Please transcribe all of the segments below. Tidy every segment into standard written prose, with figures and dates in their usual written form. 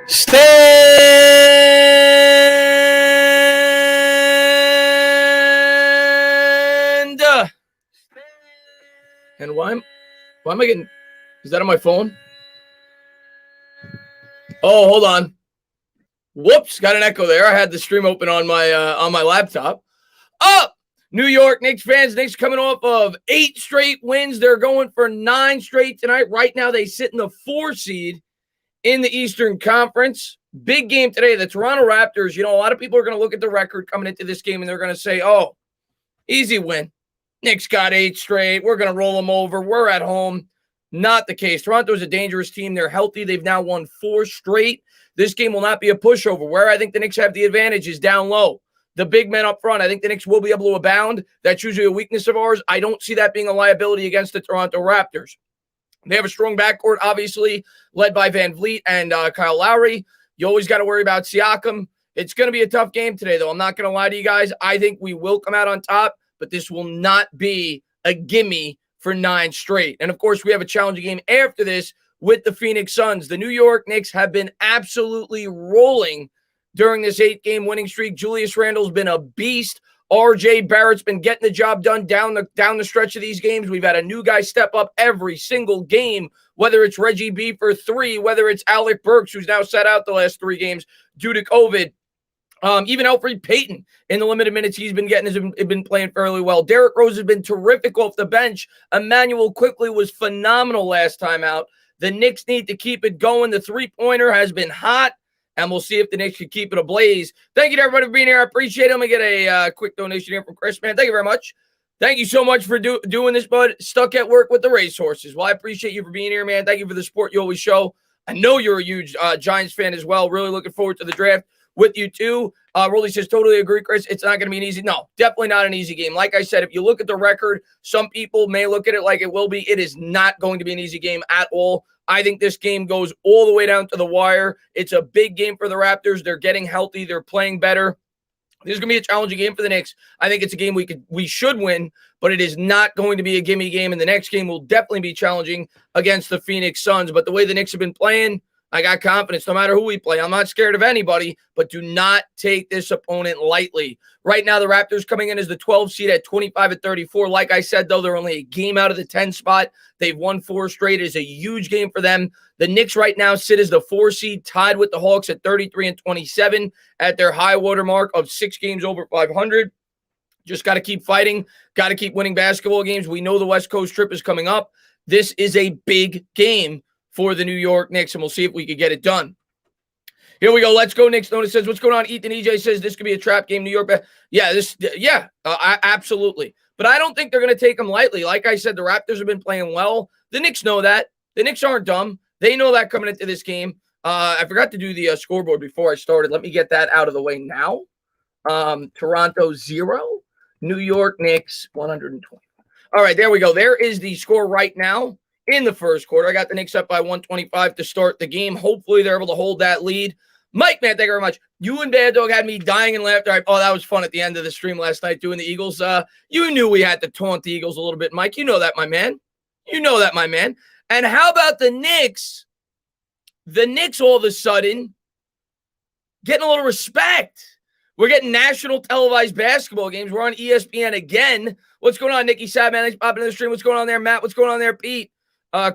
Stand. And why am I getting? Is that on my phone? Oh, hold on. Whoops, got an echo there. I had the stream open on my laptop. Up, New York Knicks fans. Knicks coming off of 8 straight wins. They're going for 9 straight tonight. Right now, they sit in the 4 seed in the Eastern Conference. Big game today. The Toronto Raptors. A lot of people are going to look at the record coming into this game and they're going to say, "Oh, easy win. Knicks got 8 straight. We're going to roll them over. We're at home." Not the case. Toronto is a dangerous team. They're healthy. They've now won 4 straight. This game will not be a pushover. Where I think the Knicks have the advantage is down low. The big men up front, I think the Knicks will be able to abound. That's usually a weakness of ours. I don't see that being a liability against the Toronto Raptors. They have a strong backcourt, obviously, led by Van Vliet and Kyle Lowry. You always got to worry about Siakam. It's going to be a tough game today, though. I'm not going to lie to you guys. I think we will come out on top, but this will not be a gimme for 9 straight. And, of course, we have a challenging game after this with the Phoenix Suns. The New York Knicks have been absolutely rolling during this 8-game winning streak. Julius Randle's been a beast. R.J. Barrett's been getting the job done down the stretch of these games. We've had a new guy step up every single game, whether it's Reggie B for 3, whether it's Alec Burks, who's now sat out the last 3 games due to COVID. Even Elfrid Payton, in the limited minutes he's been getting, has been playing fairly well. Derrick Rose has been terrific off the bench. Emmanuel Quickley was phenomenal last time out. The Knicks need to keep it going. The three-pointer has been hot, and we'll see if the Knicks can keep it ablaze. Thank you to everybody for being here. I appreciate it. I'm going to get a quick donation here from Chris, man. Thank you very much. Thank you so much for doing this, bud. Stuck at work with the racehorses. Well, I appreciate you for being here, man. Thank you for the support you always show. I know you're a huge Giants fan as well. Really looking forward to the draft with you too. Rolly says, totally agree, Chris. It's not going to be an easy. No, definitely not an easy game. Like I said, if you look at the record, some people may look at it like it will be. It is not going to be an easy game at all. I think this game goes all the way down to the wire. It's a big game for the Raptors. They're getting healthy. They're playing better. This is going to be a challenging game for the Knicks. I think it's a game we should win, but it is not going to be a gimme game. And the next game will definitely be challenging against the Phoenix Suns. But the way the Knicks have been playing, I got confidence no matter who we play. I'm not scared of anybody, but do not take this opponent lightly. Right now, the Raptors coming in as the 12 seed at 25-34. Like I said, though, they're only a game out of the 10 spot. They've won 4 straight. It is a huge game for them. The Knicks right now sit as the 4 seed, tied with the Hawks at 33-27 at their high water mark of 6 games over 500. Just got to keep fighting. Got to keep winning basketball games. We know the West Coast trip is coming up. This is a big game for the New York Knicks, and we'll see if we can get it done. Here we go. Let's go, Knicks. Notice says, what's going on? Ethan EJ says this could be a trap game. New York. Absolutely. But I don't think they're going to take them lightly. Like I said, the Raptors have been playing well. The Knicks know that. The Knicks aren't dumb. They know that coming into this game. I forgot to do the scoreboard before I started. Let me get that out of the way now. Toronto 0, New York Knicks 120. All right, there we go. There is the score right now. In the first quarter, I got the Knicks up by 125 to start the game. Hopefully, they're able to hold that lead. Mike, man, thank you very much. You and Bad Dog had me dying in laughter. Oh, that was fun at the end of the stream last night doing the Eagles. You knew we had to taunt the Eagles a little bit, Mike. You know that, my man. You know that, my man. And how about the Knicks? The Knicks all of a sudden getting a little respect. We're getting national televised basketball games. We're on ESPN again. What's going on, Nikki Sad, man? Thanks for popping in the stream. What's going on there, Matt? What's going on there, Pete?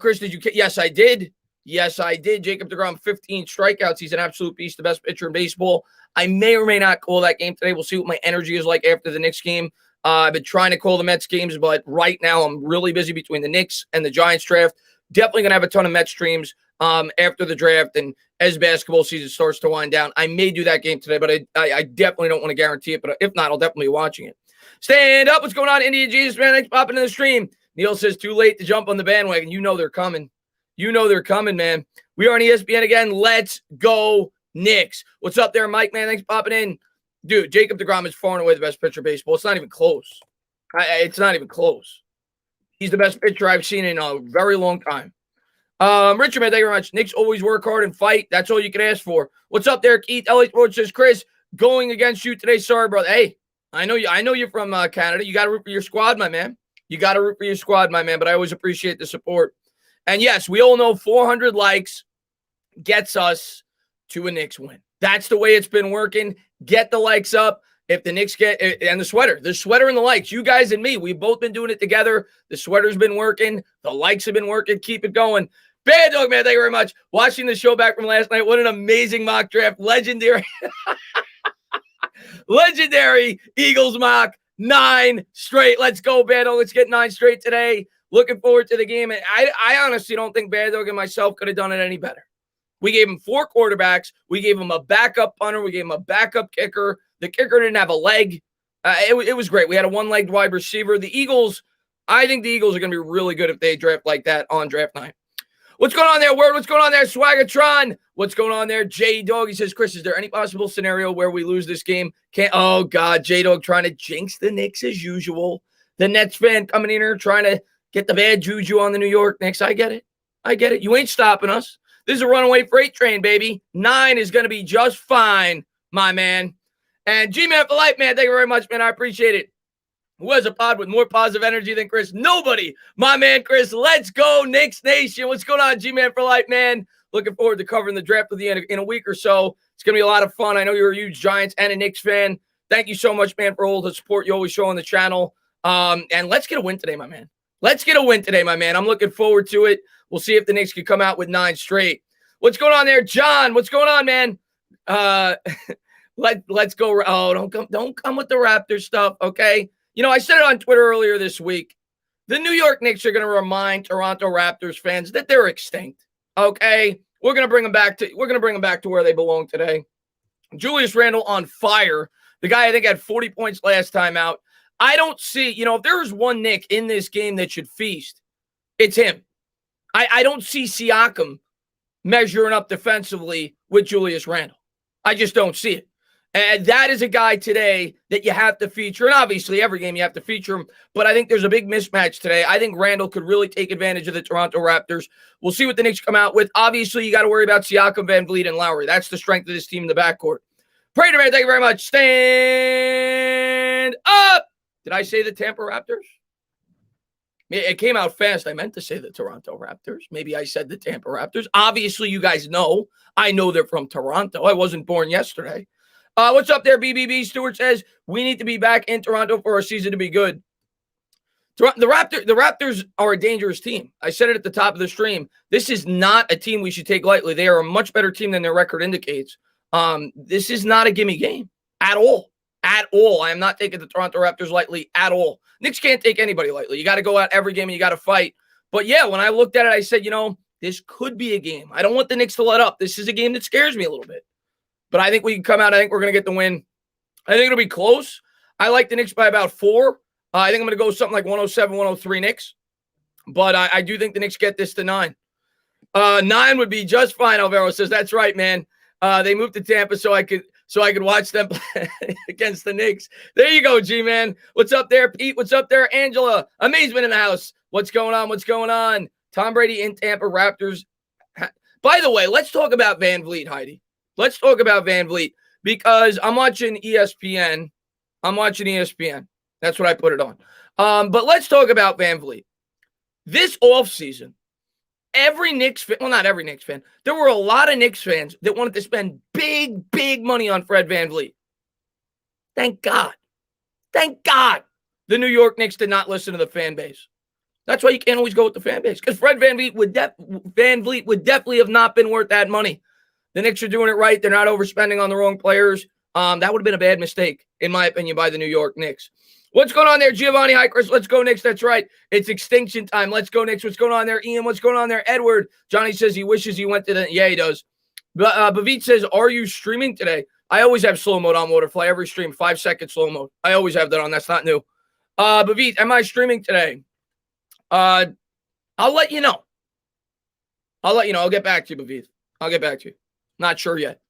Chris, did you? Yes, I did. Yes, I did. Jacob deGrom, 15 strikeouts. He's an absolute beast, the best pitcher in baseball. I may or may not call that game today. We'll see what my energy is like after the Knicks game. I've been trying to call the Mets games, but right now I'm really busy between the Knicks and the Giants draft. Definitely going to have a ton of Mets streams after the draft and as basketball season starts to wind down. I may do that game today, but I definitely don't want to guarantee it. But if not, I'll definitely be watching it. Stand up. What's going on, Indian Jesus, man? Thanks for popping in the stream. Neil says, too late to jump on the bandwagon. You know they're coming. You know they're coming, man. We are on ESPN again. Let's go, Knicks. What's up there, Mike, man? Thanks for popping in. Dude, Jacob deGrom is far and away the best pitcher in baseball. It's not even close. It's not even close. He's the best pitcher I've seen in a very long time. Richard, man, thank you very much. Knicks always work hard and fight. That's all you can ask for. What's up there, Keith? LA Sports says, Chris, going against you today. Sorry, brother. Hey, I know you're from Canada. You got to root for your squad, my man. You got to root for your squad, my man, but I always appreciate the support. And yes, we all know 400 likes gets us to a Knicks win. That's the way it's been working. Get the likes up. If the Knicks get, and the sweater and the likes, you guys and me, we've both been doing it together. The sweater's been working. The likes have been working. Keep it going. Bad Dog, man, thank you very much. Watching the show back from last night. What an amazing mock draft. Legendary. Legendary Eagles mock. 9 straight. Let's go, Bad Dog. Let's get 9 straight today. Looking forward to the game. And I honestly don't think Bad Dog and myself could have done it any better. We gave him 4 quarterbacks. We gave him a backup punter. We gave him a backup kicker. The kicker didn't have a leg. It was great. We had a one-legged wide receiver. The Eagles, I think the Eagles are going to be really good if they draft like that on draft night. What's going on there, Word? What's going on there, Swaggertron? What's going on there, J-Dog? He says, Chris, is there any possible scenario where we lose this game? Oh, God, J-Dog trying to jinx the Knicks as usual. The Nets fan coming in here trying to get the bad juju on the New York Knicks. I get it. You ain't stopping us. This is a runaway freight train, baby. 9 is going to be just fine, my man. And G-Man for life, man. Thank you very much, man. I appreciate it. Who has a pod with more positive energy than Chris? Nobody. My man, Chris. Let's go, Knicks Nation. What's going on, G-Man for life, man? Looking forward to covering the draft with you in a week or so. It's going to be a lot of fun. I know you're a huge Giants and a Knicks fan. Thank you so much, man, for all the support you always show on the channel. And let's get a win today, my man. I'm looking forward to it. We'll see if the Knicks can come out with 9 straight. What's going on there, John? What's going on, man? Let's go. Oh, don't come with the Raptors stuff, okay? You know, I said it on Twitter earlier this week. The New York Knicks are going to remind Toronto Raptors fans that they're extinct. Okay, we're going to bring them back to where they belong today. Julius Randle on fire. The guy I think had 40 points last time out. I don't see, if there's one Knick in this game that should feast, it's him. I don't see Siakam measuring up defensively with Julius Randle. I just don't see it. And that is a guy today that you have to feature. And obviously, every game you have to feature him. But I think there's a big mismatch today. I think Randall could really take advantage of the Toronto Raptors. We'll see what the Knicks come out with. Obviously, you got to worry about Siakam, Van Vliet, and Lowry. That's the strength of this team in the backcourt. Prater, man, thank you very much. Stand up. Did I say the Tampa Raptors? It came out fast. I meant to say the Toronto Raptors. Maybe I said the Tampa Raptors. Obviously, you guys know. I know they're from Toronto. I wasn't born yesterday. What's up there, BBB? Stewart says, we need to be back in Toronto for our season to be good. The Raptors are a dangerous team. I said it at the top of the stream. This is not a team we should take lightly. They are a much better team than their record indicates. This is not a gimme game at all. At all. I am not taking the Toronto Raptors lightly at all. Knicks can't take anybody lightly. You got to go out every game and you got to fight. But yeah, when I looked at it, I said, this could be a game. I don't want the Knicks to let up. This is a game that scares me a little bit. But I think we can come out. I think we're going to get the win. I think it'll be close. I like the Knicks by about 4. I think I'm going to go something like 107, 103 Knicks. But I do think the Knicks get this to 9. 9 would be just fine, Alvaro says. That's right, man. They moved to Tampa so I could watch them play against the Knicks. There you go, G-Man. What's up there, Pete? What's up there, Angela? Amazement in the house. What's going on? Tom Brady in Tampa Raptors. By the way, let's talk about Van Vliet, Heidi. Let's talk about Van Vliet because I'm watching ESPN. That's what I put it on. But let's talk about Van Vliet. This offseason, every Knicks fan, well, not every Knicks fan, there were a lot of Knicks fans that wanted to spend big money on Fred Van Vliet. Thank God. The New York Knicks did not listen to the fan base. That's why you can't always go with the fan base because Fred Van Vliet would definitely have not been worth that money. The Knicks are doing it right. They're not overspending on the wrong players. That would have been a bad mistake, in my opinion, by the New York Knicks. What's going on there, Giovanni? Hi, Chris. Let's go, Knicks. That's right. It's extinction time. Let's go, Knicks. What's going on there, Ian? What's going on there, Edward? Johnny says he wishes he went to the – yeah, he does. Bavit says, are you streaming today? I always have slow mode on Waterfly. Every stream, 5-second slow mode. I always have that on. That's not new. Bavit, am I streaming today? I'll let you know. I'll get back to you, Bavit. I'll get back to you. Not sure yet.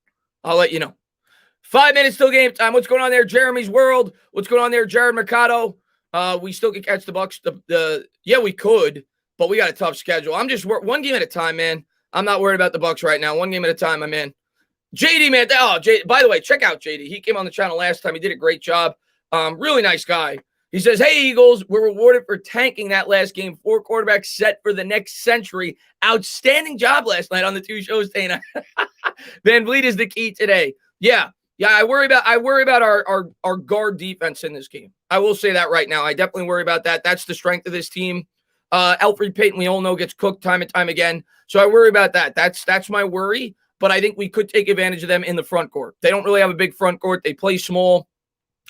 I'll let you know. 5 minutes till game time. What's going on there, Jeremy's World? What's going on there, Jared Mercado? We still can catch the Bucks. Yeah, we could, but we got a tough schedule. I'm just one game at a time, man. I'm not worried about the Bucks right now. One game at a time, I'm in. JD, man. By the way, check out JD. He came on the channel last time. He did a great job. Really nice guy. He says, hey, Eagles, we're rewarded for tanking that last game. 4 quarterbacks set for the next century. Outstanding job last night on the 2 shows, Dana. Van Vliet is the key today. Yeah. I worry about our guard defense in this game. I will say that right now. I definitely worry about that. That's the strength of this team. Elfrid Payton, we all know, gets cooked time and time again. So I worry about that. That's my worry. But I think we could take advantage of them in the front court. They don't really have a big front court. They play small.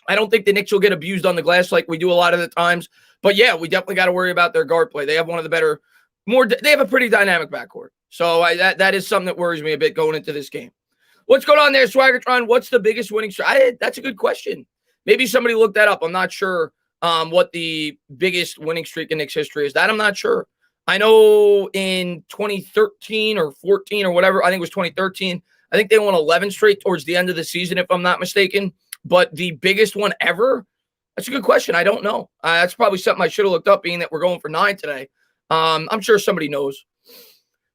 I don't think the Knicks will get abused on the glass like we do a lot of the times. But yeah, we definitely got to worry about their guard play. They have one of the better, they have a pretty dynamic backcourt. So that is something that worries me a bit going into this game. What's going on there, Swaggertron? What's the biggest winning streak? That's a good question. Maybe somebody looked that up. I'm not sure what the biggest winning streak in Knicks history is. That I'm not sure. I know in 2013 or 14 or whatever, I think it was 2013, I think they won 11 straight towards the end of the season, if I'm not mistaken. But the biggest one ever? That's a good question. I don't know. That's probably something I should have looked up, being that we're going for 9 today. I'm sure somebody knows.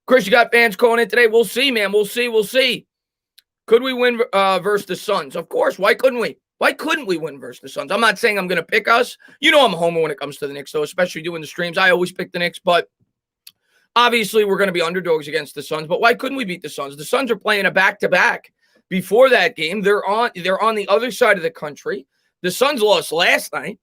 Chris, you got fans calling in today? We'll see, man. We'll see. Could we win versus the Suns? Of course. Why couldn't we? Why couldn't we win versus the Suns? I'm not saying I'm going to pick us. You know I'm a homer when it comes to the Knicks, though, especially doing the streams. I always pick the Knicks, but obviously we're going to be underdogs against the Suns. But why couldn't we beat the Suns? The Suns are playing a back-to-back. Before that game, they're on the other side of the country. The Suns lost last night.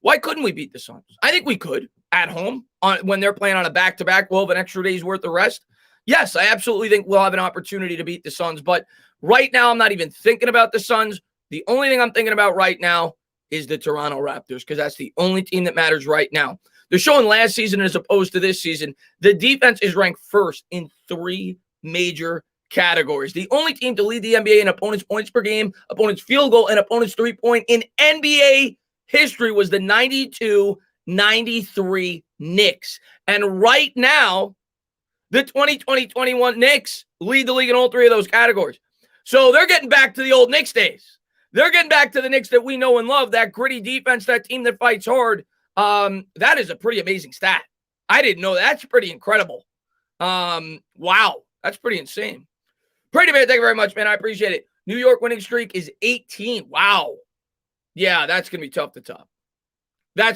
Why couldn't we beat the Suns? I think we could at home when they're playing on a back-to-back. We'll have an extra day's worth of rest. Yes, I absolutely think we'll have an opportunity to beat the Suns. But right now, I'm not even thinking about the Suns. The only thing I'm thinking about right now is the Toronto Raptors, because that's the only team that matters right now. They're showing last season as opposed to this season. The defense is ranked first in 3 major categories. The only team to lead the NBA in opponents' points per game, opponents' field goal, and opponents' three-point in NBA history was the 92-93 Knicks. And right now, the 2020-21 Knicks lead the league in all 3 of those categories. So they're getting back to the old Knicks days. They're getting back to the Knicks that we know and love, that gritty defense, that team that fights hard. That is a pretty amazing stat. I didn't know that. That's pretty incredible. Wow. That's pretty insane. Pretty man, thank you very much, man. I appreciate it. New York winning streak is 18. Wow. Yeah, that's going to be tough to top. That,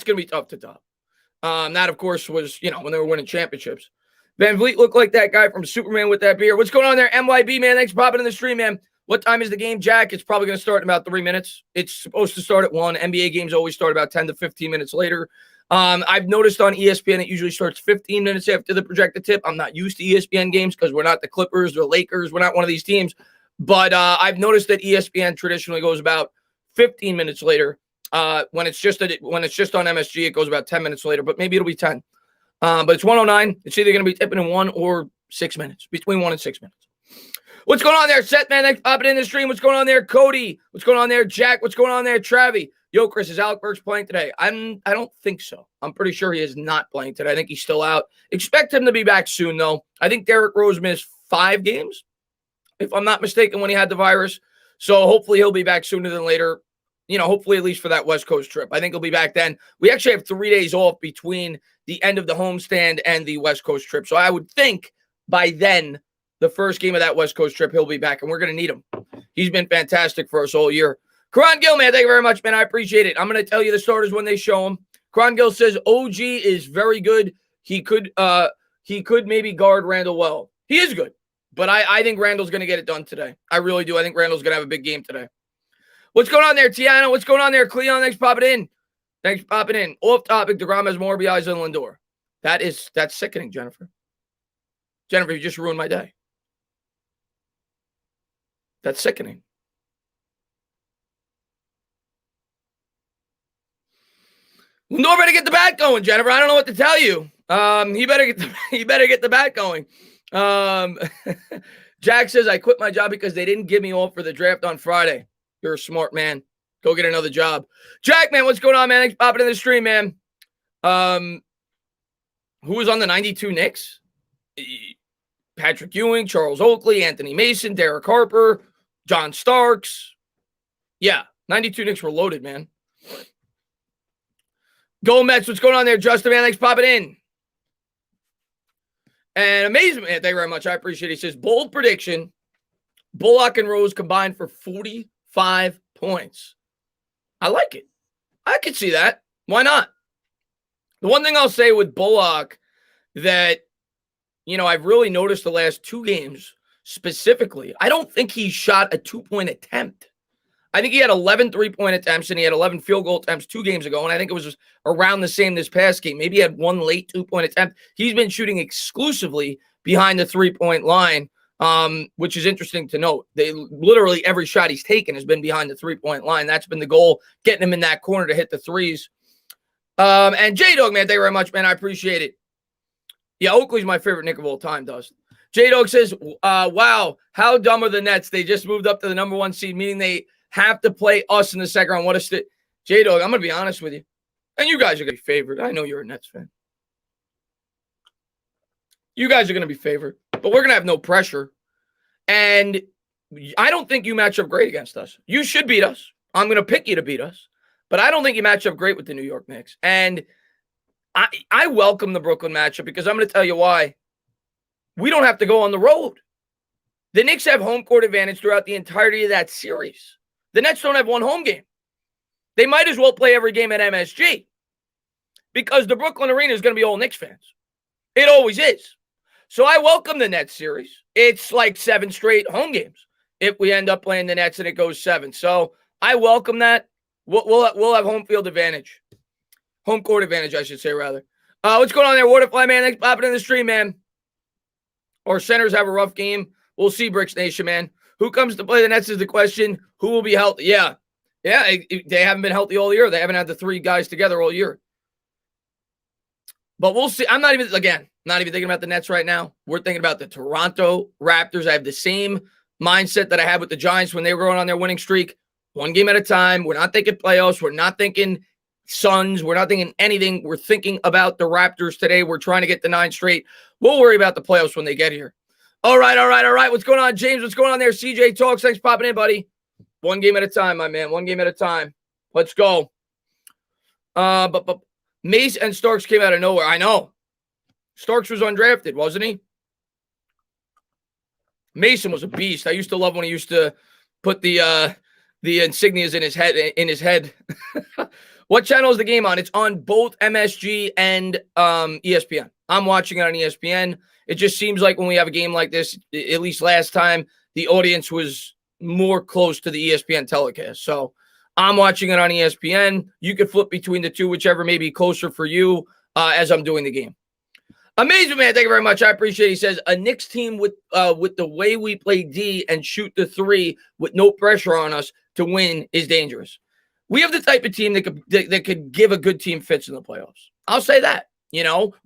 of course, was, when they were winning championships. Van Vliet looked like that guy from Superman with that beer. What's going on there, MYB, man? Thanks for popping in the stream, man. What time is the game, Jack? It's probably going to start in about 3 minutes. It's supposed to start at 1. NBA games always start about 10 to 15 minutes later. I've noticed on ESPN it usually starts 15 minutes after the projected tip. I'm not used to ESPN games because we're not the Clippers or Lakers. We're not one of these teams. But I've noticed that ESPN traditionally goes about 15 minutes later. When it's just on MSG, it goes about 10 minutes later. But maybe it'll be 10. But it's 1:09. It's either going to be tipping in 1 or 6 minutes. Between 1 and 6 minutes. What's going on there, Seth, man? Thanks for popping in the stream. What's going on there, Cody? What's going on there, Jack? What's going on there, Travi? Yo, Chris, is Alec Burks playing today? I don't think so. I'm pretty sure he is not playing today. I think he's still out. Expect him to be back soon, though. I think Derrick Rose missed 5 games, if I'm not mistaken, when he had the virus. So hopefully he'll be back sooner than later. Hopefully at least for that West Coast trip. I think he'll be back then. We actually have 3 days off between the end of the homestand and the West Coast trip. So I would think by then, the first game of that West Coast trip, he'll be back, and we're going to need him. He's been fantastic for us all year. Karan Gill, man, thank you very much, man. I appreciate it. I'm going to tell you the starters when they show them. Karan Gill says OG is very good. He could maybe guard Randall well. He is good, but I think Randall's going to get it done today. I really do. I think Randall's going to have a big game today. What's going on there, Tiana? What's going on there, Cleon? Thanks for popping in. Off topic, DeGrom has more RBIs than Lindor. That's sickening, Jennifer. You just ruined my day. That's sickening. Lindor better get the bat going, Jennifer. I don't know what to tell you. He better get the bat going. Jack says, I quit my job because they didn't give me all for the draft on Friday. You're a smart man. Go get another job. Jack, man, what's going on, man? Thanks for popping in the stream, man. Who was on the 92 Knicks? Patrick Ewing, Charles Oakley, Anthony Mason, Derek Harper, John Starks. Yeah, 92 Knicks were loaded, man. Go Mets. What's going on there, Justin, man? Thanks for popping in. And amazing, man. Thank you very much. I appreciate it. He says, bold prediction. Bullock and Rose combined for 45 points. I like it. I could see that. Why not? The one thing I'll say with Bullock that, I've really noticed the last 2 games specifically, I don't think he shot a 2-point attempt. I think he had 11 3-point attempts and he had 11 field goal attempts 2 games ago. And I think it was around the same this past game. Maybe he had 1 late 2-point attempt. He's been shooting exclusively behind the 3-point line, which is interesting to note. Literally every shot he's taken has been behind the 3-point line. That's been the goal, getting him in that corner to hit the threes. And J-Dog, man, thank you very much, man. I appreciate it. Yeah, Oakley's my favorite Knick of all time, Dust. J-Dog says, wow, how dumb are the Nets? They just moved up to the number 1 seed, meaning they have to play us in the second round. What a J-Dog, I'm going to be honest with you. And you guys are going to be favored. I know you're a Nets fan. You guys are going to be favored. But we're going to have no pressure. And I don't think you match up great against us. You should beat us. I'm going to pick you to beat us. But I don't think you match up great with the New York Knicks. And I welcome the Brooklyn matchup because I'm going to tell you why. We don't have to go on the road. The Knicks have home court advantage throughout the entirety of that series. The Nets don't have 1 home game. They might as well play every game at MSG because the Brooklyn Arena is going to be all Knicks fans. It always is. So I welcome the Nets series. It's like 7 straight home games if we end up playing the Nets and it goes 7. So I welcome that. We'll have home field advantage. Home court advantage, I should say, rather. What's going on there, Waterfly, man? Thanks for popping in the stream, man. Our centers have a rough game. We'll see, Bricks Nation, man. Who comes to play the Nets is the question. Who will be healthy? Yeah, they haven't been healthy all year. They haven't had the 3 guys together all year. But we'll see. I'm not even thinking about the Nets right now. We're thinking about the Toronto Raptors. I have the same mindset that I had with the Giants when they were going on their winning streak. 1 game at a time. We're not thinking playoffs. We're not thinking Suns. We're not thinking anything. We're thinking about the Raptors today. We're trying to get the 9 straight. We'll worry about the playoffs when they get here. All right. What's going on, James? What's going on there? CJ Talks. Thanks for popping in, buddy. 1 game at a time, my man. 1 game at a time. Let's go. But Mace and Starks came out of nowhere. I know. Starks was undrafted, wasn't he? Mason was a beast. I used to love when he used to put the insignias in his head. What channel is the game on? It's on both MSG and ESPN. I'm watching it on ESPN. It just seems like when we have a game like this, at least last time, the audience was more close to the ESPN telecast. So I'm watching it on ESPN. You can flip between the two, whichever may be closer for you as I'm doing the game. Amazing, man. Thank you very much. I appreciate it. He says, a Knicks team with the way we play D and shoot the 3 with no pressure on us to win is dangerous. We have the type of team that could give a good team fits in the playoffs. I'll say that.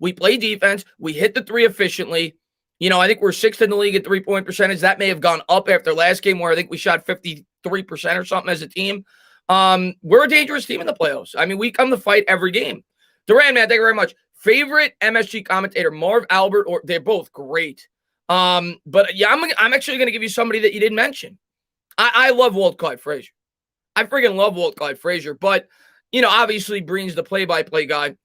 We play defense. We hit the 3 efficiently. I think we're 6th in the league at 3-point percentage. That may have gone up after last game where I think we shot 53% or something as a team. We're a dangerous team in the playoffs. I mean, we come to fight every game. Duran, man, thank you very much. Favorite MSG commentator, Marv Albert, or they're both great. But yeah, I'm actually going to give you somebody that you didn't mention. I love Walt Clyde Frazier. I freaking love Walt Clyde Frazier. But, obviously Breen's the play-by-play guy.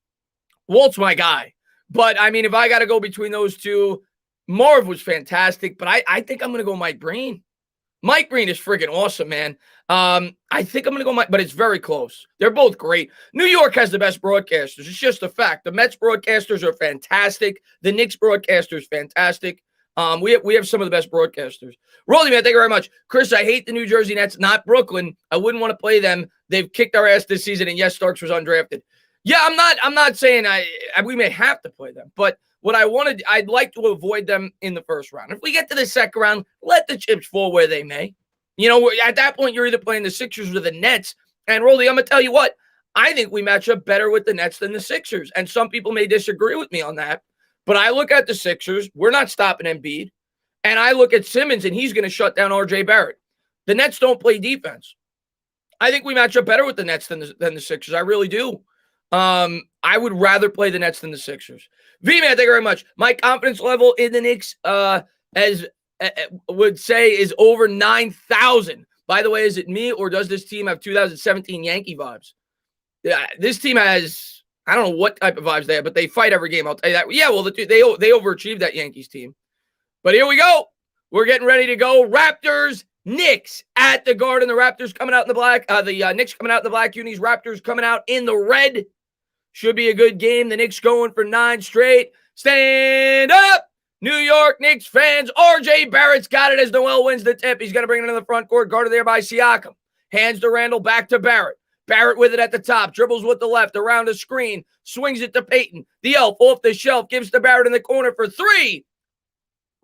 Walt's my guy. But, I mean, if I got to go between those two, Marv was fantastic. But I think I'm going to go Mike Breen. Mike Breen is freaking awesome, man. I think I'm going to go Mike, but it's very close. They're both great. New York has the best broadcasters. It's just a fact. The Mets broadcasters are fantastic. The Knicks broadcasters, fantastic. We have some of the best broadcasters. Rolly, man, thank you very much. Chris, I hate the New Jersey Nets, not Brooklyn. I wouldn't want to play them. They've kicked our ass this season, and yes, Starks was undrafted. Yeah, I'm not saying we may have to play them, but what I'd like to avoid them in the first round. If we get to the second round, let the chips fall where they may. At that point, you're either playing the Sixers or the Nets. And Rolly, I'm going to tell you what, I think we match up better with the Nets than the Sixers. And some people may disagree with me on that. But I look at the Sixers, we're not stopping Embiid. And I look at Simmons, and he's going to shut down RJ Barrett. The Nets don't play defense. I think we match up better with the Nets than the Sixers. I really do. I would rather play the Nets than the Sixers. V-Man, thank you very much. My confidence level in the Knicks, as would say, is over 9,000. By the way, is it me, or does this team have 2017 Yankee vibes? Yeah, this team has, I don't know what type of vibes they have, but they fight every game. I'll tell you that. Yeah, well, they overachieved that Yankees team. But here we go. We're getting ready to go. Raptors, Knicks at the Garden. The Raptors coming out in the black. The Knicks coming out in the black unis. Raptors coming out in the red. Should be a good game. The Knicks going for 9 straight. Stand up, New York Knicks fans. R.J. Barrett's got it as Noel wins the tip. He's going to bring it into the front court. Guarded there by Siakam. Hands to Randall, back to Barrett. Barrett with it at the top. Dribbles with the left, around the screen. Swings it to Payton. The elf off the shelf. Gives to Barrett in the corner for 3.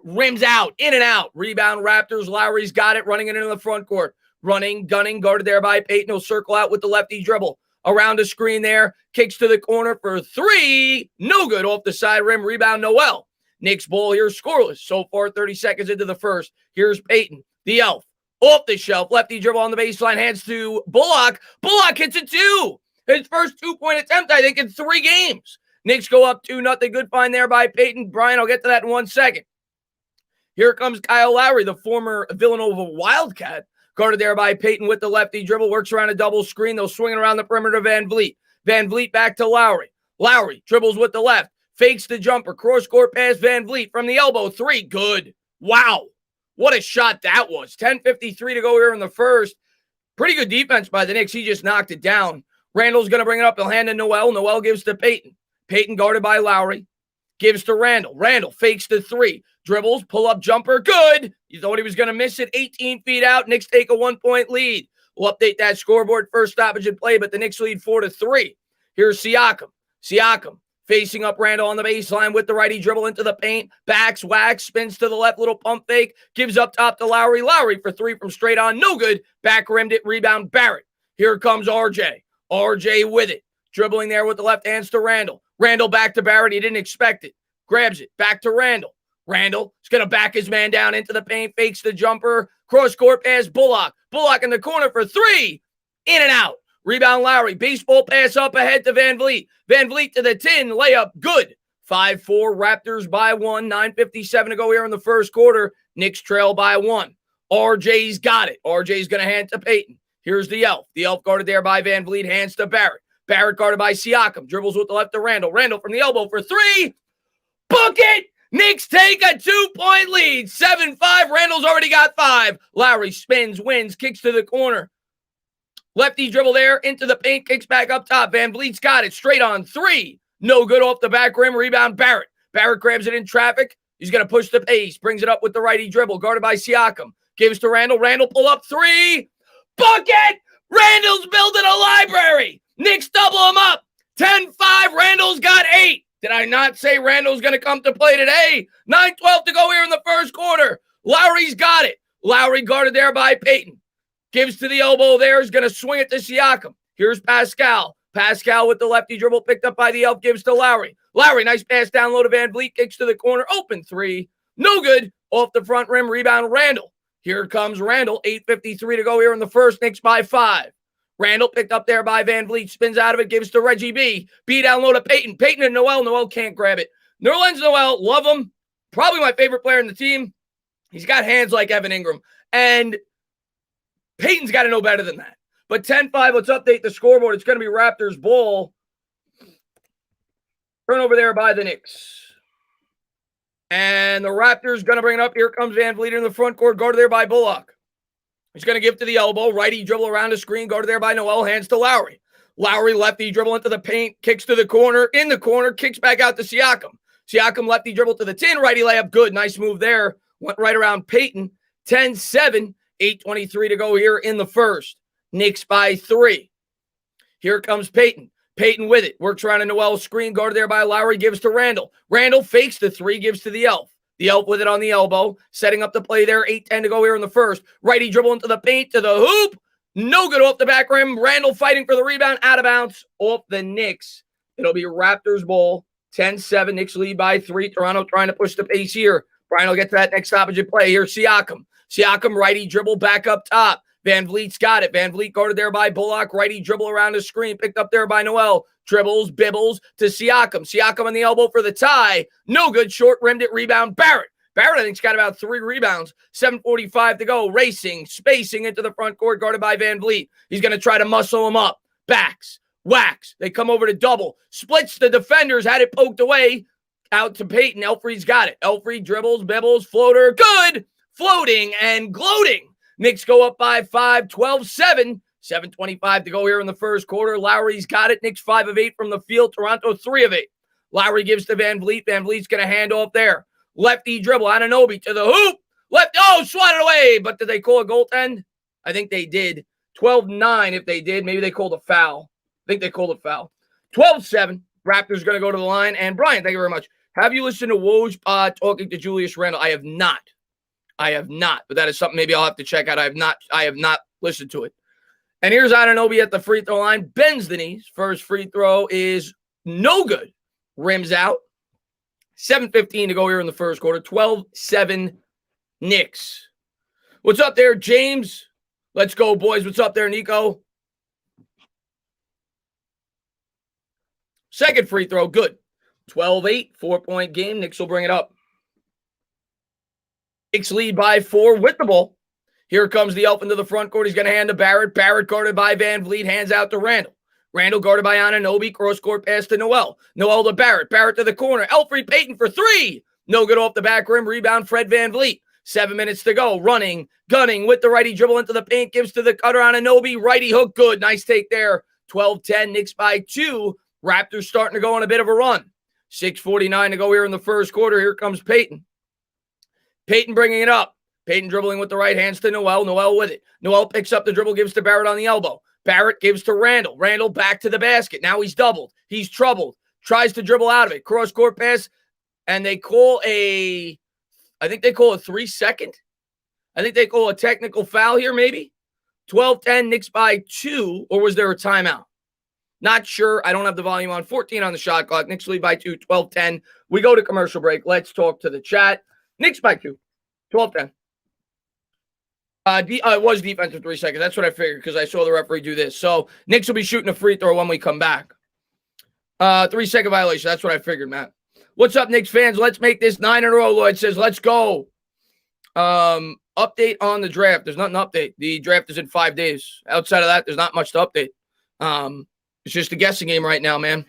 Rims out, in and out. Rebound Raptors. Lowry's got it, running it into the front court. Running, gunning, guarded there by Payton. He'll circle out with the lefty dribble. Around the screen there. Kicks to the corner for 3. No good off the side rim. Rebound Noel. Knicks ball here scoreless. So far, 30 seconds into the first. Here's Payton. The elf. Off the shelf. Lefty dribble on the baseline. Hands to Bullock. Bullock hits it 2. His first 2-point attempt, I think, in 3 games. Knicks go up 2-0. Good find there by Payton. Brian, I'll get to that in 1 second. Here comes Kyle Lowry, the former Villanova Wildcat. Guarded there by Payton with the lefty dribble. Works around a double screen. They'll swing it around the perimeter. Van Vliet. Van Vliet back to Lowry. Lowry dribbles with the left. Fakes the jumper. Cross-court pass. Van Vliet from the elbow. 3. Good. Wow. What a shot that was. 10:53 to go here in the first. Pretty good defense by the Knicks. He just knocked it down. Randall's going to bring it up. He'll hand to Noel. Noel gives to Payton. Payton guarded by Lowry. Gives to Randall. Randall fakes the 3. Dribbles, pull-up jumper, good. You thought he was going to miss it. 18 feet out. Knicks take a 1-point lead. We'll update that scoreboard. First stoppage in play, but the Knicks lead 4-3. Here's Siakam. Siakam facing up Randall on the baseline with the righty dribble into the paint. Backs, whacks, spins to the left, little pump fake. Gives up top to Lowry. Lowry for 3 from straight on. No good. Back rimmed it. Rebound Barrett. Here comes RJ. RJ with it. Dribbling there with the left, hands to Randall. Randall back to Barrett. He didn't expect it. Grabs it. Back to Randall. Randall is going to back his man down into the paint. Fakes the jumper. Cross-court pass. Bullock. Bullock in the corner for 3. In and out. Rebound Lowry. Baseball pass up ahead to Van Vliet. Van Vliet to the tin. Layup. Good. 5-4. Raptors by 1. 9:57 to go here in the first quarter. Knicks trail by 1. RJ's got it. RJ's going to hand to Payton. Here's the elf. The elf guarded there by Van Vliet. Hands to Barrett. Barrett guarded by Siakam. Dribbles with the left to Randall. Randall from the elbow for 3. Bucket! Knicks take a 2-point lead. 7-5. Randall's already got 5. Lowry spins, wins, kicks to the corner. Lefty dribble there into the paint, kicks back up top. Van Vliet's got it. Straight on 3. No good off the back rim. Rebound Barrett. Barrett grabs it in traffic. He's going to push the pace. Brings it up with the righty dribble. Guarded by Siakam. Gives to Randall. Randall pull up 3. Bucket! Randall's building a library. Knicks double him up. 10-5. Randall's got 8. Did I not say Randall's going to come to play today? 9:12 to go here in the first quarter. Lowry's got it. Lowry guarded there by Payton. Gives to the elbow there. Is going to swing it to Siakam. Here's Pascal. Pascal with the lefty dribble picked up by the elf. Gives to Lowry. Lowry, nice pass down low to Van Vliet. Kicks to the corner. Open 3. No good. Off the front rim. Rebound Randall. Here comes Randall. 8:53 to go here in the first. Knicks by 5. Randall picked up there by Van Vliet. Spins out of it. Gives to Reggie B. B down low to Payton. Payton and Noel. Noel can't grab it. Nerlens Noel, love him. Probably my favorite player in the team. He's got hands like Evan Ingram. And Payton's got to know better than that. But 10-5, let's update the scoreboard. It's going to be Raptors ball. Turnover there by the Knicks. And the Raptors going to bring it up. Here comes Van Vliet in the front court. Guarded there by Bullock. He's going to give to the elbow. Righty dribble around the screen. Guarded there by Noel. Hands to Lowry. Lowry lefty dribble into the paint. Kicks to the corner. In the corner. Kicks back out to Siakam. Siakam lefty dribble to the tin. Righty layup. Good. Nice move there. Went right around Payton. 10-7. 8:23 to go here in the first. Knicks by 3. Here comes Payton. Payton with it. Works around a Noel screen. Guarded there by Lowry. Gives to Randall. Randall fakes the 3. Gives to the elf. The elf with it on the elbow. Setting up the play there. 8:10 to go here in the first. Righty dribble into the paint to the hoop. No good off the back rim. Randall fighting for the rebound. Out of bounds. Off the Knicks. It'll be Raptors ball. 10-7. Knicks lead by 3. Toronto trying to push the pace here. Brian will get to that next stoppage in play. Here's Siakam. Siakam righty dribble back up top. Van Vliet's got it. Van Vliet guarded there by Bullock. Righty dribble around the screen. Picked up there by Noel. Dribbles, bibbles to Siakam. Siakam on the elbow for the tie. No good. Short rimmed it. Rebound Barrett. Barrett, I think, has got about 3 rebounds. 7:45 to go. Racing, spacing into the front court. Guarded by Van Vliet. He's going to try to muscle him up. Backs. Whacks. They come over to double. Splits the defenders. Had it poked away. Out to Payton. Elfried's got it. Elfried dribbles, bibbles, floater. Good. Floating and gloating. Knicks go up by 5, 12-7. 7:25 to go here in the first quarter. Lowry's got it. Knicks 5 of 8 from the field. Toronto 3 of 8. Lowry gives to Van Vliet. Van Vliet's going to hand off there. Lefty dribble. Anunoby to the hoop. Left. Oh, swatted away. But did they call a goaltend? I think they did. 12-9 if they did. Maybe they called a foul. I think they called a foul. 12-7. Raptors going to go to the line. And Brian, thank you very much. Have you listened to Woj talking to Julius Randle? I have not. But that is something maybe I'll have to check out. I have not listened to it. And here's Anunoby at the free throw line. Bends the knees. First free throw is no good. Rims out. 7:15 to go here in the first quarter. 12-7 Knicks. What's up there, James? Let's go, boys. What's up there, Nico? Second free throw, good. 12-8, 4-point game. Knicks will bring it up. Knicks lead by 4 with the ball. Here comes the elf into the front court. He's going to hand to Barrett. Barrett guarded by Van Vliet. Hands out to Randle. Randle guarded by Anunoby. Cross-court pass to Noel. Noel to Barrett. Barrett to the corner. Elfrid Payton for 3. No good off the back rim. Rebound, Fred Van Vliet. 7 minutes to go. Running, gunning with the righty dribble into the paint. Gives to the cutter Anunoby. Righty hook, good. Nice take there. 12-10. Knicks by 2. Raptors starting to go on a bit of a run. 6:49 to go here in the first quarter. Here comes Payton. Payton bringing it up. Payton dribbling with the right hands to Noel. Noel with it. Noel picks up the dribble, gives to Barrett on the elbow. Barrett gives to Randle. Randle back to the basket. Now he's doubled. He's troubled. Tries to dribble out of it. Cross-court pass. And they call I think they call a 3-second. I think they call a technical foul here, maybe. 12-10, Knicks by 2. Or was there a timeout? Not sure. I don't have the volume on. 14 on the shot clock. Knicks lead by 2, 12-10. We go to commercial break. Let's talk to the chat. Knicks by 2, 12-10. It was defensive 3 seconds. That's what I figured because I saw the referee do this. So Knicks will be shooting a free throw when we come back. 3-second violation. That's what I figured, Matt. What's up, Knicks fans? Let's make this 9 in a row. Lloyd says, let's go. Update on the draft. There's nothing to update. The draft is in 5 days. Outside of that, there's not much to update. It's just a guessing game right now, man.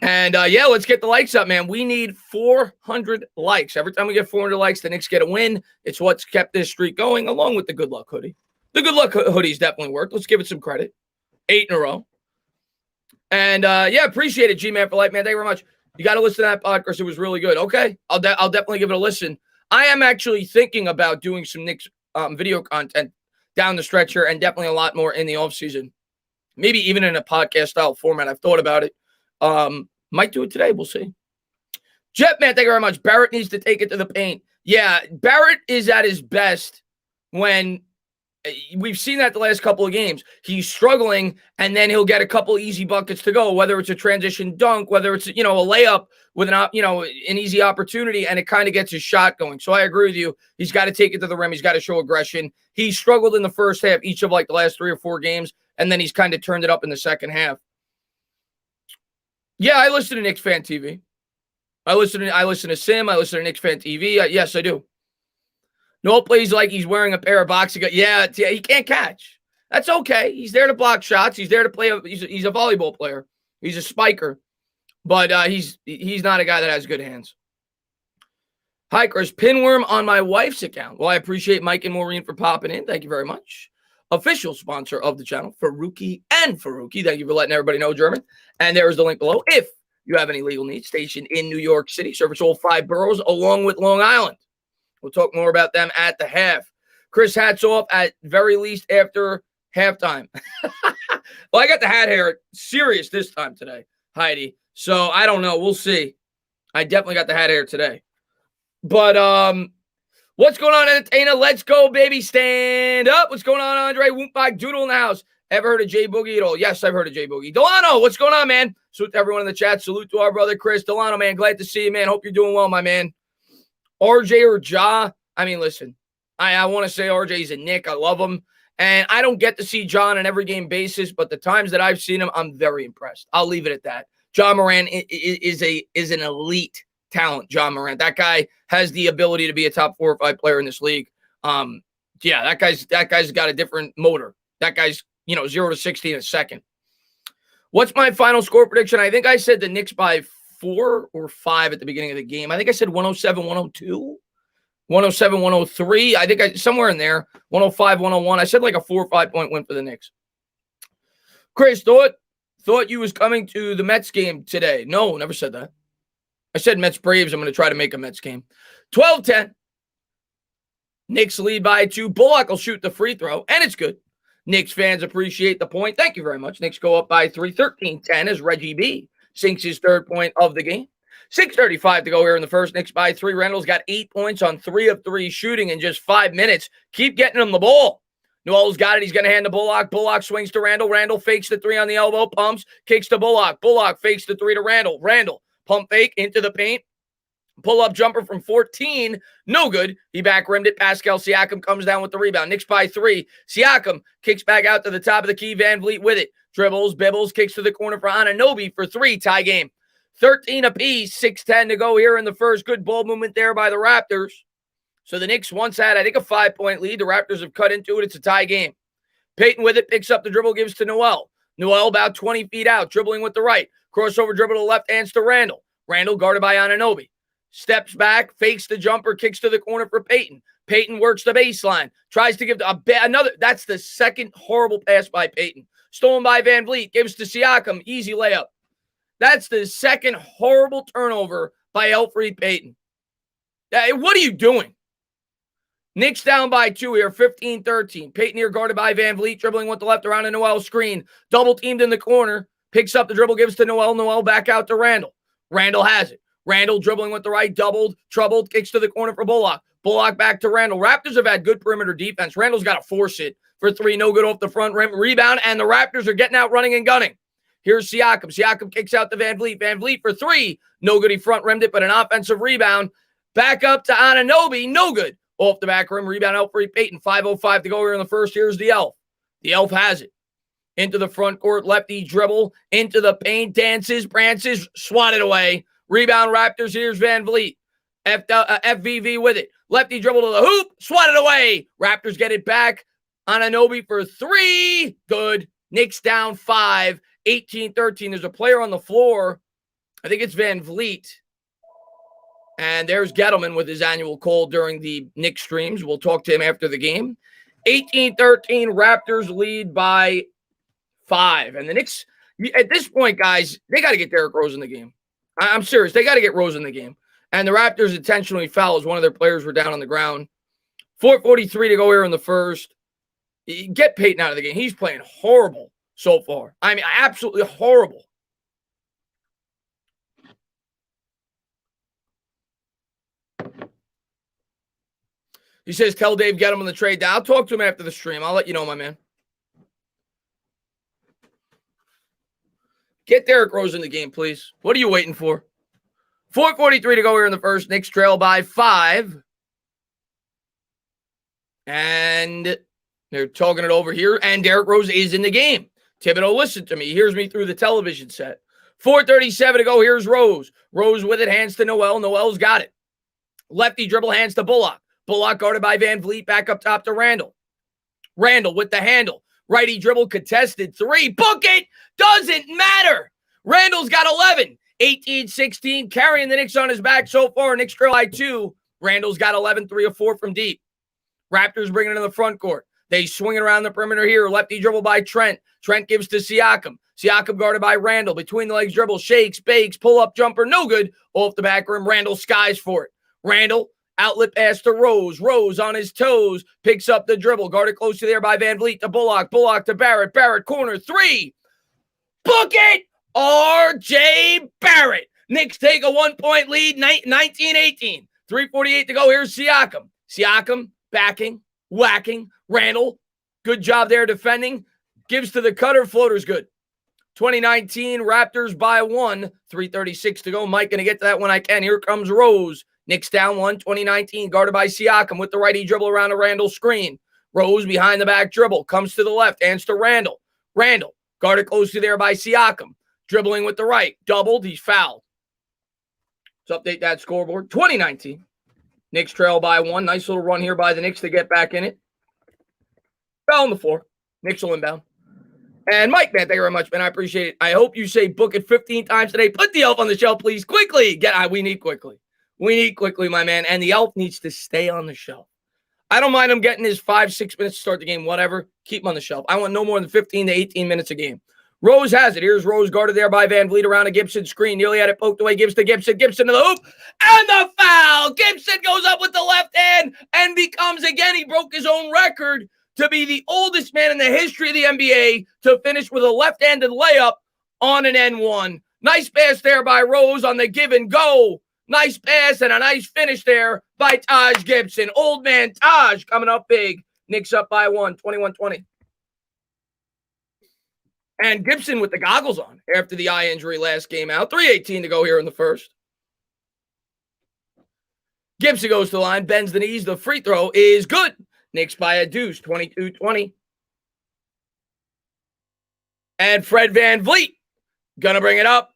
And, yeah, let's get the likes up, man. We need 400 likes. Every time we get 400 likes, the Knicks get a win. It's what's kept this streak going, along with the good luck hoodie. The good luck hoodie's definitely worked. Let's give it some credit. 8 in a row. And, yeah, appreciate it, G-Man for life, man. Thank you very much. You got to listen to that podcast. It was really good. Okay, I'll definitely give it a listen. I am actually thinking about doing some Knicks video content down the stretch here and definitely a lot more in the offseason. Maybe even in a podcast-style format. I've thought about it. Might do it today. We'll see. Jetman, thank you very much. Barrett needs to take it to the paint. Yeah, Barrett is at his best when we've seen that the last couple of games. He's struggling, and then he'll get a couple easy buckets to go, whether it's a transition dunk, whether it's, a layup with an easy opportunity, and it kind of gets his shot going. So I agree with you. He's got to take it to the rim. He's got to show aggression. He struggled in the first half, each of the last 3 or 4 games, and then he's kind of turned it up in the second half. Yeah, I listen to Knicks Fan TV. I listen to Sim. I listen to Knicks Fan TV. Yes, I do. Noel plays like he's wearing a pair of boxing gloves. Yeah, he can't catch. That's okay. He's there to block shots. He's there to play. He's a volleyball player. He's a spiker. But he's not a guy that has good hands. Hi, Chris. Pinworm on my wife's account. Well, I appreciate Mike and Maureen for popping in. Thank you very much. Official sponsor of the channel, Faruqi and Faruqi. Thank you for letting everybody know, German. And there is the link below. If you have any legal needs, stationed in New York City, service all 5 boroughs along with Long Island. We'll talk more about them at the half. Chris, hats off at very least after halftime. Well, I got the hat hair serious this time today, Heidi. So I don't know. We'll see. I definitely got the hat hair today. But what's going on, Entertainer? Let's go, baby. Stand up. What's going on, Andre? Whoopback Doodle in the house. Ever heard of Jay Boogie at all? Yes, I've heard of Jay Boogie. Delano, what's going on, man? Salute to everyone in the chat. Salute to our brother, Chris. Delano, man, glad to see you, man. Hope you're doing well, my man. RJ or Ja? I mean, listen, I want to say RJ's a Knick. I love him. And I don't get to see Ja on an every game basis, but the times that I've seen him, I'm very impressed. I'll leave it at that. Ja Morant is an elite talent, Ja Morant. That guy has the ability to be a top 4 or 5 player in this league. Yeah, that guy's got a different motor. That guy's 0 to 60 in a second. What's my final score prediction? I think I said the Knicks by 4 or 5 at the beginning of the game. I think I said 107, 102, 107-103. I think somewhere in there, 105-101. I said like a 4 or 5 point win for the Knicks. Chris, thought you was coming to the Mets game today. No, never said that. I said Mets Braves. I'm going to try to make a Mets game. 12-10. Knicks lead by 2. Bullock will shoot the free throw, and it's good. Knicks fans appreciate the point. Thank you very much. Knicks go up by 3, 13-10 as Reggie B sinks his third point of the game. 6:35 to go here in the first. Knicks by 3. Reynolds got 8 points on 3 of 3 shooting in just 5 minutes. Keep getting him the ball. Newell's got it. He's going to hand to Bullock. Bullock swings to Randall. Randall fakes the 3 on the elbow, pumps, kicks to Bullock. Bullock fakes the 3 to Randall. Randall, pump fake into the paint. Pull-up jumper from 14. No good. He back-rimmed it. Pascal Siakam comes down with the rebound. Knicks by 3. Siakam kicks back out to the top of the key. Van Vliet with it. Dribbles, bibbles, kicks to the corner for Anunoby for 3. Tie game. 13 apiece. 6:10 to go here in the first. Good ball movement there by the Raptors. So the Knicks once had, I think, a 5-point lead. The Raptors have cut into it. It's a tie game. Payton with it. Picks up the dribble. Gives to Noel. Noel about 20 feet out. Dribbling with the right. Crossover dribble to the left. Hands to Randall. Randall guarded by Anunoby. Steps back, fakes the jumper, kicks to the corner for Payton. Payton works the baseline, tries to give another. That's the second horrible pass by Payton. Stolen by Van Vliet, gives to Siakam, easy layup. That's the second horrible turnover by Elfrid Payton. What are you doing? Knicks down by 2 here, 15-13. Payton here guarded by Van Vliet, dribbling with the left around a Noel screen. Double teamed in the corner, picks up the dribble, gives to Noel. Noel back out to Randall. Randall has it. Randall dribbling with the right, doubled, troubled, kicks to the corner for Bullock. Bullock back to Randall. Raptors have had good perimeter defense. Randall's got to force it for 3, no good off the front rim. Rebound, and the Raptors are getting out running and gunning. Here's Siakam. Siakam kicks out to Van Vliet. Van Vliet for 3. No good. He front rimmed it, but an offensive rebound. Back up to Anunoby. No good. Off the back rim. Rebound out for Payton. 5:05 to go here in the first. Here's the Elf. The Elf has it. Into the front court. Lefty dribble. Into the paint. Dances. Prances. Swatted away. Rebound Raptors. Here's Van Vliet. FVV with it. Lefty dribble to the hoop. Swatted away. Raptors get it back. Anunoby for 3. Good. Knicks down 5. 18-13. There's a player on the floor. I think it's Van Vliet. And there's Gettleman with his annual call during the Knicks streams. We'll talk to him after the game. 18-13. Raptors lead by 5. And the Knicks, at this point, guys, they got to get Derrick Rose in the game. I'm serious. They got to get Rose in the game. And the Raptors intentionally foul as one of their players were down on the ground. 4:43 to go here in the first. Get Payton out of the game. He's playing horrible so far. I mean, absolutely horrible. He says, tell Dave, get him on the trade down. I'll talk to him after the stream. I'll let you know, my man. Get Derrick Rose in the game, please. What are you waiting for? 4:43 to go here in the first. Knicks trail by 5. And they're talking it over here. And Derrick Rose is in the game. Thibodeau, listen to me. He hears me through the television set. 4:37 to go. Here's Rose. Rose with it. Hands to Noel. Noel's got it. Lefty dribble. Hands to Bullock. Bullock guarded by Van Vliet. Back up top to Randall. Randall with the handle. Righty dribble. Contested 3. Book it. Doesn't matter. Randall's got 11. 18-16. Carrying the Knicks on his back so far. Knicks trail by 2. Randall's got 11. 3 of 4 from deep. Raptors bringing it in the front court. They swing it around the perimeter here. Lefty dribble by Trent. Trent gives to Siakam. Siakam guarded by Randall. Between the legs dribble. Shakes, bakes, pull-up jumper. No good. Off the back rim. Randall skies for it. Randall, outlet pass to Rose. Rose on his toes. Picks up the dribble. Guarded close to there by Van Vliet to Bullock. Bullock to Barrett. Barrett corner 3. Book it! R.J. Barrett. Knicks take a 1-point lead. 19-18. 3:48 to go. Here's Siakam. Siakam backing, whacking. Randall, good job there defending. Gives to the cutter. Floater's good. 2019 Raptors by 1. 3:36 to go. Mike going to get to that when I can. Here comes Rose. Knicks down 1. 2019 guarded by Siakam with the righty dribble around a Randall screen. Rose behind the back dribble. Comes to the left. Hands to Randall. Randall guarded close to there by Siakam. Dribbling with the right. Doubled. He's fouled. Let's update that scoreboard. 2019. Knicks trail by 1. Nice little run here by the Knicks to get back in it. Foul on the floor. Knicks will inbound. And Mike, man, thank you very much, man. I appreciate it. I hope you say book it 15 times today. Put the elf on the shelf, please. Quickly. We need quickly. We need quickly, my man. And the elf needs to stay on the shelf. I don't mind him getting his 5-6 minutes to start the game, whatever. Keep him on the shelf. I want no more than 15 to 18 minutes a game. Rose has it. Here's Rose guarded there by Van Vliet around a Gibson screen. Nearly had it poked away. Gives to Gibson. Gibson to the hoop. And the foul. Gibson goes up with the left hand and becomes, again, he broke his own record to be the oldest man in the history of the NBA to finish with a left-handed layup on an N1. Nice pass there by Rose on the give and go. Nice pass and a nice finish there by Taj Gibson. Old man Taj coming up big. Knicks up by 1, 21-20. And Gibson with the goggles on after the eye injury last game out. 3:18 to go here in the first. Gibson goes to the line, bends the knees. The free throw is good. Knicks by a deuce, 22-20. And Fred Van Vliet gonna bring it up.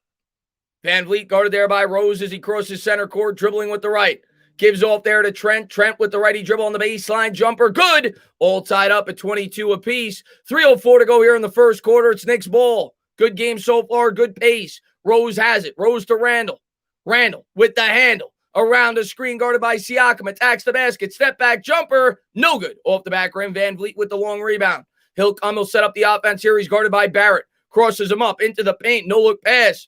Van Vliet guarded there by Rose as he crosses center court, dribbling with the right. Gives off there to Trent. Trent with the righty dribble on the baseline. Jumper good. All tied up at 22 apiece. 3:04 to go here in the first quarter. It's Knicks ball. Good game so far. Good pace. Rose has it. Rose to Randall. Randall with the handle. Around the screen guarded by Siakam. Attacks the basket. Step back jumper. No good. Off the back rim. Van Vliet with the long rebound. He'll set up the offense here. He's guarded by Barrett. Crosses him up into the paint. No look pass.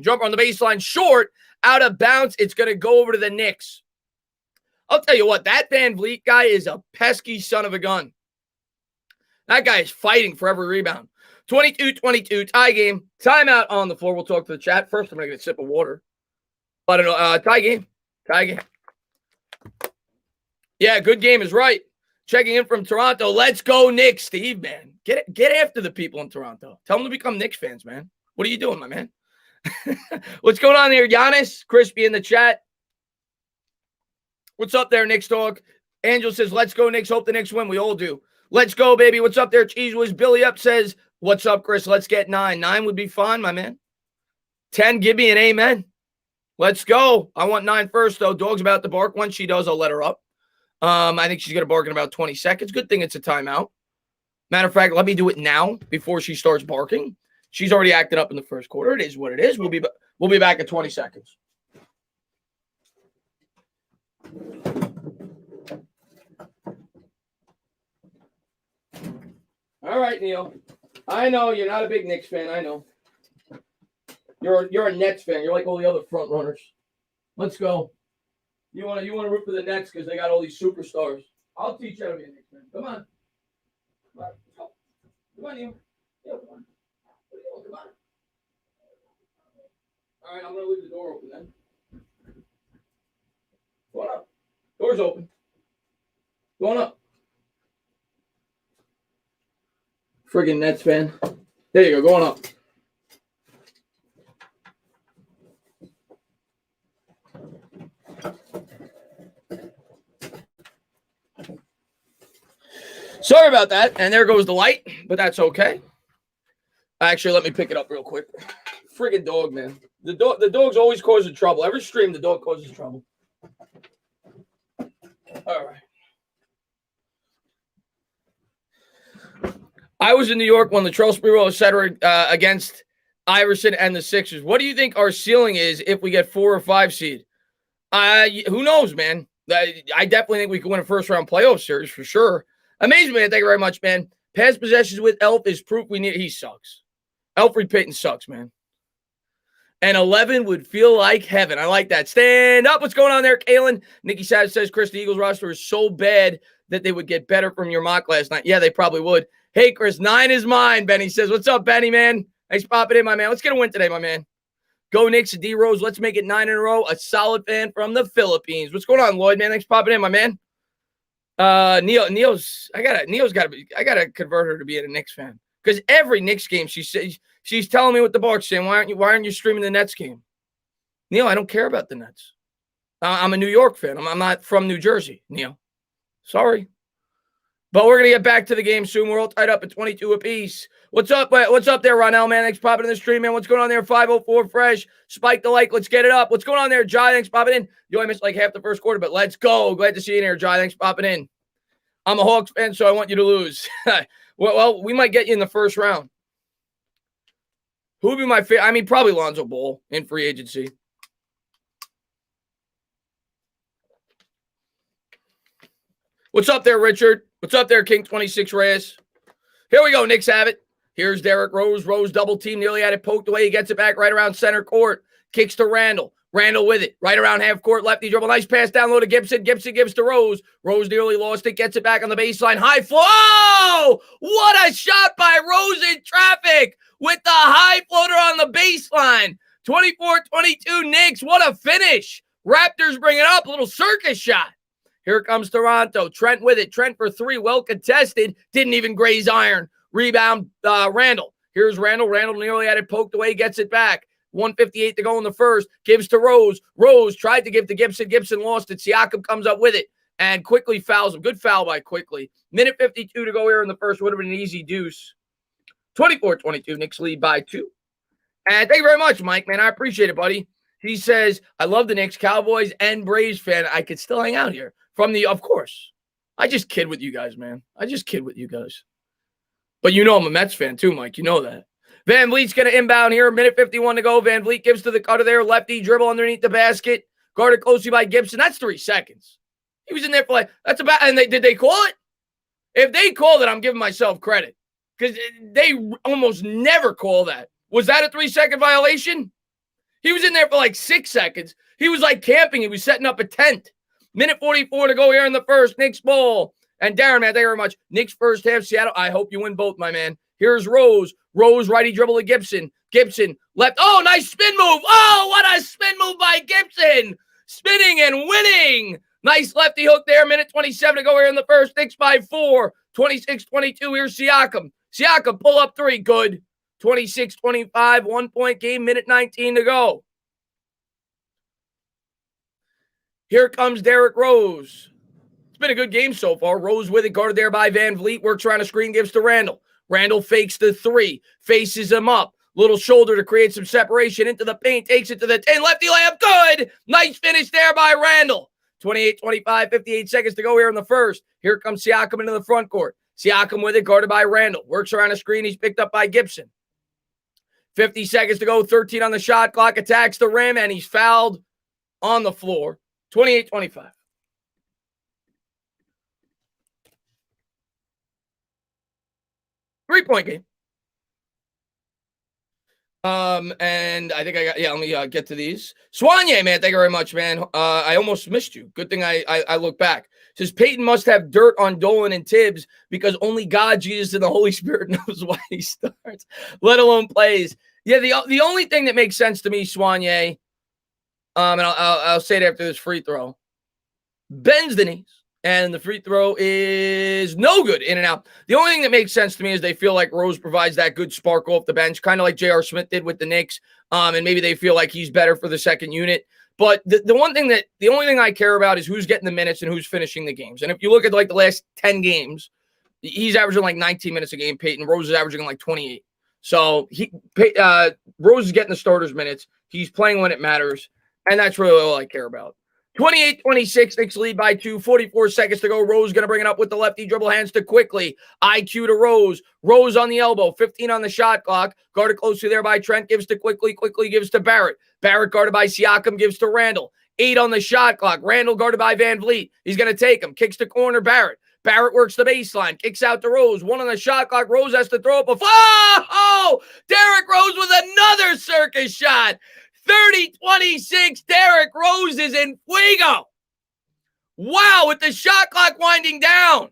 Jumper on the baseline. Short. Out of bounds. It's going to go over to the Knicks. I'll tell you what, that Van Vliet guy is a pesky son of a gun. That guy is fighting for every rebound. 22-22, tie game. Timeout on the floor. We'll talk to the chat. First, I'm going to get a sip of water. But tie game. Tie game. Yeah, good game is right. Checking in from Toronto. Let's go, Knicks. Steve, man. Get after the people in Toronto. Tell them to become Knicks fans, man. What are you doing, my man? What's going on here? Giannis, Crispy in the chat. What's up there, Knicks talk? Angel says, let's go, Knicks. Hope the Knicks win. We all do. Let's go, baby. What's up there, Cheese Whiz? Billy Up says, what's up, Chris? Let's get 9. 9 would be fine, my man. 10, give me an amen. Let's go. I want 9 first, though. Dog's about to bark. Once she does, I'll let her up. I think she's going to bark in about 20 seconds. Good thing it's a timeout. Matter of fact, let me do it now before she starts barking. She's already acted up in the first quarter. It is what it is. We'll be back in 20 seconds. All right, Neil. I know you're not a big Knicks fan. I know. You're a Nets fan. You're like all the other front runners. Let's go. You want to root for the Nets because they got all these superstars. I'll teach you how to be a Knicks fan. Come on. Come on. Come on, Neil. Neil, come on. Come on. All right, I'm going to leave the door open then. Go on up. Door's open. Go on up. Friggin' Nets fan. There you go. Go on up. Sorry about that. And there goes the light, but that's okay. Actually, let me pick it up real quick. Friggin' dog, man. The dog's always causing trouble. Every stream, the dog causes trouble. All right. I was in New York when Latrell Sprewell, et cetera, against Iverson and the Sixers. What do you think our ceiling is if we get 4 or 5 seed? Who knows, man? I definitely think we could win a first-round playoff series for sure. Amazing, man. Thank you very much, man. Past possessions with Elf is proof we need. He sucks. Elfrid Payton sucks, man. And 11 would feel like heaven. I like that. Stand up. What's going on there, Kalen? Nikki Savage says, Chris, the Eagles roster is so bad that they would get better from your mock last night. Yeah, they probably would. Hey, Chris, 9 is mine, Benny says. What's up, Benny, man? Thanks for popping in, my man. Let's get a win today, my man. Go Knicks, D-Rose. Let's make it 9 in a row. A solid fan from the Philippines. What's going on, Lloyd, man? Thanks for popping in, my man. Neil's I gotta convert her to being a Knicks fan. Because every Knicks game she's telling me with the Bucks saying, why aren't you streaming the Nets game? Neil, I don't care about the Nets. I'm a New York fan. I'm not from New Jersey, Neil. Sorry. But we're going to get back to the game soon. We're all tied up at 22 apiece. What's up? What's up there, Ronell, man? Thanks for popping in the stream, man. What's going on there? 504 Fresh. Spike the like. Let's get it up. What's going on there, Jai? Thanks for popping in. You only missed like half the first quarter, but let's go. Glad to see you in here, Jai. Thanks for popping in. I'm a Hawks fan, so I want you to lose. Well, we might get you in the first round. Who would be my favorite? I mean, probably Lonzo Ball in free agency. What's up there, Richard? What's up there, King 26 Reyes? Here we go, Knicks have it. Here's Derrick Rose. Rose double team, nearly had it poked away. He gets it back right around center court. Kicks to Randall. Randall with it. Right around half court, lefty dribble. Nice pass down low to Gibson. Gibson gives to Rose. Rose nearly lost it. Gets it back on the baseline. High flow. What a shot by Rose in traffic with the high floater on the baseline. 24-22 Knicks. What a finish. Raptors bring it up. A little circus shot. Here comes Toronto. Trent with it. Trent for three. Well contested. Didn't even graze iron. Rebound, Randall. Here's Randall. Randall nearly had it poked away. Gets it back. 1:58 to go in the first. Gives to Rose. Rose tried to give to Gibson. Gibson lost it. Siakam comes up with it and quickly fouls him. Good foul by Quickly. Minute 52 to go here in the first. Would have been an easy deuce. 24-22. Knicks lead by 2. And thank you very much, Mike, man. I appreciate it, buddy. He says, I love the Knicks, Cowboys, and Braves fan. I could still hang out here. Of course. I just kid with you guys, man. I just kid with you guys. But you know I'm a Mets fan too, Mike. You know that. Van Vliet's going to inbound here. Minute 51 to go. Van Vliet gives to the cutter there. Lefty dribble underneath the basket. Guarded closely by Gibson. That's 3 seconds. He was in there for that's about, and did they call it? If they called it, I'm giving myself credit. Because they almost never call that. Was that a 3-second violation? He was in there for 6 seconds. He was camping. He was setting up a tent. Minute 44 to go here in the first. Knicks ball. And Darren, man, thank you very much. Knicks first half, Seattle. I hope you win both, my man. Here's Rose. Rose, righty dribble to Gibson. Gibson, left. Oh, nice spin move. Oh, what a spin move by Gibson. Spinning and winning. Nice lefty hook there. Minute 27 to go here in the first. Knicks by 4. 26-22. Here's Siakam. Siakam, pull up 3. Good. 26-25. 1-point game. Minute 19 to go. Here comes Derrick Rose. It's been a good game so far. Rose with it, guarded there by Van Vliet. Works around a screen, gives to Randall. Randall fakes the 3, faces him up. Little shoulder to create some separation into the paint. Takes it to the 10. Lefty layup, good. Nice finish there by Randall. 28-25, 58 seconds to go here in the first. Here comes Siakam into the front court. Siakam with it, guarded by Randall. Works around a screen. He's picked up by Gibson. 50 seconds to go. 13 on the shot clock. Attacks the rim, and he's fouled on the floor. 28-25. Three-point game. And I think let me get to these. Swanye, man, thank you very much, man. I almost missed you. Good thing I look back. Says Peyton must have dirt on Dolan and Tibbs because only God, Jesus, and the Holy Spirit knows why he starts, let alone plays. Yeah, the only thing that makes sense to me, Swanye, and I'll say it after this free throw, bends the knees. And the free throw is no good, in and out. The only thing that makes sense to me is they feel like Rose provides that good spark off the bench, kind of like J.R. Smith did with the Knicks. And maybe they feel like he's better for the second unit. But the only thing I care about is who's getting the minutes and who's finishing the games. And if you look at the last 10 games, he's averaging 19 minutes a game. Peyton Rose is averaging 28. So Rose is getting the starters minutes. He's playing when it matters. And that's really all I care about. 28-26, Knicks lead by 2. 44 seconds to go. Rose going to bring it up with the lefty dribble, hands to Quickly. IQ to Rose. Rose on the elbow. 15 on the shot clock. Guarded closely there by Trent. Gives to Quickly. Quickly gives to Barrett. Barrett guarded by Siakam. Gives to Randall. 8 on the shot clock. Randall guarded by Van Vliet. He's going to take him. Kicks to corner Barrett. Barrett works the baseline. Kicks out to Rose. 1 on the shot clock. Rose has to throw up a... Oh! Derrick Rose with another circus shot. 30-26, Derrick Rose is in fuego. Wow, with the shot clock winding down.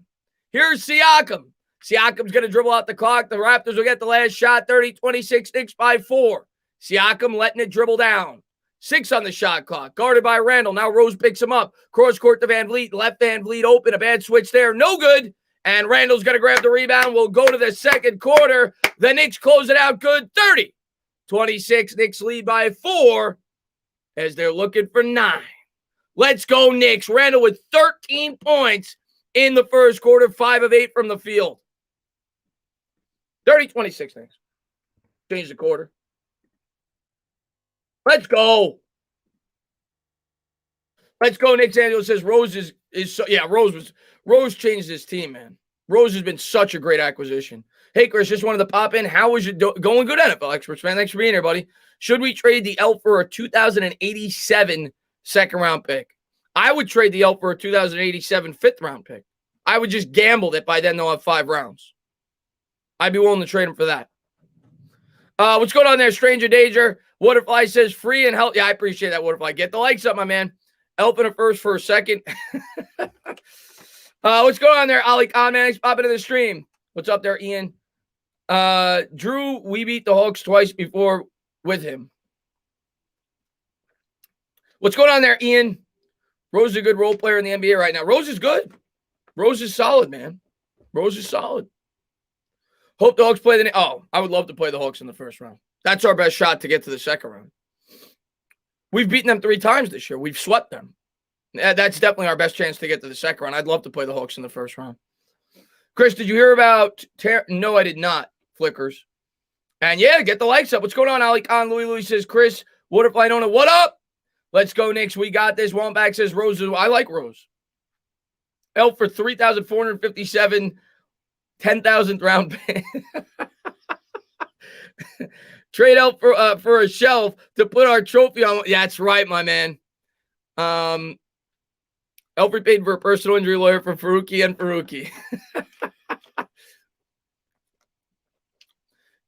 Here's Siakam. Siakam's going to dribble out the clock. The Raptors will get the last shot. 30-26, Knicks by 4. Siakam letting it dribble down. 6 on the shot clock. Guarded by Randall. Now Rose picks him up. Cross court to Van Vliet. Left Van Vliet open. A bad switch there. No good. And Randall's going to grab the rebound. We'll go to the second quarter. The Knicks close it out good. 30-26, Knicks lead by 4 as they're looking for 9. Let's go, Knicks. Randall with 13 points in the first quarter, 5 of 8 from the field. 30-26, Knicks. Change the quarter. Let's go. Let's go, Nick Angelo says Rose is so, yeah, Rose changed his team, man. Rose has been such a great acquisition. Hey, Chris, just wanted to pop in. How is it going? Good, NFL experts, man. Thanks for being here, buddy. Should we trade the L for a 2087 second-round pick? I would trade the L for a 2087 fifth-round pick. I would just gamble that by then they'll have 5 rounds. I'd be willing to trade him for that. What's going on there, Stranger Danger? Waterfly says free and healthy. Yeah, I appreciate that, Waterfly. Get the likes up, my man. Elf in a first for a second. What's going on there, Ali Khan, man? Thanks for popping in the stream. What's up there, Ian? Drew, we beat the Hawks twice before with him. What's going on there, Ian? Rose is a good role player in the NBA right now. Rose is good. Rose is solid, man. Rose is solid. Hope the Hawks play the... Oh, I would love to play the Hawks in the first round. That's our best shot to get to the second round. We've beaten them 3 times this year. We've swept them. That's definitely our best chance to get to the second round. I'd love to play the Hawks in the first round. Chris, did you hear about... No, I did not. Flickers. And yeah, get the likes up. What's going on, Ali Khan? Louis says, Chris, what if I don't know? What up? Let's go, Knicks. We got this. Womback says Rose. I like Rose. Elf for 3,457, 10,000th round pick. Trade Elf for a shelf to put our trophy on. Yeah, that's right, my man. Elf paid for a personal injury lawyer for Faruqi and Faruqi.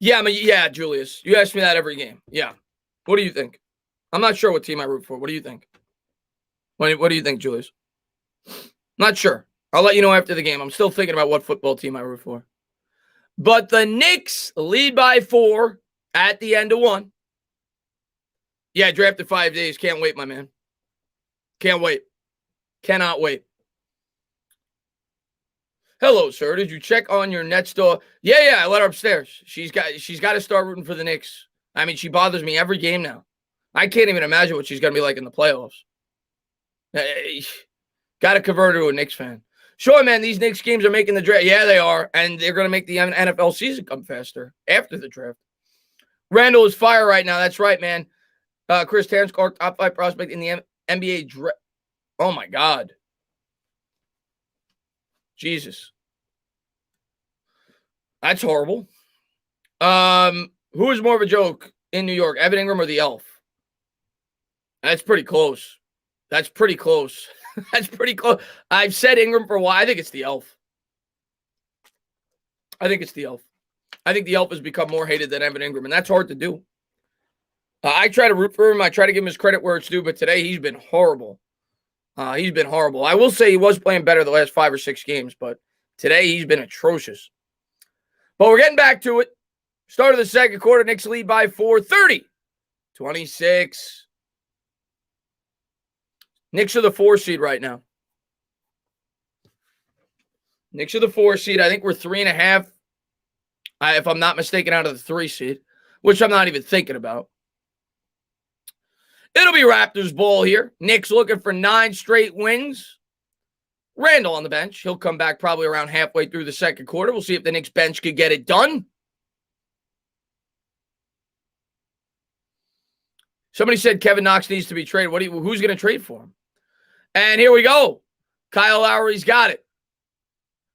Yeah, Julius. You ask me that every game. Yeah. What do you think? I'm not sure what team I root for. What do you think? What do you think, Julius? Not sure. I'll let you know after the game. I'm still thinking about what football team I root for. But the Knicks lead by 4 at the end of 1. Yeah, drafted 5 days. Can't wait, my man. Can't wait. Cannot wait. Hello, sir. Did you check on your Nets door? Yeah, I let her upstairs. She's got to start rooting for the Knicks. I mean, she bothers me every game now. I can't even imagine what she's going to be like in the playoffs. Got to convert her to a Knicks fan. Sure, man, these Knicks games are making the draft. Yeah, they are. And they're going to make the NFL season come faster after the draft. Randall is fire right now. That's right, man. Chris Terrence Clark, top 5 prospect in the NBA draft. Oh, my God. Jesus. That's horrible. Who is more of a joke in New York, Evan Ingram or the Elf? That's pretty close. That's pretty close. I've said Ingram for a while. I think it's the Elf. I think the Elf has become more hated than Evan Ingram, and that's hard to do. I try to root for him. I try to give him his credit where it's due, but today he's been horrible. I will say he was playing better the last 5 or 6 games, but today he's been atrocious. But we're getting back to it. Start of the second quarter, Knicks lead by 4, 30-26. Knicks are the 4 seed right now. Knicks are the 4 seed. I think we're 3.5, if I'm not mistaken, out of the 3 seed, which I'm not even thinking about. It'll be Raptors ball here. Knicks looking for 9 straight wins. Randall on the bench. He'll come back probably around halfway through the second quarter. We'll see if the Knicks bench could get it done. Somebody said Kevin Knox needs to be traded. Who's going to trade for him? And here we go. Kyle Lowry's got it.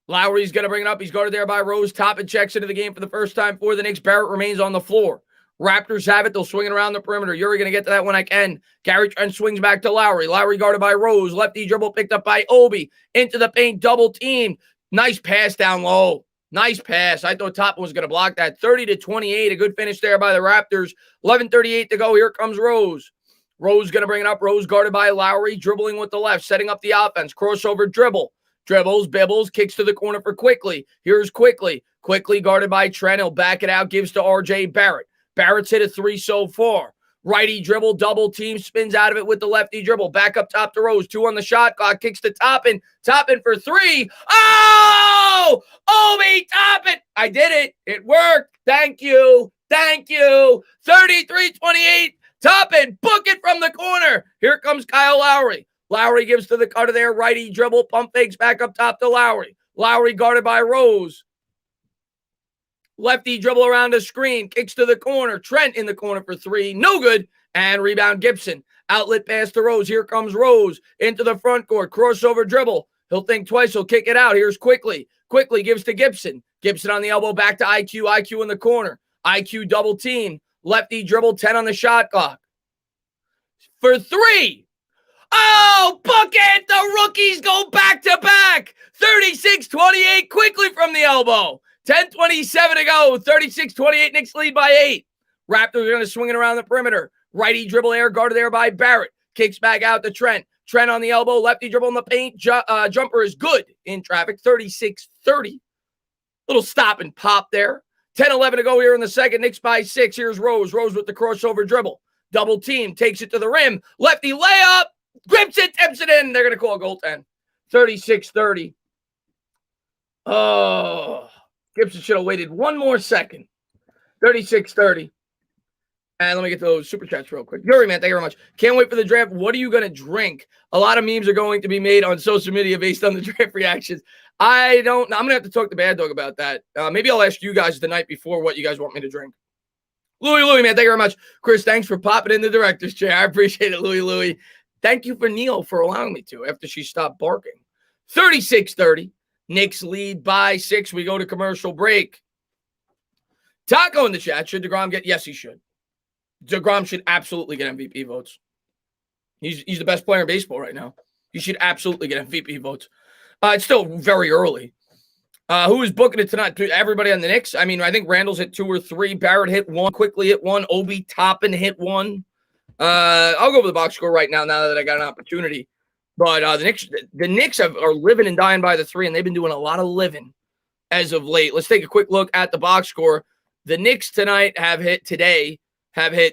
Lowry's going to bring it up. He's guarded there by Rose. Toppin checks into the game for the first time for the Knicks. Barrett remains on the floor. Raptors have it. They'll swing it around the perimeter. You're going to get to that when I can. Gary Trent swings back to Lowry. Lowry guarded by Rose. Lefty dribble picked up by Obi. Into the paint, double teamed. Nice pass down low. Nice pass. I thought Toppin was going to block that. 30-28. A good finish there by the Raptors. 11:38 to go. Here comes Rose. Rose going to bring it up. Rose guarded by Lowry. Dribbling with the left. Setting up the offense. Crossover dribble. Dribbles, bibbles, kicks to the corner for Quickly. Here's Quickly. Quickly guarded by Trent. He'll back it out. Gives to R.J. Barrett. Barrett's hit a 3 so far. Righty dribble, double team, spins out of it with the lefty dribble. Back up top to Rose. 2 on the shot clock. Kicks to Toppin. Toppin for 3. Oh! Obi Toppin! I did it. It worked. Thank you. 33-28. Toppin, book it from the corner. Here comes Kyle Lowry. Lowry gives to the cutter there. Righty dribble, pump fakes back up top to Lowry. Lowry guarded by Rose. Lefty dribble around the screen. Kicks to the corner. Trent in the corner for 3. No good. And rebound Gibson. Outlet pass to Rose. Here comes Rose into the front court. Crossover dribble. He'll think twice. He'll kick it out. Here's Quickly. Quickly gives to Gibson. Gibson on the elbow. Back to IQ. IQ in the corner. IQ double team. Lefty dribble. 10 on the shot clock. For 3. Oh, bucket! The rookies go back to back. 36-28. Quickly from the elbow. 10:27 to go. 36-28. Knicks lead by 8. Raptors are going to swing it around the perimeter. Righty dribble air, guarded there by Barrett. Kicks back out to Trent. Trent on the elbow, lefty dribble in the paint. Jumper is good in traffic, 36-30. Little stop and pop there. 10-11 to go here in the second. Knicks by 6. Here's Rose. Rose with the crossover dribble. Double team, takes it to the rim. Lefty layup, grips it, tips it in. They're going to call a goaltend. 36-30. Oh, Gibson should have waited one more second. 36-30. And let me get those super chats real quick. Yuri, man, thank you very much. Can't wait for the draft. What are you going to drink? A lot of memes are going to be made on social media based on the draft reactions. I don't know. I'm going to have to talk to Bad Dog about that. Maybe I'll ask you guys the night before what you guys want me to drink. Louie, man, thank you very much. Chris, thanks for popping in the director's chair. I appreciate it, Louie. Thank you for Neil for allowing me to after she stopped barking. 36-30. Knicks lead by 6. We go to commercial break. Taco in the chat. Should DeGrom get? Yes, he should. DeGrom should absolutely get MVP votes. He's the best player in baseball right now. He should absolutely get MVP votes. It's still very early. Who is booking it tonight? Everybody on the Knicks? I mean, I think Randall's hit 2 or 3. Barrett hit 1. Quickly hit 1. Obi Toppin hit 1. I'll go over the box score right now that I got an opportunity. But the Knicks are living and dying by the 3, and they've been doing a lot of living as of late. Let's take a quick look at the box score. The Knicks tonight have hit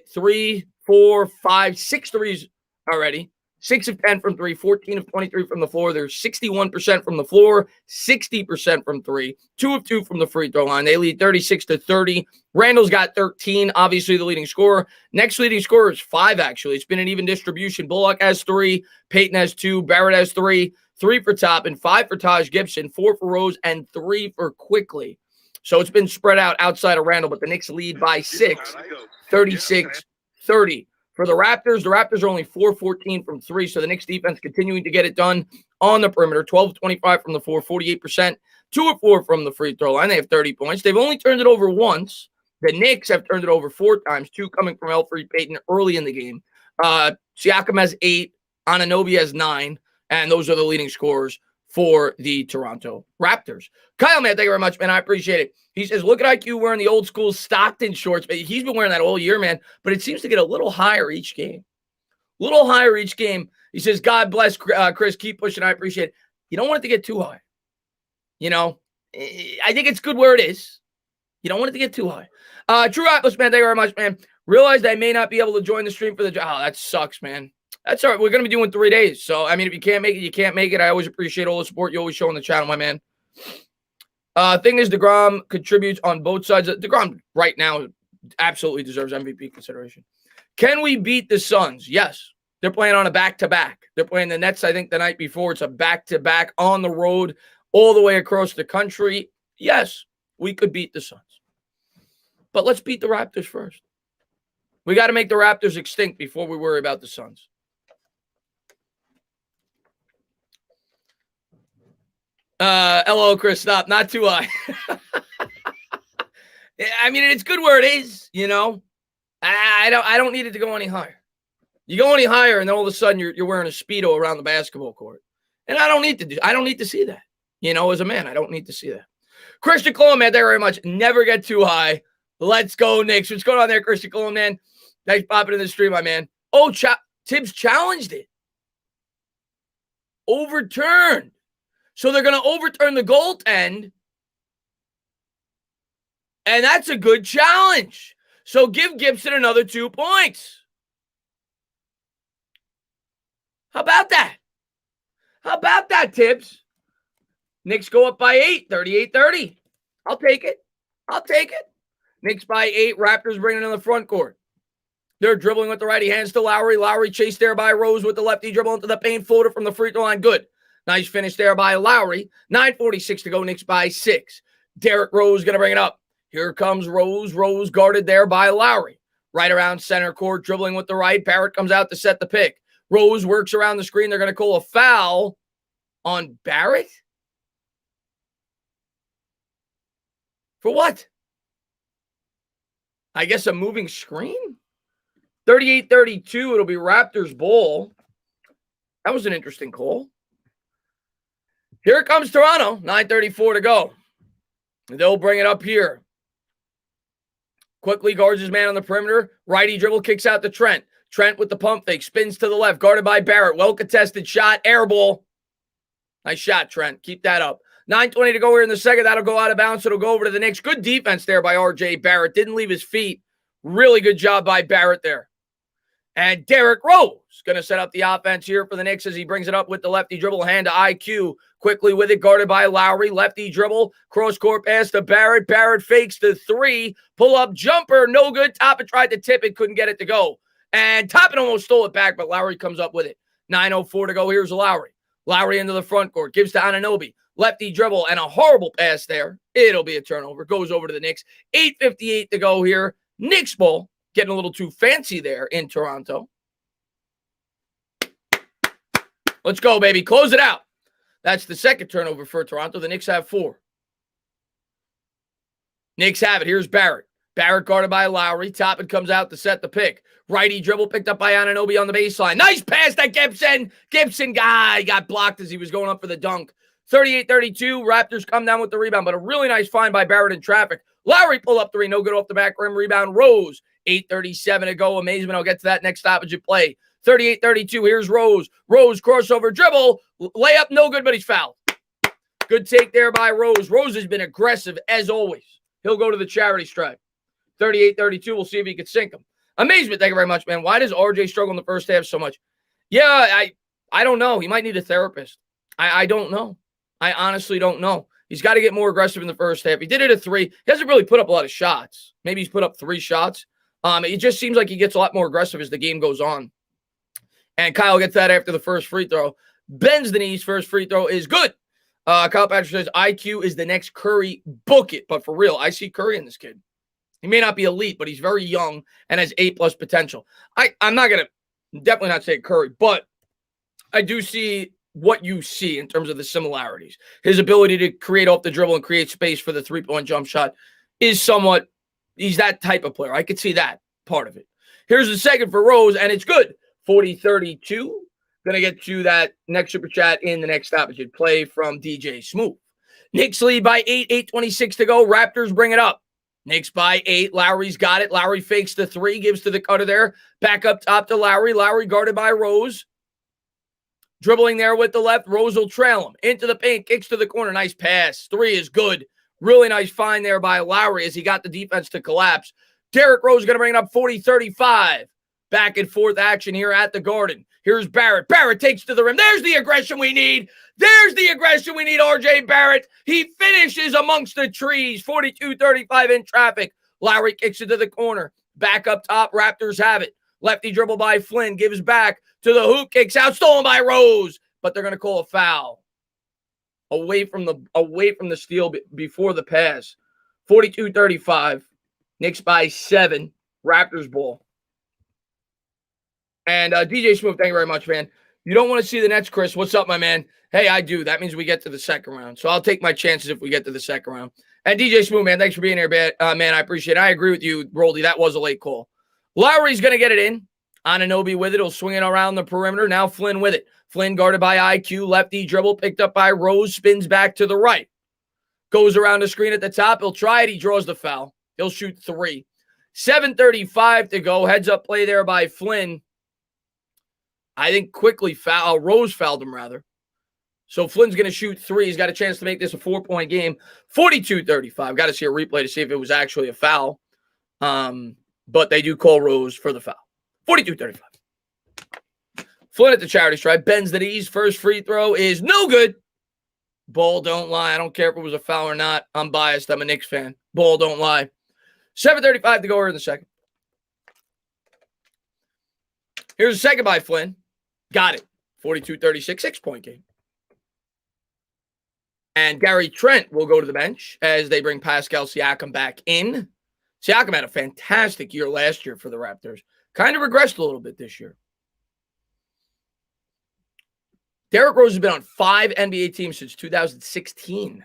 3, 4, 5, 6 threes already. 6 of 10 from 3, 14 of 23 from the floor. They're 61% from the floor, 60% from 3, 2 of 2 from the free throw line. They lead 36-30. Randall's got 13, obviously the leading scorer. Next leading scorer is 5, actually. It's been an even distribution. Bullock has 3, Peyton has 2, Barrett has 3, 3 for Toppin, 5 for Taj Gibson, 4 for Rose, and 3 for Quickly. So it's been spread out outside of Randall, but the Knicks lead by 6, 36-30. For the Raptors are only 4-14 from 3, so the Knicks defense continuing to get it done on the perimeter. 12-25 from the floor, 48%, 2 of 4 from the free throw line. They have 30 points. They've only turned it over once. The Knicks have turned it over 4 times, 2 coming from Elfrid Payton early in the game. Siakam has 8, Anunoby has 9, and those are the leading scorers for the Toronto Raptors. Kyle, man, thank you very much, man. I appreciate it. He says, look at IQ wearing the old school Stockton shorts. He's been wearing that all year, man, but it seems to get a little higher each game. He says, God bless, Chris. Keep pushing. I appreciate it. You don't want it to get too high. You know, I think it's good where it is. You don't want it to get too high. True Atlas, man, thank you very much, man. Realized I may not be able to join the stream for the job. Oh, that sucks, man. That's all right. We're going to be doing 3 days. So, I mean, if you can't make it, you can't make it. I always appreciate all the support you always show on the channel, my man. Thing is, DeGrom contributes on both sides. DeGrom right now absolutely deserves MVP consideration. Can we beat the Suns? Yes. They're playing on a back-to-back. They're playing the Nets, I think, the night before. It's a back-to-back on the road all the way across the country. Yes, we could beat the Suns. But let's beat the Raptors first. We got to make the Raptors extinct before we worry about the Suns. Hello, Chris. Stop. Not too high. I mean, it's good where it is, you know. I don't need it to go any higher. You go any higher, and then all of a sudden you're wearing a Speedo around the basketball court. And I don't need to see that. You know, as a man, I don't need to see that. Christian Cologne, man, thank you very much. Never get too high. Let's go, Knicks. What's going on there, Christian Cologne, man? Thanks for popping in the stream, my man. Oh, Tibbs challenged it. Overturned. So they're going to overturn the goaltend. And that's a good challenge. So give Gibson another 2 points. How about that? How about that, Tibbs? Knicks go up by 8, 38-30. I'll take it. Knicks by 8. Raptors bringing in the front court. They're dribbling with the righty hands to Lowry. Lowry chased there by Rose with the lefty dribble into the paint. Floater from the free throw line. Good. Nice finish there by Lowry. 9:46 to go. Knicks by 6. Derrick Rose going to bring it up. Here comes Rose. Rose guarded there by Lowry. Right around center court, dribbling with the right. Barrett comes out to set the pick. Rose works around the screen. They're going to call a foul on Barrett? For what? I guess a moving screen? 38-32. It'll be Raptors ball. That was an interesting call. Here comes Toronto. 9:34 to go. They'll bring it up here. Quickly guards his man on the perimeter. Righty dribble, kicks out to Trent. Trent with the pump fake, spins to the left, guarded by Barrett. Well-contested shot, air ball. Nice shot, Trent. Keep that up. 9:20 to go here in the second. That'll go out of bounds. It'll go over to the Knicks. Good defense there by R.J. Barrett. Didn't leave his feet. Really good job by Barrett there. And Derrick Rose going to set up the offense here for the Knicks as he brings it up with the lefty dribble. Hand to IQ. Quickly with it, guarded by Lowry. Lefty dribble. Cross-court pass to Barrett. Barrett fakes the three. Pull-up jumper. No good. Toppin tried to tip it. Couldn't get it to go. And Toppin almost stole it back, but Lowry comes up with it. 9:04 to go. Here's Lowry. Lowry into the front court. Gives to Anunoby. Lefty dribble and a horrible pass there. It'll be a turnover. Goes over to the Knicks. 8:58 to go here. Knicks ball. Getting a little too fancy there in Toronto. Let's go, baby. Close it out. That's the second turnover for Toronto. The Knicks have 4. Knicks have it. Here's Barrett. Barrett guarded by Lowry. Toppin comes out to set the pick. Righty dribble picked up by Anunoby on the baseline. Nice pass to Gibson. Gibson guy got blocked as he was going up for the dunk. 38-32. Raptors come down with the rebound, but a really nice find by Barrett in traffic. Lowry pull up 3. No good off the back rim. Rebound Rose. 8:37 to go. Amazement. I'll get to that next stoppage of play. 38-32. Here's Rose. Rose crossover dribble. Layup. No good, but he's fouled. Good take there by Rose. Rose has been aggressive as always. He'll go to the charity stripe. 38-32. We'll see if he can sink him. Amazement. Thank you very much, man. Why does RJ struggle in the first half so much? Yeah, I don't know. He might need a therapist. I don't know. I honestly don't know. He's got to get more aggressive in the first half. He did it at 3. He hasn't really put up a lot of shots. Maybe he's put up 3 shots. It just seems like he gets a lot more aggressive as the game goes on. And Kyle gets that after the first free throw. Bends the knees. First free throw is good. Kyle Patrick says, IQ is the next Curry. Book it. But for real, I see Curry in this kid. He may not be elite, but he's very young and has A+ potential. I'm not going to definitely not say Curry, but I do see what you see in terms of the similarities. His ability to create off the dribble and create space for the three-point jump shot is somewhat, he's that type of player. I could see that part of it. Here's the second for Rose, and it's good. 40-32. Going to get to that next super chat in the next stoppage. Play from DJ Smooth. Knicks lead by 8, 8:26 to go. Raptors bring it up. Knicks by 8. Lowry's got it. Lowry fakes the 3, gives to the cutter there. Back up top to Lowry. Lowry guarded by Rose. Dribbling there with the left. Rose will trail him. Into the paint. Kicks to the corner. Nice pass. 3 is good. Really nice find there by Lowry as he got the defense to collapse. Derrick Rose going to bring it up 40-35. Back and forth action here at the Garden. Here's Barrett. Barrett takes to the rim. There's the aggression we need. There's the aggression we need, R.J. Barrett. He finishes amongst the trees. 42-35 in traffic. Lowry kicks it to the corner. Back up top. Raptors have it. Lefty dribble by Flynn. Gives back to the hoop. Kicks out. Stolen by Rose. But they're going to call a foul. Away from the steal before the pass. 42-35. Knicks by 7. Raptors ball. And DJ Smooth, thank you very much, man. You don't want to see the Nets, Chris. What's up, my man? Hey, I do. That means we get to the second round. So I'll take my chances if we get to the second round. And DJ Smooth, man, thanks for being here, man. I appreciate it. I agree with you, Roldy. That was a late call. Lowry's going to get it in. Anunoby with it. He'll swing it around the perimeter. Now Flynn with it. Flynn guarded by IQ. Lefty dribble picked up by Rose. Spins back to the right. Goes around the screen at the top. He'll try it. He draws the foul. He'll shoot 3. 7:35 to go. Heads up play there by Flynn. I think quickly Rose fouled him, rather. So Flynn's going to shoot 3. He's got a chance to make this a 4-point game. 42-35. Got to see a replay to see if it was actually a foul. But they do call Rose for the foul. 42-35. Flynn at the charity stripe. Bends the knees. First free throw is no good. Ball don't lie. I don't care if it was a foul or not. I'm biased. I'm a Knicks fan. Ball don't lie. 7:35 to go here in the second. Here's the second by Flynn. Got it. 42-36, 6-point game. And Gary Trent will go to the bench as they bring Pascal Siakam back in. Siakam had a fantastic year last year for the Raptors. Kind of regressed a little bit this year. Derrick Rose has been on 5 NBA teams since 2016.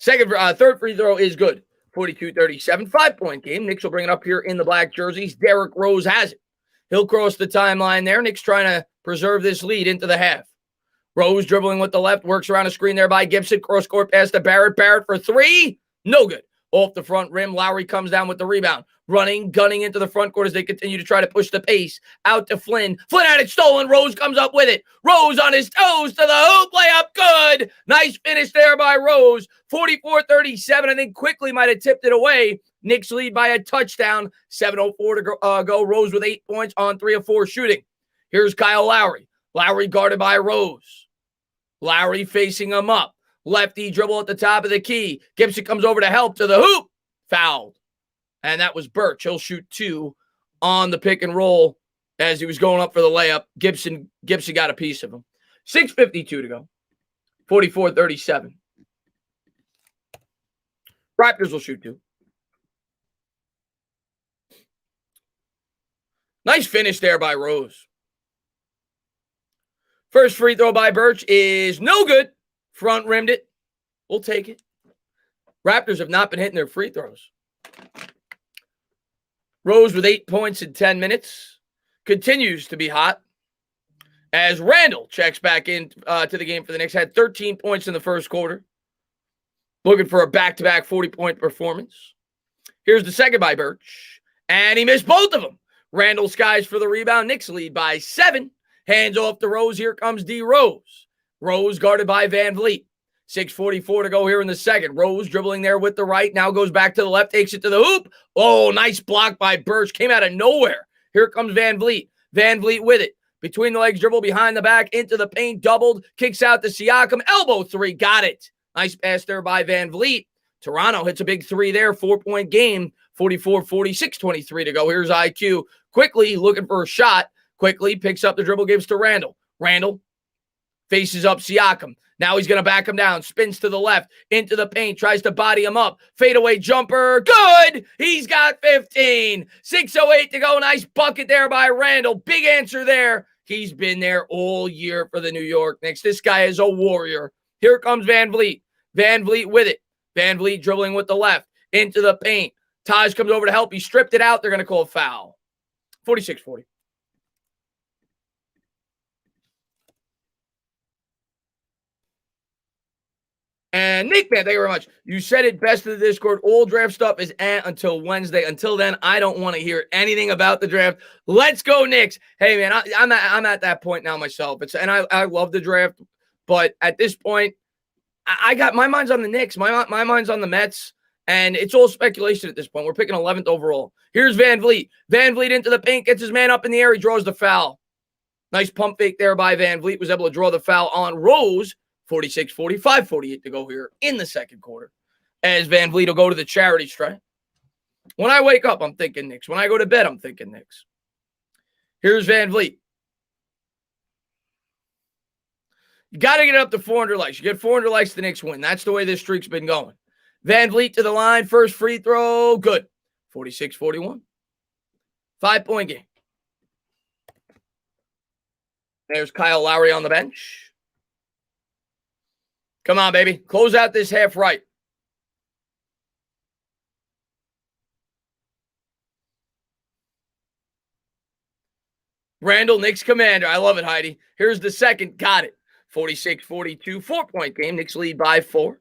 Third free throw is good. 42-37, 5-point game. Knicks will bring it up here in the black jerseys. Derrick Rose has it. He'll cross the timeline there. Knicks trying to preserve this lead into the half. Rose dribbling with the left. Works around a screen there by Gibson. Cross-court pass to Barrett. Barrett for 3. No good. off the front rim. Lowry comes down with the rebound. Running, gunning into the front court as they continue to try to push the pace. Out to Flynn. Flynn had it stolen. Rose comes up with it. Rose on his toes to the hoop. Layup good. Nice finish there by Rose. 44-37. I think quickly might have tipped it away. Knicks lead by a touchdown. 7:04 to go. Rose with 8 points on 3 of 4 shooting. Here's Kyle Lowry. Lowry guarded by Rose. Lowry facing him up. Lefty dribble at the top of the key. Gibson comes over to help to the hoop. Fouled. And that was Birch. He'll shoot 2 on the pick and roll as he was going up for the layup. Gibson got a piece of him. 6:52 to go. 44-37. Raptors will shoot 2. Nice finish there by Rose. First free throw by Birch is no good. Front rimmed it. We'll take it. Raptors have not been hitting their free throws. Rose with 8 points in 10 minutes. Continues to be hot. As Randall checks back in to the game for the Knicks. Had 13 points in the first quarter. Looking for a back-to-back 40-point performance. Here's the second by Birch. And he missed both of them. Randall skies for the rebound. Knicks lead by 7. Hands off to Rose. Here comes D. Rose. Rose guarded by Van Vliet. 6:44 to go here in the second. Rose dribbling there with the right. Now goes back to the left. Takes it to the hoop. Oh, nice block by Birch. Came out of nowhere. Here comes Van Vliet. Van Vliet with it. Between the legs, dribble behind the back. Into the paint. Doubled. Kicks out to Siakam. Elbow 3. Got it. Nice pass there by Van Vliet. Toronto hits a big 3 there. 4-point game. 44-46. 23 to go. Here's IQ. Quickly looking for a shot. Quickly picks up the dribble. Gives to Randall. Randall faces up Siakam. Now he's going to back him down. Spins to the left. Into the paint. Tries to body him up. Fadeaway jumper. Good. He's got 15. 6:08 to go. Nice bucket there by Randall. Big answer there. He's been there all year for the New York Knicks. This guy is a warrior. Here comes Van Vliet. Van Vliet with it. Van Vliet dribbling with the left. Into the paint. Taj comes over to help. He stripped it out. They're going to call a foul. 46-40. And Nick, man, thank you very much. You said it best in the Discord. All draft stuff is until Wednesday. Until then, I don't want to hear anything about the draft. Let's go, Knicks. Hey, man, I'm at that point now myself. I love the draft, but at this point, I got my mind's on the Knicks. My mind's on the Mets, and it's all speculation at this point. We're picking 11th overall. Here's Van Vliet. Van Vliet into the paint, gets his man up in the air. He draws the foul. Nice pump fake there by Van Vliet. Was able to draw the foul on Rose. 46-40, 5:48 to go here in the second quarter. As Van Vliet will go to the charity stripe. When I wake up, I'm thinking Knicks. When I go to bed, I'm thinking Knicks. Here's Van Vliet. You got to get up to 400 likes. You get 400 likes, the Knicks win. That's the way this streak's been going. Van Vliet to the line. First free throw. Good. 46-41. 5-point game. There's Kyle Lowry on the bench. Come on, baby. Close out this half right. Randall, Knicks commander. I love it, Heidi. Here's the second. Got it. 46-42. 4-point game. Knicks lead by 4.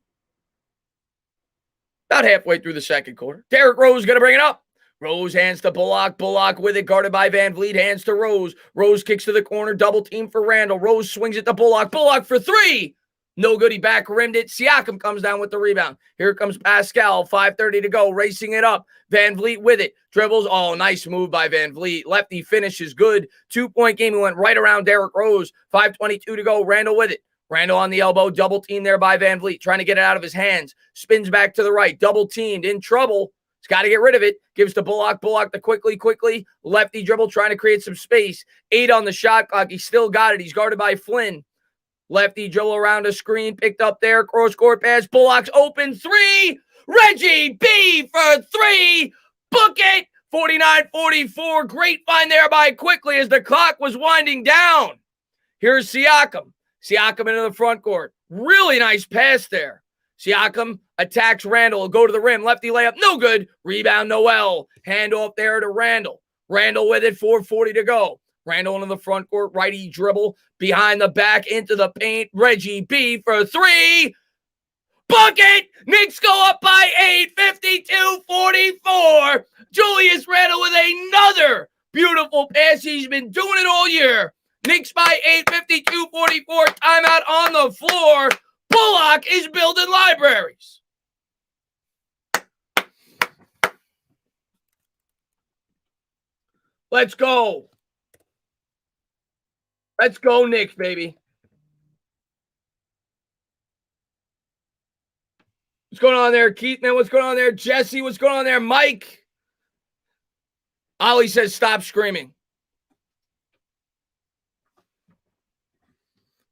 About halfway through the second quarter. Derrick Rose going to bring it up. Rose hands to Bullock. Bullock with it. Guarded by Van Vliet. Hands to Rose. Rose kicks to the corner. Double team for Randall. Rose swings it to Bullock. Bullock for 3. No good. He back rimmed it. Siakam comes down with the rebound. Here comes Pascal. 5:30 to go. Racing it up. Van Vliet with it. Dribbles. Oh, nice move by Van Vliet. Lefty finish is good. 2-point game. He went right around Derrick Rose. 5:22 to go. Randall with it. Randall on the elbow. Double team there by Van Vliet. Trying to get it out of his hands. Spins back to the right. Double teamed. In trouble. He's got to get rid of it. Gives to Bullock. Bullock to quickly. Lefty dribble. Trying to create some space. 8 on the shot clock. He still got it. He's guarded by Flynn. Lefty dribble around a screen, picked up there, cross-court pass, Bullock's open 3, Reggie B for 3, book it, 49-44, great find there by Quickly as the clock was winding down. Here's Siakam. Siakam into the front court, really nice pass there. Siakam attacks Randall, will go to the rim, lefty layup, no good, rebound Noel, hand off there to Randall. Randall with it, 4:40 to go. Randall into the front court, righty dribble, behind the back, into the paint. Reggie B for 3. Bucket! Knicks go up by 8, 52-44. Julius Randle with another beautiful pass. He's been doing it all year. Knicks by 8, 52-44. Timeout on the floor. Bullock is building libraries. Let's go. Let's go, Knicks, baby. What's going on there, Keith, man? What's going on there, Jesse? What's going on there, Mike? Ollie says, stop screaming.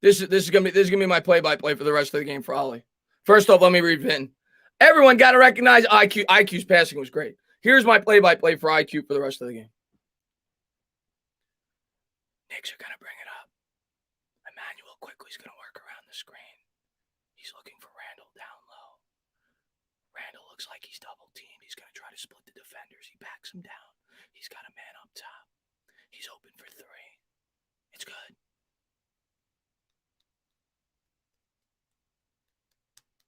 This is gonna be my play-by-play for the rest of the game for Ollie. First off, let me read Vin. Everyone got to recognize IQ. IQ's passing was great. Here's my play-by-play for IQ for the rest of the game. Knicks are gonna bring it up. Emmanuel quickly's gonna work around the screen. He's looking for Randle down low. Randle looks like he's double-teamed. He's gonna try to split the defenders. He backs him down. He's got a man up top. He's open for three. It's good.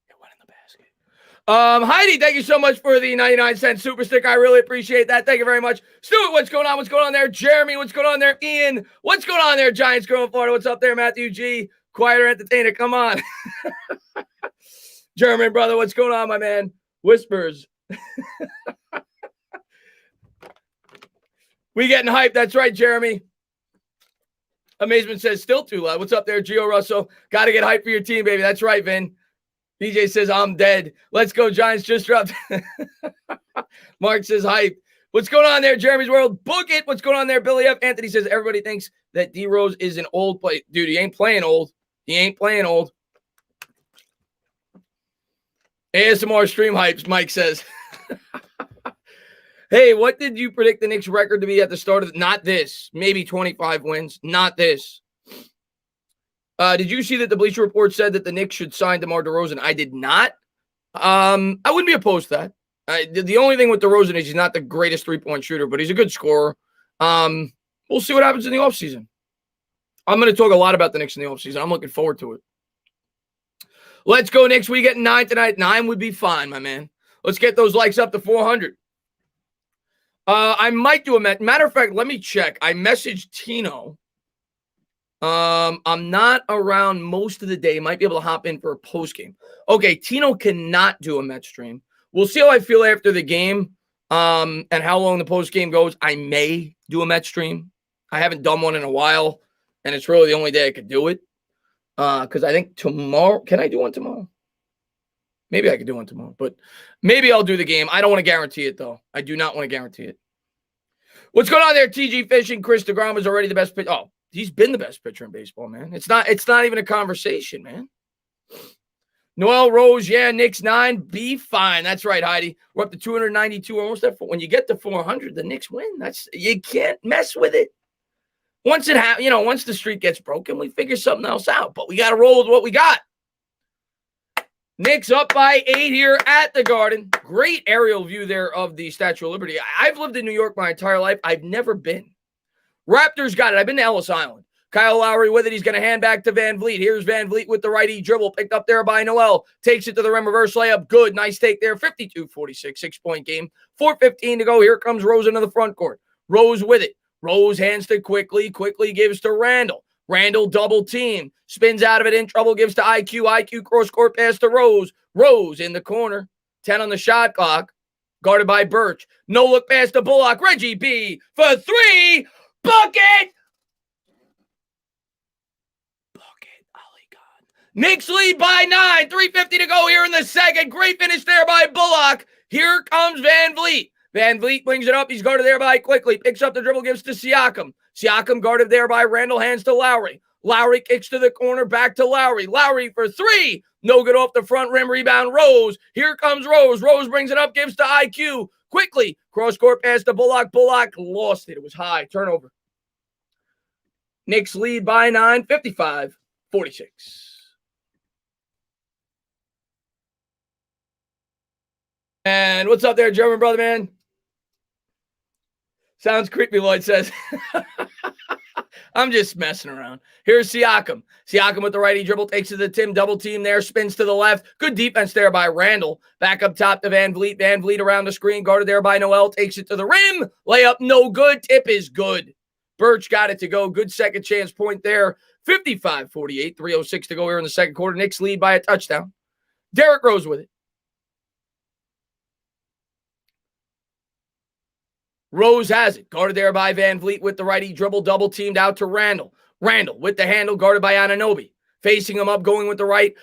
It went in the basket. Heidi, thank you so much for the 99-cent super stick. I really appreciate that. Thank you very much. Stuart, what's going on? What's going on there? Jeremy, what's going on there? Ian, what's going on there? Giants growing Florida. What's up there? Matthew G. Quieter entertainer. Come on. German brother, what's going on, my man? Whispers. We getting hyped. That's right, Jeremy. Amazement says still too loud. What's up there, Gio Russell? Got to get hyped for your team, baby. That's right, Vin. DJ says I'm dead. Let's go, Giants. Just dropped. Mark says hype. What's going on there, Jeremy's World? Book it. What's going on there, Billy F? Anthony says everybody thinks that D Rose is an old play. Dude, he ain't playing old. He ain't playing old. ASMR stream hypes, Mike says. Hey, what did you predict the Knicks record to be at the start of not this? Maybe 25 wins. Not this. Did you see that the Bleacher Report said that the Knicks should sign DeMar DeRozan? I did not. I wouldn't be opposed to that. The only thing with DeRozan is he's not the greatest three-point shooter, but he's a good scorer. We'll see what happens in the offseason. I'm going to talk a lot about the Knicks in the offseason. I'm looking forward to it. Let's go, Knicks. We get 9 tonight. 9 would be fine, my man. Let's get those likes up to 400. I might do a matter of fact, let me check. I messaged Tino. I'm not around most of the day. Might be able to hop in for a post game. Okay, Tino cannot do a Met stream. We'll see how I feel after the game, and how long the post game goes. I may do a Met stream. I haven't done one in a while, and it's really the only day I could do it. Because I think tomorrow, can I do one tomorrow? Maybe I could do one tomorrow, but maybe I'll do the game. I don't want to guarantee it, though. I do not want to guarantee it. What's going on there, TG Fishing? Chris DeGrom is already the best pitcher. Oh, he's been the best pitcher in baseball, man. It's not even a conversation, man. Noel Rose, yeah, Knicks 9, be fine. That's right, Heidi. We're up to 292, almost at 4. When you get to 400, the Knicks win. You can't mess with it. Once the streak gets broken, we figure something else out. But we got to roll with what we got. Knicks up by 8 here at the Garden. Great aerial view there of the Statue of Liberty. I've lived in New York my entire life. I've never been. Raptors got it. I've been to Ellis Island. Kyle Lowry with it. He's going to hand back to Van Vliet. Here's Van Vliet with the righty dribble. Picked up there by Noel. Takes it to the rim. Reverse layup. Good. Nice take there. 52-46. 6-point game. 4:15 to go. Here comes Rose into the front court. Rose with it. Rose hands to Quickly. Quickly gives to Randle. Randle double team. Spins out of it in trouble. Gives to IQ. IQ cross court pass to Rose. Rose in the corner. 10 on the shot clock. Guarded by Birch. No look pass to Bullock. Reggie B for 3. Bucket! Knicks lead by 9. 3:50 to go here in the second. Great finish there by Bullock. Here comes Van Vliet. Van Vliet brings it up. He's guarded there by Quickly. Picks up the dribble, gives to Siakam. Siakam guarded there by Randle. Hands to Lowry. Lowry kicks to the corner. Back to Lowry. Lowry for 3. No good off the front rim. Rebound Rose. Here comes Rose. Rose brings it up. Gives to IQ. Quickly. Cross-court pass to Bullock. Bullock lost it. It was high. Turnover. Knicks lead by 9. 55-46. And what's up there, German brother, man? Sounds creepy, Lloyd says. I'm just messing around. Here's Siakam. Siakam with the righty dribble, takes to the Tim, double team there, spins to the left. Good defense there by Randall. Back up top to Van Vliet. Van Vliet around the screen, guarded there by Noel, takes it to the rim. Layup, no good. Tip is good. Birch got it to go. Good second chance point there. 55-48, 3:06 to go here in the second quarter. Knicks lead by a touchdown. Derrick Rose with it. Rose has it. Guarded there by Van Vliet with the righty dribble, double teamed out to Randall. Randall with the handle, guarded by Anunoby. Facing him up, going with the right.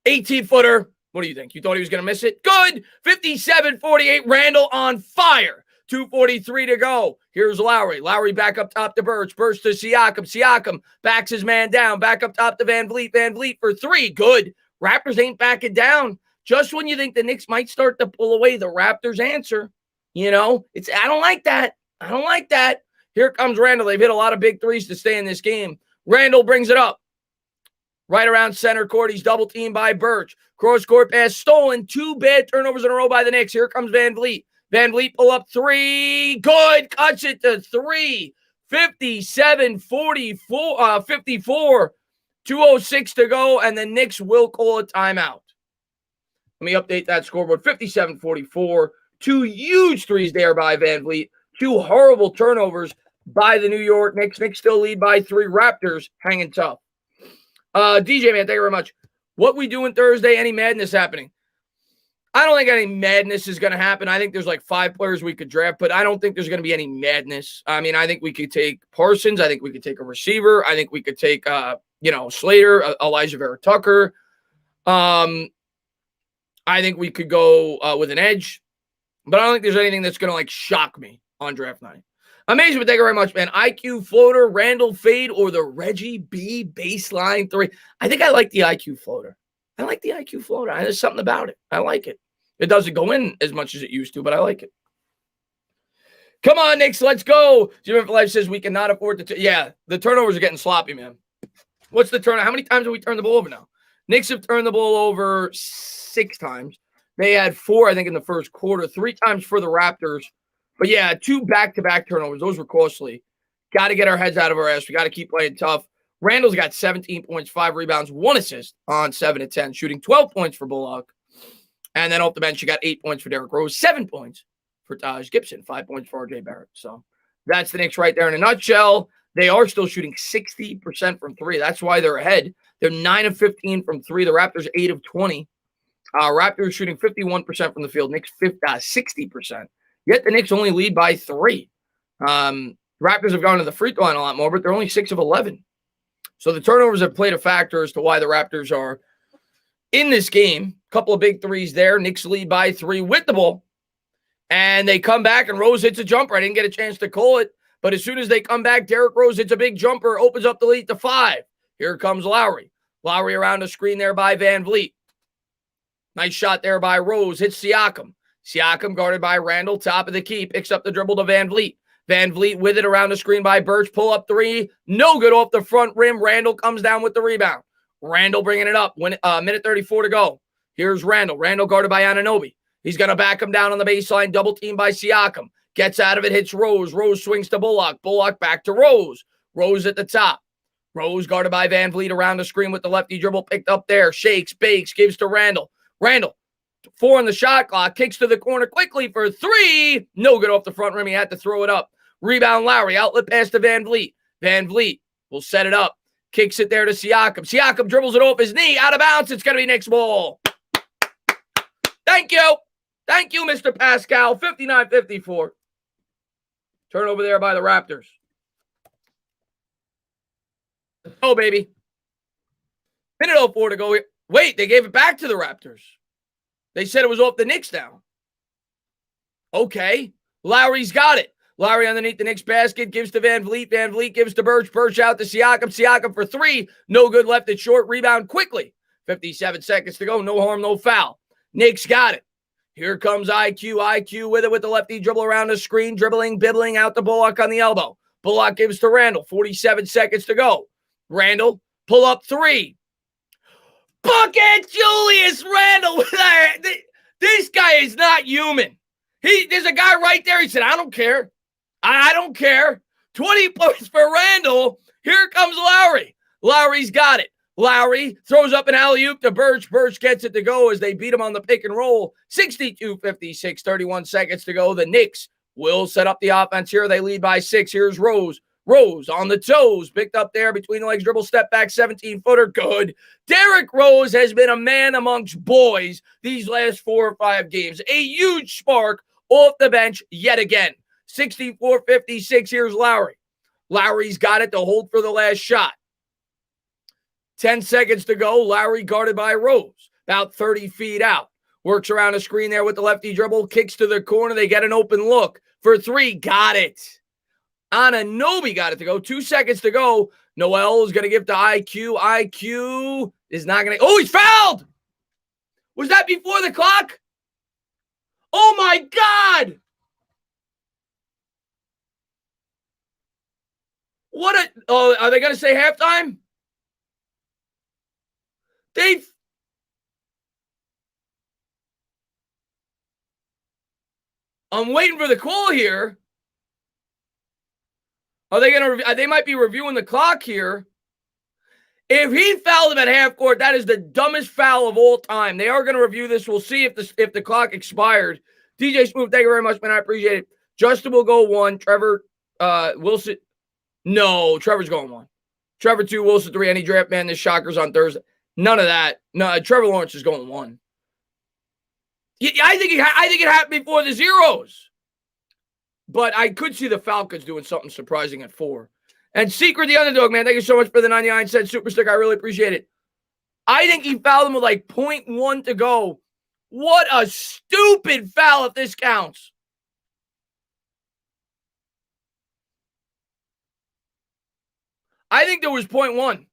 18-footer. What do you think? You thought he was going to miss it? Good. 57-48. Randall on fire. 2:43 to go. Here's Lowry. Lowry back up top to Birch. Birch to Siakam. Siakam backs his man down. Back up top to Van Vliet. Van Vliet for three. Good. Raptors ain't backing down. Just when you think the Knicks might start to pull away, the Raptors answer. You know, I don't like that. I don't like that. Here comes Randall. They've hit a lot of big threes to stay in this game. Randall brings it up. Right around center court. He's double teamed by Birch. Cross court pass stolen. 2 bad turnovers in a row by the Knicks. Here comes Van Vliet. Van Vliet pull up 3. Good. Cuts it to 3. 57-44, 54. 2:06 to go, and the Knicks will call a timeout. Let me update that scoreboard. 57-44. 2 huge threes there by Van Vliet. 2 horrible turnovers by the New York Knicks. Knicks still lead by 3. Raptors hanging tough. DJ, man, thank you very much. What we doing Thursday? Any madness happening? I don't think any madness is going to happen. I think there's like 5 players we could draft, but I don't think there's going to be any madness. I mean, I think we could take Parsons. I think we could take a receiver. I think we could take, Slater, Elijah Vera Tucker. I think we could go with an edge. But I don't think there's anything that's going to, shock me on draft night. Amazing, but thank you very much, man. IQ floater, Randall fade, or the Reggie B baseline 3. I think I like the IQ floater. I like the IQ floater. There's something about it. I like it. It doesn't go in as much as it used to, but I like it. Come on, Knicks, let's go. Jimmy for Life says we cannot afford to. Yeah, the turnovers are getting sloppy, man. What's the turnover? How many times have we turned the ball over now? Knicks have turned the ball over 6 times. They had 4, I think, in the first quarter, 3 times for the Raptors. But, yeah, 2 back-to-back turnovers. Those were costly. Got to get our heads out of our ass. We got to keep playing tough. Randall's got 17 points, 5 rebounds, 1 assist on 7 of 10, shooting 12 points for Bullock. And then off the bench, you got 8 points for Derrick Rose, 7 points for Taj Gibson, 5 points for RJ Barrett. So that's the Knicks right there in a nutshell. They are still shooting 60% from 3. That's why they're ahead. They're 9 of 15 from 3. The Raptors 8 of 20. Raptors shooting 51% from the field. Knicks 60%. Yet the Knicks only lead by 3. Raptors have gone to the free throw line a lot more, but they're only 6 of 11. So the turnovers have played a factor as to why the Raptors are in this game. Couple of big threes there. Knicks lead by 3 with the ball. And they come back, and Rose hits a jumper. I didn't get a chance to call it. But as soon as they come back, Derrick Rose hits a big jumper, opens up the lead to 5. Here comes Lowry. Lowry around the screen there by Van Vliet. Nice shot there by Rose. Hits Siakam. Siakam guarded by Randall. Top of the key. Picks up the dribble to Van Vliet. Van Vliet with it around the screen by Birch. Pull up 3. No good off the front rim. Randall comes down with the rebound. Randall bringing it up. Minute 34 to go. Here's Randall. Randall guarded by Anunoby. He's going to back him down on the baseline. Double team by Siakam. Gets out of it. Hits Rose. Rose swings to Bullock. Bullock back to Rose. Rose at the top. Rose guarded by Van Vliet around the screen with the lefty dribble picked up there. Shakes, bakes, gives to Randall. Randall, 4 on the shot clock, kicks to the corner quickly for 3. No good off the front rim. He had to throw it up. Rebound Lowry, outlet pass to Van Vliet. Van Vliet will set it up. Kicks it there to Siakam. Siakam dribbles it off his knee. Out of bounds. It's going to be Knicks ball. Thank you. Thank you, Mr. Pascal. 59-54. Turnover there by the Raptors. Oh, baby. Minute 04 to go. Wait, they gave it back to the Raptors. They said it was off the Knicks now. Okay. Lowry's got it. Lowry underneath the Knicks basket, gives to Van Vliet. Van Vliet gives to Birch. Birch out to Siakam. Siakam for 3. No good, left it short. Rebound quickly. 57 seconds to go. No harm, no foul. Knicks got it. Here comes IQ. IQ with it with the lefty dribble around the screen. Dribbling, bibbling out to Bullock on the elbow. Bullock gives to Randall. 47 seconds to go. Randall, pull up 3. Bucket Julius Randall. This guy is not human. There's a guy right there. He said, I don't care. I don't care. 20 points for Randall. Here comes Lowry. Lowry's got it. Lowry throws up an alley-oop to Birch. Birch gets it to go as they beat him on the pick and roll. 62-56, 31 seconds to go. The Knicks will set up the offense here. They lead by 6. Here's Rose. Rose on the toes, picked up there between the legs, dribble, step back, 17-footer, good. Derrick Rose has been a man amongst boys these last 4 or 5 games. A huge spark off the bench yet again. 64-56, here's Lowry. Lowry's got it to hold for the last shot. 10 seconds to go. Lowry guarded by Rose, about 30 feet out. Works around a screen there with the lefty dribble, kicks to the corner. They get an open look for 3. Got it. Anunoby got it to go. 2 seconds to go. Noel is going to give to IQ. IQ is not going to. Oh, he's fouled. Was that before the clock? Oh, my God. What a. Oh, are they going to say halftime? I'm waiting for the call here. Are they going to? They might be reviewing the clock here. If he fouled him at half court, that is the dumbest foul of all time. They are going to review this. We'll see if the clock expired. DJ Smooth, thank you very much, man. I appreciate it. Justin will go 1. Trevor Wilson. No, Trevor's going 1. Trevor 2, Wilson 3. Any draft man, this Shockers on Thursday. None of that. No, Trevor Lawrence is going 1. I think it happened before the zeros. But I could see the Falcons doing something surprising at 4. And Secret the Underdog, man, thank you so much for the 99-cent super stick. I really appreciate it. I think he fouled him with like 0.1 to go. What a stupid foul if this counts. I think there was 0.1.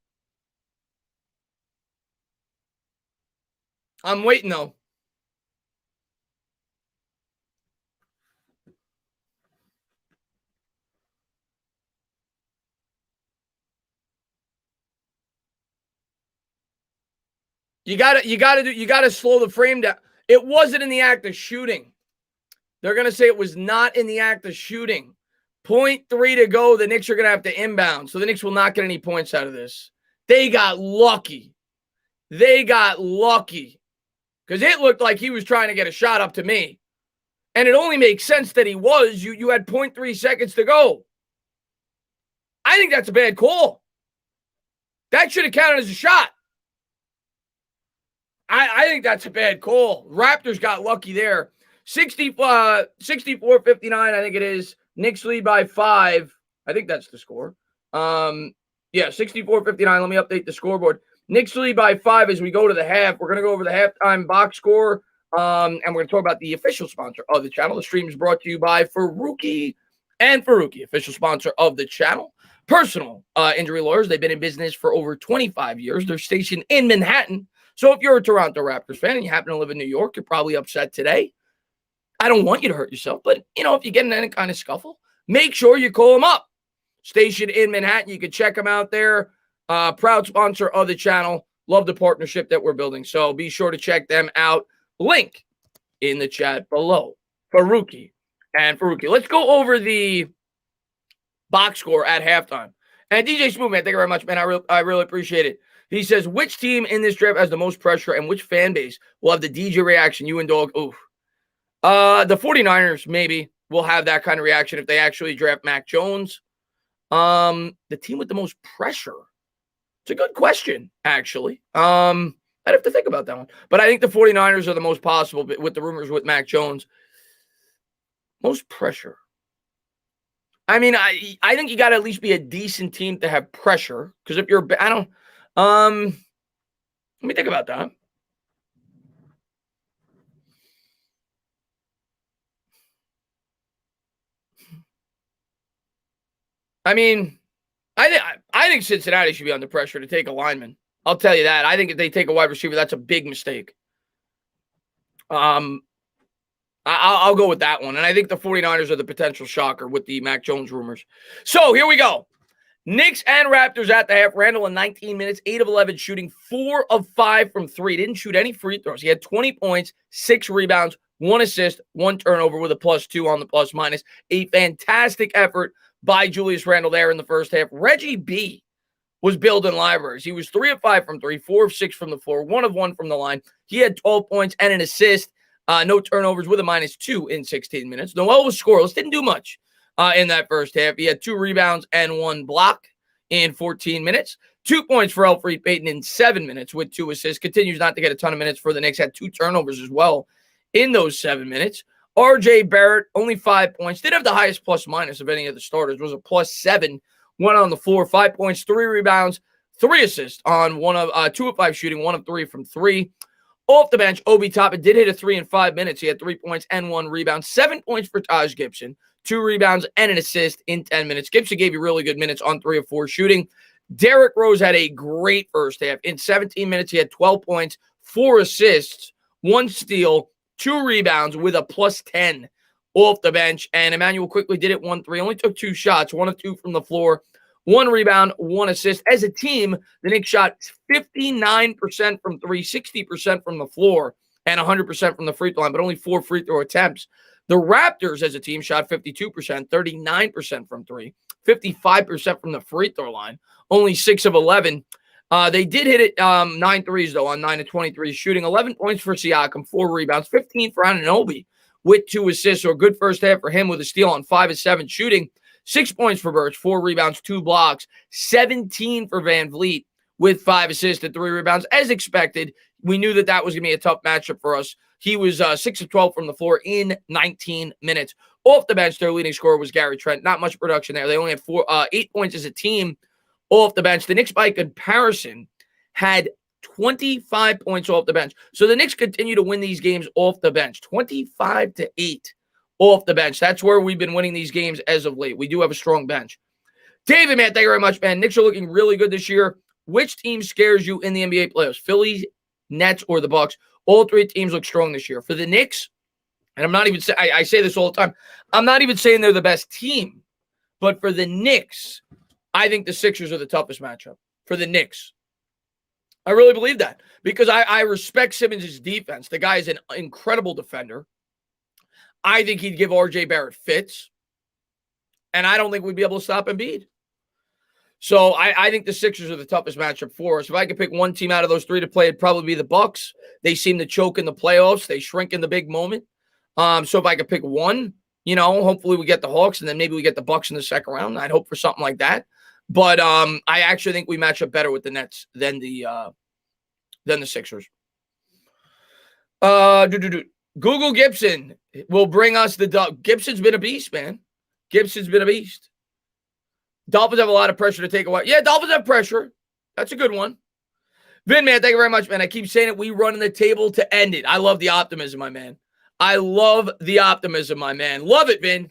I'm waiting, though. You gotta slow the frame down. It wasn't in the act of shooting. They're gonna say it was not in the act of shooting. 0.3 to go. The Knicks are gonna have to inbound, so the Knicks will not get any points out of this. They got lucky. Because it looked like he was trying to get a shot up to me. And it only makes sense that he was. You had 0.3 seconds to go. I think that's a bad call. That should have counted as a shot. I think that's a bad call. Raptors got lucky there. 64-59, I think it is. Knicks lead by 5. I think that's the score. Yeah, 64-59. Let me update the scoreboard. Knicks lead by 5 as we go to the half. We're going to go over the halftime box score, and we're going to talk about the official sponsor of the channel. The stream is brought to you by Faruqi and Faruqi, official sponsor of the channel. Personal injury lawyers. They've been in business for over 25 years. They're stationed in Manhattan. So if you're a Toronto Raptors fan and you happen to live in New York, you're probably upset today. I don't want you to hurt yourself, but, if you get in any kind of scuffle, make sure you call them up. Stationed in Manhattan. You can check them out there. Proud sponsor of the channel. Love the partnership that we're building. So be sure to check them out. Link in the chat below. Faruqi and Faruqi. Let's go over the box score at halftime. And DJ Smooth, man, thank you very much, man. I really appreciate it. He says, which team in this draft has the most pressure and which fan base will have the DJ reaction? You and Dog. Oof. The 49ers maybe will have that kind of reaction if they actually draft Mac Jones. The team with the most pressure. It's a good question, actually. I'd have to think about that one. But I think the 49ers are the most possible with the rumors with Mac Jones. Most pressure. I mean, I think you got to at least be a decent team to have pressure. Because if you're, let me think about that. I mean, I think Cincinnati should be under pressure to take a lineman. I'll tell you that. I think if they take a wide receiver, that's a big mistake. I'll go with that one. And I think the 49ers are the potential shocker with the Mac Jones rumors. So here we go. Knicks and Raptors at the half. Randall in 19 minutes, 8 of 11 shooting, 4 of 5 from 3. Didn't shoot any free throws. He had 20 points, 6 rebounds, 1 assist, 1 turnover with a +2 on the plus minus. A fantastic effort by Julius Randle there in the first half. Reggie B was building libraries. He was 3 of 5 from 3, 4 of 6 from the floor, 1 of 1 from the line. He had 12 points and an assist, no turnovers with a -2 in 16 minutes. Noel was scoreless, didn't do much in that first half. He had 2 rebounds and 1 block in 14 minutes. 2 points for Elfrid Payton in 7 minutes with 2 assists. Continues not to get a ton of minutes for the Knicks. Had 2 turnovers as well in those 7 minutes. RJ Barrett, only 5 points. Did have the highest plus-minus of any of the starters. Was a +7. 1 on the floor, 5 points, 3 rebounds, 3 assists on 2 of 5 shooting, 1 of 3 from 3. Off the bench, Obi Toppin did hit a 3 in 5 minutes. He had 3 points and 1 rebound. 7 points for Taj Gibson, 2 rebounds and an assist in 10 minutes. Gibson gave you really good minutes on 3 of 4 shooting. Derrick Rose had a great first half. In 17 minutes, he had 12 points, 4 assists, 1 steal, 2 rebounds with a +10 off the bench. And Emmanuel quickly did it 1-3. Only took 2 shots, 1 of 2 from the floor, 1 rebound, 1 assist. As a team, the Knicks shot 59% from 3, 60% from the floor, and 100% from the free throw line, but only 4 free throw attempts. The Raptors as a team shot 52%, 39% from 3, 55% from the free throw line, only 6 of 11. They did hit it 9 threes, though, on 9 of 23 shooting. 11 points for Siakam, 4 rebounds, 15 for Anunoby with 2 assists. So a good first half for him with a steal on 5 of 7 shooting. 6 points for Birch, 4 rebounds, 2 blocks. 17 for Van Vliet with 5 assists and 3 rebounds. As expected, we knew that was going to be a tough matchup for us. He was 6 of 12 from the floor in 19 minutes. Off the bench, their leading scorer was Gary Trent. Not much production there. They only had 8 points as a team off the bench. The Knicks, by comparison, had 25 points off the bench. So the Knicks continue to win these games off the bench, 25-8 off the bench. That's where we've been winning these games as of late. We do have a strong bench. David, man, thank you very much, man. Knicks are looking really good this year. Which team scares you in the NBA playoffs? Phillies, Nets, or the Bucks? All 3 teams look strong this year. For the Knicks, and I'm not even saying, I say this all the time, I'm not even saying they're the best team, but for the Knicks, I think the Sixers are the toughest matchup for the Knicks. I really believe that because I respect Simmons' defense. The guy is an incredible defender. I think he'd give RJ Barrett fits, and I don't think we'd be able to stop Embiid. So I think the Sixers are the toughest matchup for us. If I could pick one team out of those 3 to play, it'd probably be the Bucks. They seem to choke in the playoffs. They shrink in the big moment. So if I could pick one, hopefully we get the Hawks, and then maybe we get the Bucks in the second round. I'd hope for something like that. But I actually think we match up better with the Nets than the Sixers. Google Gibson will bring us the dub. Gibson's been a beast, man. Gibson's been a beast. Dolphins have a lot of pressure to take away. Yeah, Dolphins have pressure. That's a good one. Vin, man, thank you very much, man. I keep saying it. We run the table to end it. I love the optimism, my man. I love the optimism, my man. Love it, Vin.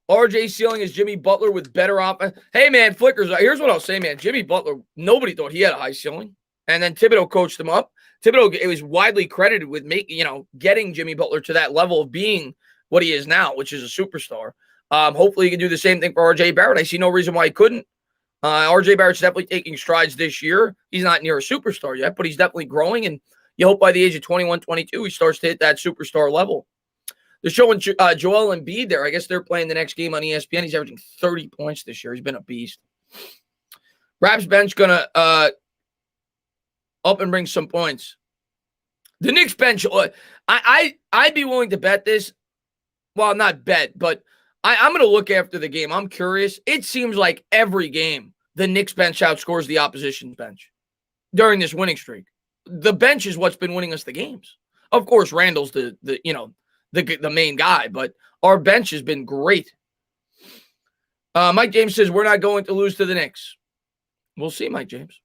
RJ ceiling is Jimmy Butler with better offense. Hey, man, Flickers, here's what I'll say, man. Jimmy Butler, nobody thought he had a high ceiling. And then Thibodeau coached him up. Thibodeau, it was widely credited with getting Jimmy Butler to that level of being what he is now, which is a superstar. Hopefully he can do the same thing for RJ Barrett. I see no reason why he couldn't. RJ Barrett's definitely taking strides this year. He's not near a superstar yet, but he's definitely growing. And you hope by the age of 21, 22, he starts to hit that superstar level. They're showing Joel Embiid there. I guess they're playing the next game on ESPN. He's averaging 30 points this year. He's been a beast. Raps bench going to up and bring some points. The Knicks bench, I'd be willing to bet this. Well, not bet, but I'm going to look after the game. I'm curious. It seems like every game, the Knicks bench outscores the opposition bench during this winning streak. The bench is what's been winning us the games. Of course, Randall's the main guy, but our bench has been great. Mike James says we're not going to lose to the Knicks. We'll see, Mike James.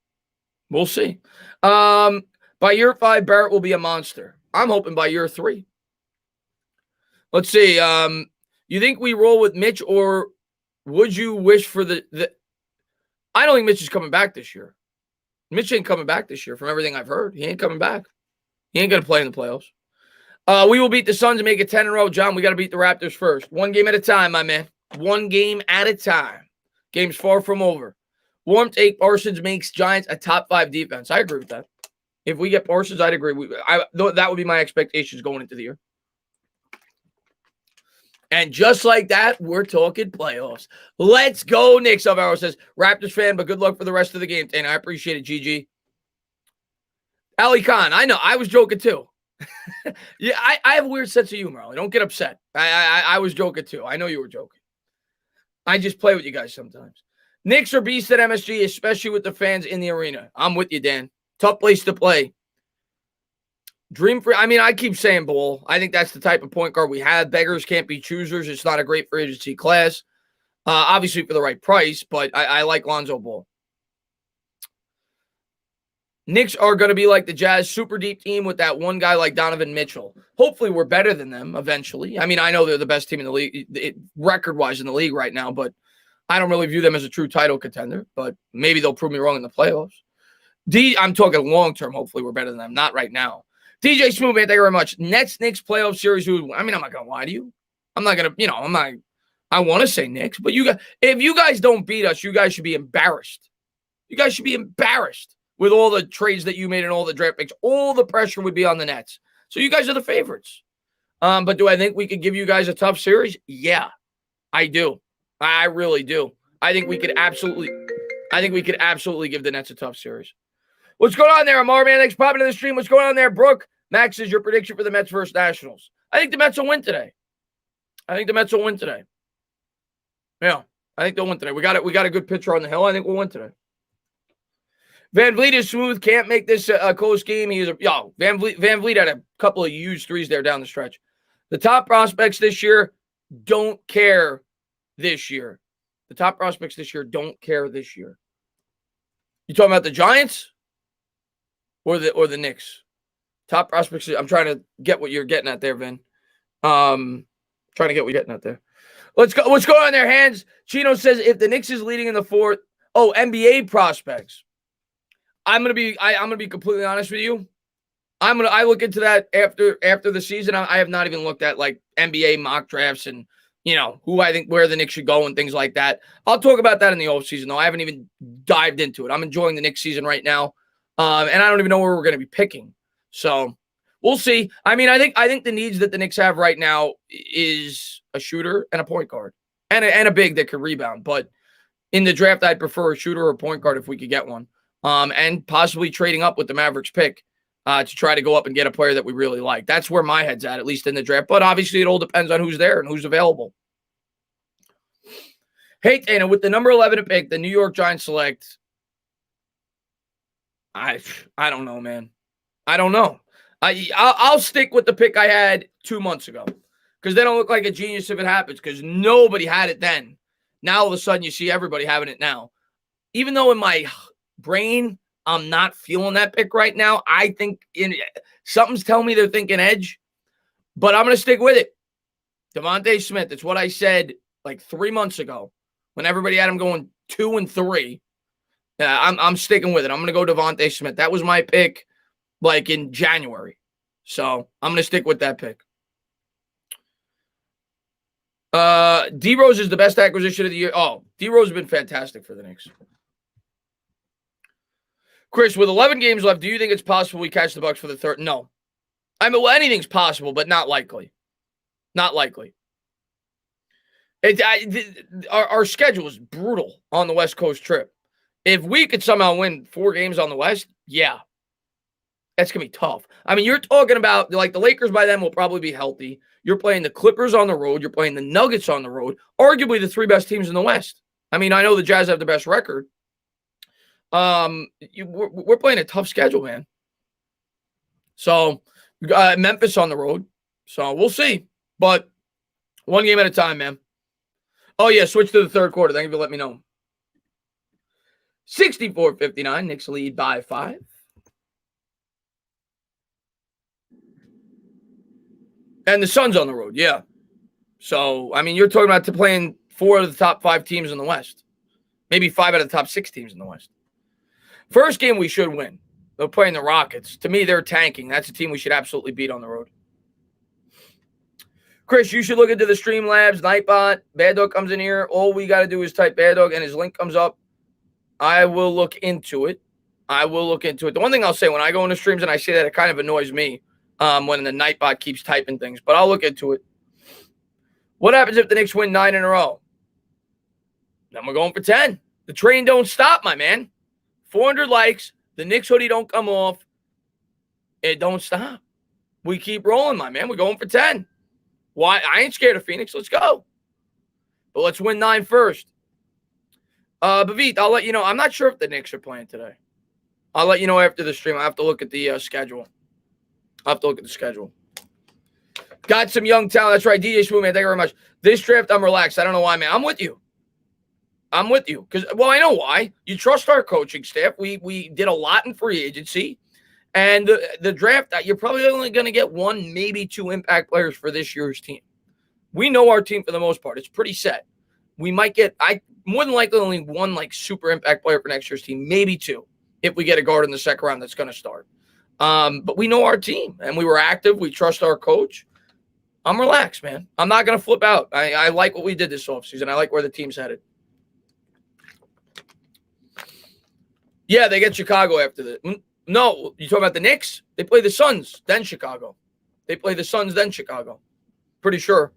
We'll see. By year 5, Barrett will be a monster. I'm hoping by year 3. Let's see. You think we roll with Mitch, or would you wish for the I don't think Mitch is coming back this year. Mitch ain't coming back this year from everything I've heard. He ain't coming back. He ain't going to play in the playoffs. We will beat the Suns and make it 10 in a row. John, we got to beat the Raptors first. One game at a time, my man. One game at a time. Game's far from over. Warm take, Parsons makes Giants a top 5 defense. I agree with that. If we get Parsons, I'd agree. That would be my expectations going into the year. And just like that, we're talking playoffs. Let's go, Knicks. Alvaro says, Raptors fan, but good luck for the rest of the game. And I appreciate it, GG. Ali Khan, I know. I was joking too. Yeah, I have a weird sense of humor. Ali. Don't get upset. I was joking too. I know you were joking. I just play with you guys sometimes. Knicks are beasts at MSG, especially with the fans in the arena. I'm with you, Dan. Tough place to play. Dream free. I mean, I keep saying Ball. I think that's the type of point guard we have. Beggars can't be choosers. It's not a great free agency class. Obviously for the right price, but I like Lonzo Ball. Knicks are going to be like the Jazz, super deep team with that one guy like Donovan Mitchell. Hopefully we're better than them eventually. I mean, I know they're the best team in the league, record-wise in the league right now, but I don't really view them as a true title contender, but maybe they'll prove me wrong in the playoffs. I'm talking long-term. Hopefully we're better than them, not right now. DJ Smooth, man, thank you very much. Nets-Knicks playoff series. I mean, I'm not going to lie to you. I'm not going to, I want to say Knicks, but if you guys don't beat us, you guys should be embarrassed. You guys should be embarrassed. With all the trades that you made and all the draft picks, all the pressure would be on the Nets. So you guys are the favorites. But do I think we could give you guys a tough series? Yeah, I do. I really do. I think we could absolutely give the Nets a tough series. What's going on there, Amar, man? Thanks for popping to the stream. What's going on there, Brooke? Max, is your prediction for the Mets versus Nationals? I think the Mets will win today. Yeah, I think they'll win today. We got a good pitcher on the hill. I think we'll win today. Van Vliet is smooth. Can't make this a close game. Van Vliet had a couple of huge threes there down the stretch. The top prospects this year don't care this year. You talking about the Giants or the Knicks? Top prospects. I'm trying to get what you're getting at there, Vin. Trying to get what you're getting at there. Let's go. What's going on there, Hands? Chino says if the Knicks is leading in the fourth. Oh, NBA prospects. I'm gonna be completely honest with you. I look into that after the season. I have not even looked at like NBA mock drafts and who I think where the Knicks should go and things like that. I'll talk about that in the offseason though. I haven't even dived into it. I'm enjoying the Knicks season right now, and I don't even know where we're gonna be picking. So we'll see. I mean, I think the needs that the Knicks have right now is a shooter and a point guard and a big that can rebound. But in the draft, I'd prefer a shooter or a point guard if we could get one. And possibly trading up with the Mavericks pick to try to go up and get a player that we really like. That's where my head's at least in the draft. But obviously, it all depends on who's there and who's available. Hey, Dana, with the number 11 pick, the New York Giants select. I don't know, man. I don't know. I'll stick with the pick I had 2 months ago because they don't look like a genius if it happens because nobody had it then. Now, all of a sudden, you see everybody having it now. Even though in my brain, I'm not feeling that pick right now. I think something's telling me they're thinking edge, but I'm going to stick with it. Devontae Smith. It's what I said like 3 months ago when everybody had him going 2 and 3. I'm sticking with it. I'm going to go Devontae Smith. That was my pick like in January. So I'm going to stick with that pick. D-Rose is the best acquisition of the year. Oh, D-Rose has been fantastic for the Knicks. Chris, with 11 games left, do you think it's possible we catch the Bucks for the third? No. I mean, well, anything's possible, but not likely. Not likely. Our schedule is brutal on the West Coast trip. If we could somehow win 4 games on the West, yeah. That's going to be tough. I mean, you're talking about, like, the Lakers by then will probably be healthy. You're playing the Clippers on the road. You're playing the Nuggets on the road. Arguably the 3 best teams in the West. I mean, I know the Jazz have the best record. We're playing a tough schedule, man. So, Memphis on the road. So, we'll see. But 1 game at a time, man. Oh, yeah, switch to the third quarter. Thank you for letting me know. 64-59. Knicks lead by 5. And the Suns on the road, yeah. So, I mean, you're talking about playing 4 of the top 5 teams in the West. Maybe 5 out of the top 6 teams in the West. First game we should win. They're playing the Rockets. To me, they're tanking. That's a team we should absolutely beat on the road. Chris, you should look into the Streamlabs, Nightbot. Bad Dog comes in here. All we got to do is type Bad Dog, and his link comes up. I will look into it. The one thing I'll say, when I go into streams and I say that, it kind of annoys me when the Nightbot keeps typing things. But I'll look into it. What happens if the Knicks win 9 in a row? Then we're going for 10. The train don't stop, my man. 400 likes. The Knicks hoodie don't come off. It don't stop. We keep rolling, my man. We're going for 10. Why? I ain't scared of Phoenix. Let's go. But let's win 9 first. Bavit, I'll let you know. I'm not sure if the Knicks are playing today. I'll let you know after the stream. I have to look at the schedule. Got some young talent. That's right. DJ Swoon, man. Thank you very much. This draft, I'm relaxed. I don't know why, man. I'm with you. Because, well, I know why. You trust our coaching staff. We did a lot in free agency. And the draft, you're probably only going to get 1, maybe 2 impact players for this year's team. We know our team for the most part. It's pretty set. We might get, more than likely, only 1 like super impact player for next year's team, maybe 2, if we get a guard in the second round that's going to start. But we know our team, and we were active. We trust our coach. I'm relaxed, man. I'm not going to flip out. I like what we did this offseason. I like where the team's headed. Yeah, they get Chicago after the. No, you talking about the Knicks? They play the Suns, then Chicago. Pretty sure.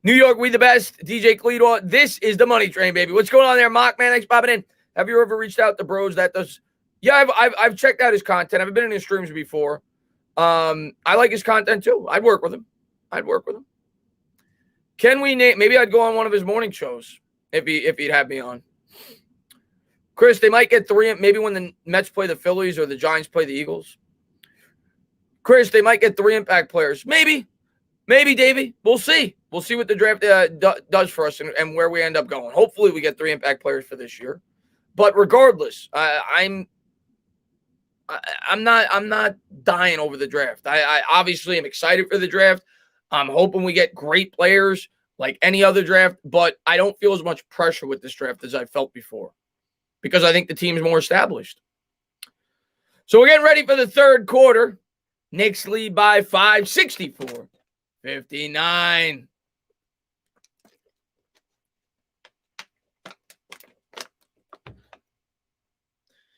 New York, we the best. DJ Cleedor, this is the money train, baby. What's going on there, Mock Man? Thanks for popping in. Have you ever reached out to Bros that does? Yeah, I've checked out his content. I've been in his streams before. I like his content too. I'd work with him. Can we name? Maybe I'd go on one of his morning shows if he'd have me on. Chris, they might get 3, maybe when the Mets play the Phillies or the Giants play the Eagles. Chris, they might get 3 impact players. Maybe, Davey. We'll see. We'll see what the draft does for us and where we end up going. Hopefully, we get 3 impact players for this year. But regardless, I'm not dying over the draft. I obviously am excited for the draft. I'm hoping we get great players like any other draft, but I don't feel as much pressure with this draft as I felt before, because I think the team's more established. So we're getting ready for the third quarter. Knicks lead by 5, 64-59.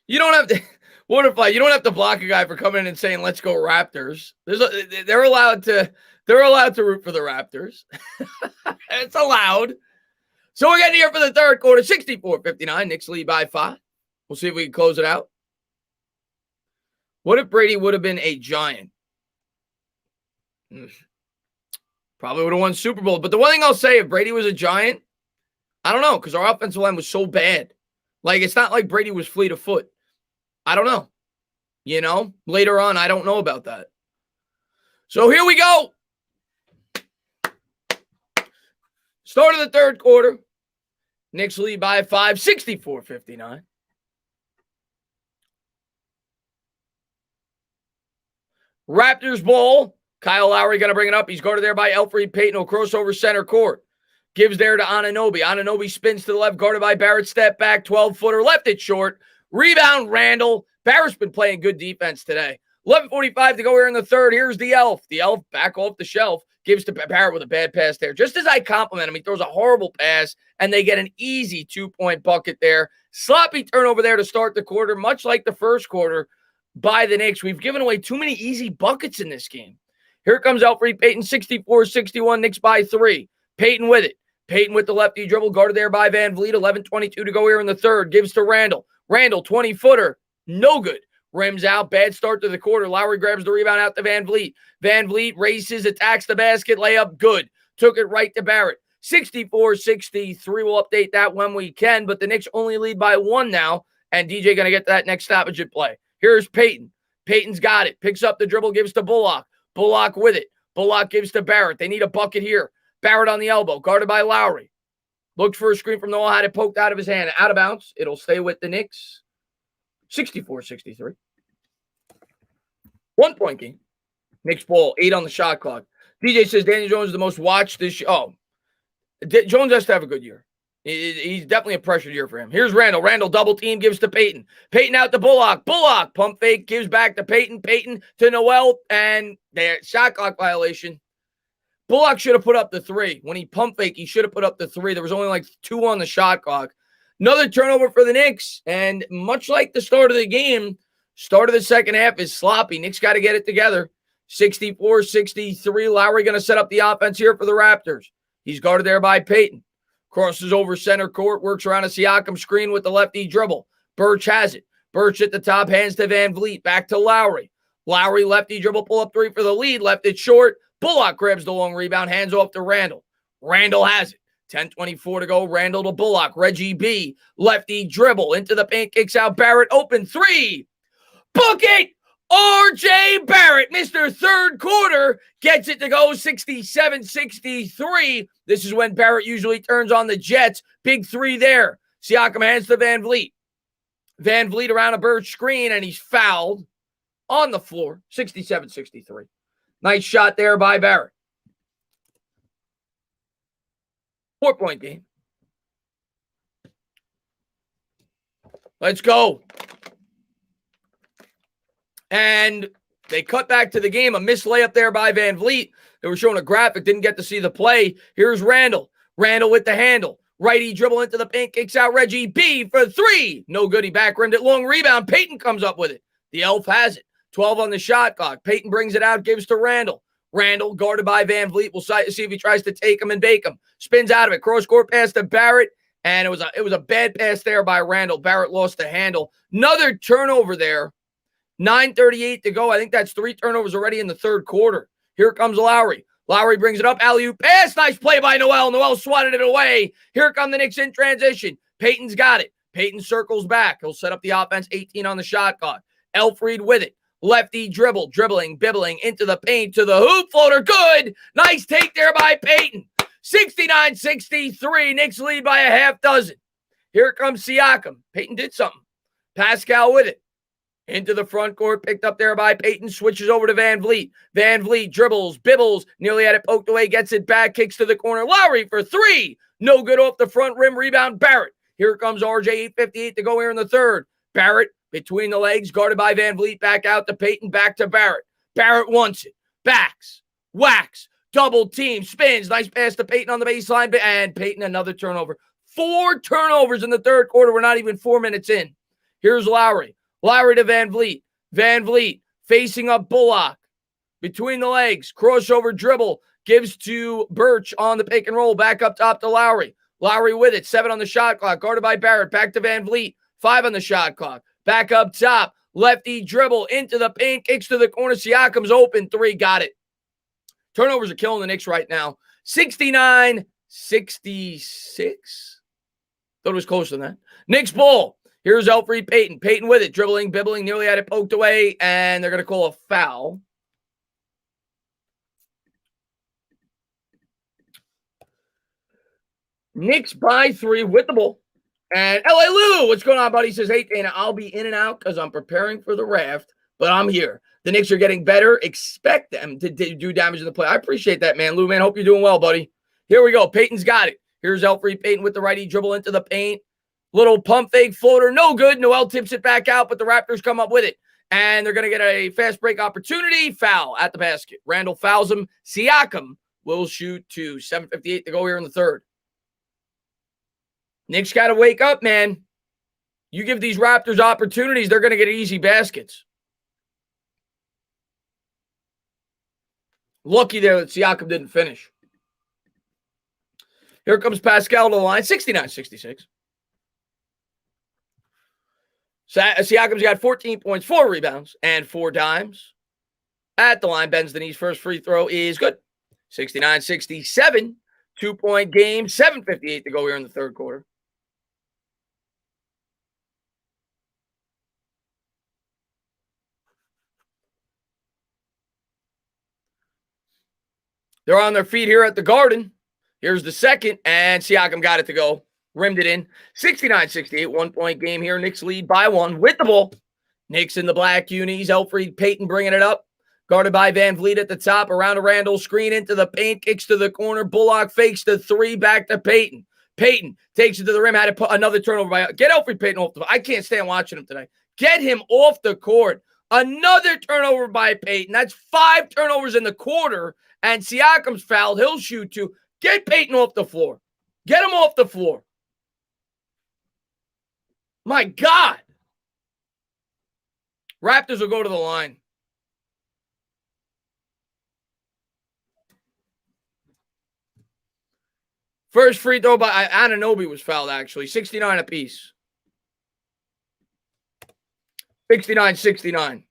You don't have to you don't have to block a guy for coming in and saying, "Let's go Raptors." They're allowed to root for the Raptors. It's allowed. So we're getting here for the third quarter, 64-59. Knicks lead by 5. We'll see if we can close it out. What if Brady would have been a Giant? Probably would have won Super Bowl. But the one thing I'll say, if Brady was a Giant, I don't know, because our offensive line was so bad. Like, it's not like Brady was fleet of foot. I don't know. Later on, I don't know about that. So here we go. Start of the third quarter. Knicks lead by 5, 64-59. Raptors ball. Kyle Lowry going to bring it up. He's guarded there by Elfrid Payton. Will cross over center court. Gives there to Anunoby. Anunoby spins to the left, guarded by Barrett. Step back, 12-footer. Left it short. Rebound, Randall. Barrett's been playing good defense today. 11:45 to go here in the third. Here's the Elf. The Elf back off the shelf. Gives to Barrett with a bad pass there. Just as I compliment him, he throws a horrible pass, and they get an easy 2-point bucket there. Sloppy turnover there to start the quarter, much like the first quarter by the Knicks. We've given away too many easy buckets in this game. Here comes Elfrid Payton, 64-61. Knicks by 3. Payton with it. Payton with the lefty dribble, guarded there by Van Vliet. 11:22 to go here in the third. Gives to Randall. Randall, 20-footer. No good. Rims out. Bad start to the quarter. Lowry grabs the rebound out to Van Vliet. Van Vliet races, attacks the basket. Layup, good. Took it right to Barrett. 64-63. We'll update that when we can, but the Knicks only lead by 1 now, and DJ going to get that next stoppage at play. Here's Payton. Payton's got it. Picks up the dribble, gives to Bullock. Bullock with it. Bullock gives to Barrett. They need a bucket here. Barrett on the elbow, guarded by Lowry. Looked for a screen from Noah, had it poked out of his hand. Out of bounds. It'll stay with the Knicks. 64-63. 1-point game. Knicks ball, 8 on the shot clock. DJ says Daniel Jones is the most watched this year. Oh, Jones has to have a good year. He's definitely a pressured year for him. Here's Randall. Randall double team, gives to Payton. Payton out to Bullock. Bullock pump fake, gives back to Payton. Payton to Noel, and there, shot clock violation. Bullock should have put up the 3. When he pump fake, he should have put up the 3. There was only like 2 on the shot clock. Another turnover for the Knicks, and much like the start of the game, start of the second half is sloppy. Knicks got to get it together. 64-63. Lowry going to set up the offense here for the Raptors. He's guarded there by Payton. Crosses over center court, works around a Siakam screen with the lefty dribble. Birch has it. Birch at the top, hands to Van Vliet. Back to Lowry. Lowry, lefty dribble, pull up three for the lead. Left it short. Bullock grabs the long rebound, hands off to Randall. Randall has it. 10:24 to go. Randall to Bullock. Reggie B. Lefty dribble into the paint, kicks out Barrett. Open three. Book it! R.J. Barrett, Mr. Third Quarter, gets it to go 67-63. This is when Barrett usually turns on the Jets. Big three there. Siakam hands to Van Vliet. Van Vliet around a Birch screen, and he's fouled on the floor. 67-63. Nice shot there by Barrett. 4-point game. Let's go. And they cut back to the game. A missed layup there by Van Vliet. They were showing a graphic. Didn't get to see the play. Here's Randall. Randall with the handle. Righty dribble into the paint. Kicks out Reggie B for three. No good. He back rimmed it. Long rebound. Payton comes up with it. The Elf has it. 12 on the shot clock. Payton brings it out. Gives to Randall. Randall guarded by Van Vliet. We'll see if he tries to take him and bake him. Spins out of it. Cross court pass to Barrett. And it was a bad pass there by Randall. Barrett lost the handle. Another turnover there. 9:38 to go. I think that's 3 turnovers already in the third quarter. Here comes Lowry. Lowry brings it up. Alley-oop pass. Nice play by Noel. Noel swatted it away. Here come the Knicks in transition. Payton's got it. Payton circles back. He'll set up the offense. 18 on the shot clock. Elfried with it. Lefty dribble. Dribbling. Bibbling into the paint to the hoop. Floater. Good. Nice take there by Payton. 69-63. Knicks lead by a half dozen. Here comes Siakam. Payton did something. Pascal with it. Into the front court, picked up there by Payton, switches over to Van Vliet. Van Vliet dribbles, bibbles, nearly had it poked away, gets it back, kicks to the corner. Lowry for three. No good off the front rim, rebound Barrett. Here comes RJ, 8:58 to go here in the third. Barrett between the legs, guarded by Van Vliet, back out to Payton, back to Barrett. Barrett wants it. Backs, whacks, double team, spins. Nice pass to Payton on the baseline, and Payton another turnover. 4 turnovers in the third quarter. We're not even 4 minutes in. Here's Lowry. Lowry to Van Vliet. Van Vliet facing up Bullock. Between the legs. Crossover dribble. Gives to Birch on the pick and roll. Back up top to Lowry. Lowry with it. 7 on the shot clock. Guarded by Barrett. Back to Van Vliet. 5 on the shot clock. Back up top. Lefty dribble into the paint. Kicks to the corner. Siakam's open. 3. Got it. Turnovers are killing the Knicks right now. 69-66. Thought it was closer than that. Knicks ball. Here's Elfried Payton. Payton with it. Dribbling, bibbling, nearly had it poked away, and they're going to call a foul. Knicks by 3 with the ball. And L.A. Lou, what's going on, buddy? He says, hey, Dana, I'll be in and out because I'm preparing for the raft, but I'm here. The Knicks are getting better. Expect them to do damage in the play. I appreciate that, man. Lou, man, hope you're doing well, buddy. Here we go. Payton's got it. Here's Elfried Payton with the righty dribble into the paint. Little pump fake floater, no good. Noel tips it back out, but the Raptors come up with it. And they're going to get a fast break opportunity. Foul at the basket. Randall fouls him. Siakam will shoot 2. 7:58 to go here in the third. Knicks got to wake up, man. You give these Raptors opportunities, they're going to get easy baskets. Lucky there that Siakam didn't finish. Here comes Pascal to the line. 69-66. Siakam's got 14 points, 4 rebounds, and 4 dimes. At the line, bends the knees. First free throw is good. 69-67. 2-point game. 7:58 to go here in the third quarter. They're on their feet here at the Garden. Here's the second, and Siakam got it to go. Rimmed it in. 69-68, 1-point game here. Knicks lead by 1 with the ball. Knicks in the black unis. Elfried Payton bringing it up. Guarded by Van Vliet at the top. Around a Randall screen into the paint. Kicks to the corner. Bullock fakes the 3. Back to Payton. Payton takes it to the rim. Had to put another turnover by. Get Elfried Payton off the. I can't stand watching him today. Get him off the court. Another turnover by Payton. That's 5 turnovers in the quarter. And Siakam's fouled. He'll shoot 2. Get Payton off the floor. Get him off the floor. My God. Raptors will go to the line. First free throw by Anunoby was fouled, actually. 69 apiece. 69-69.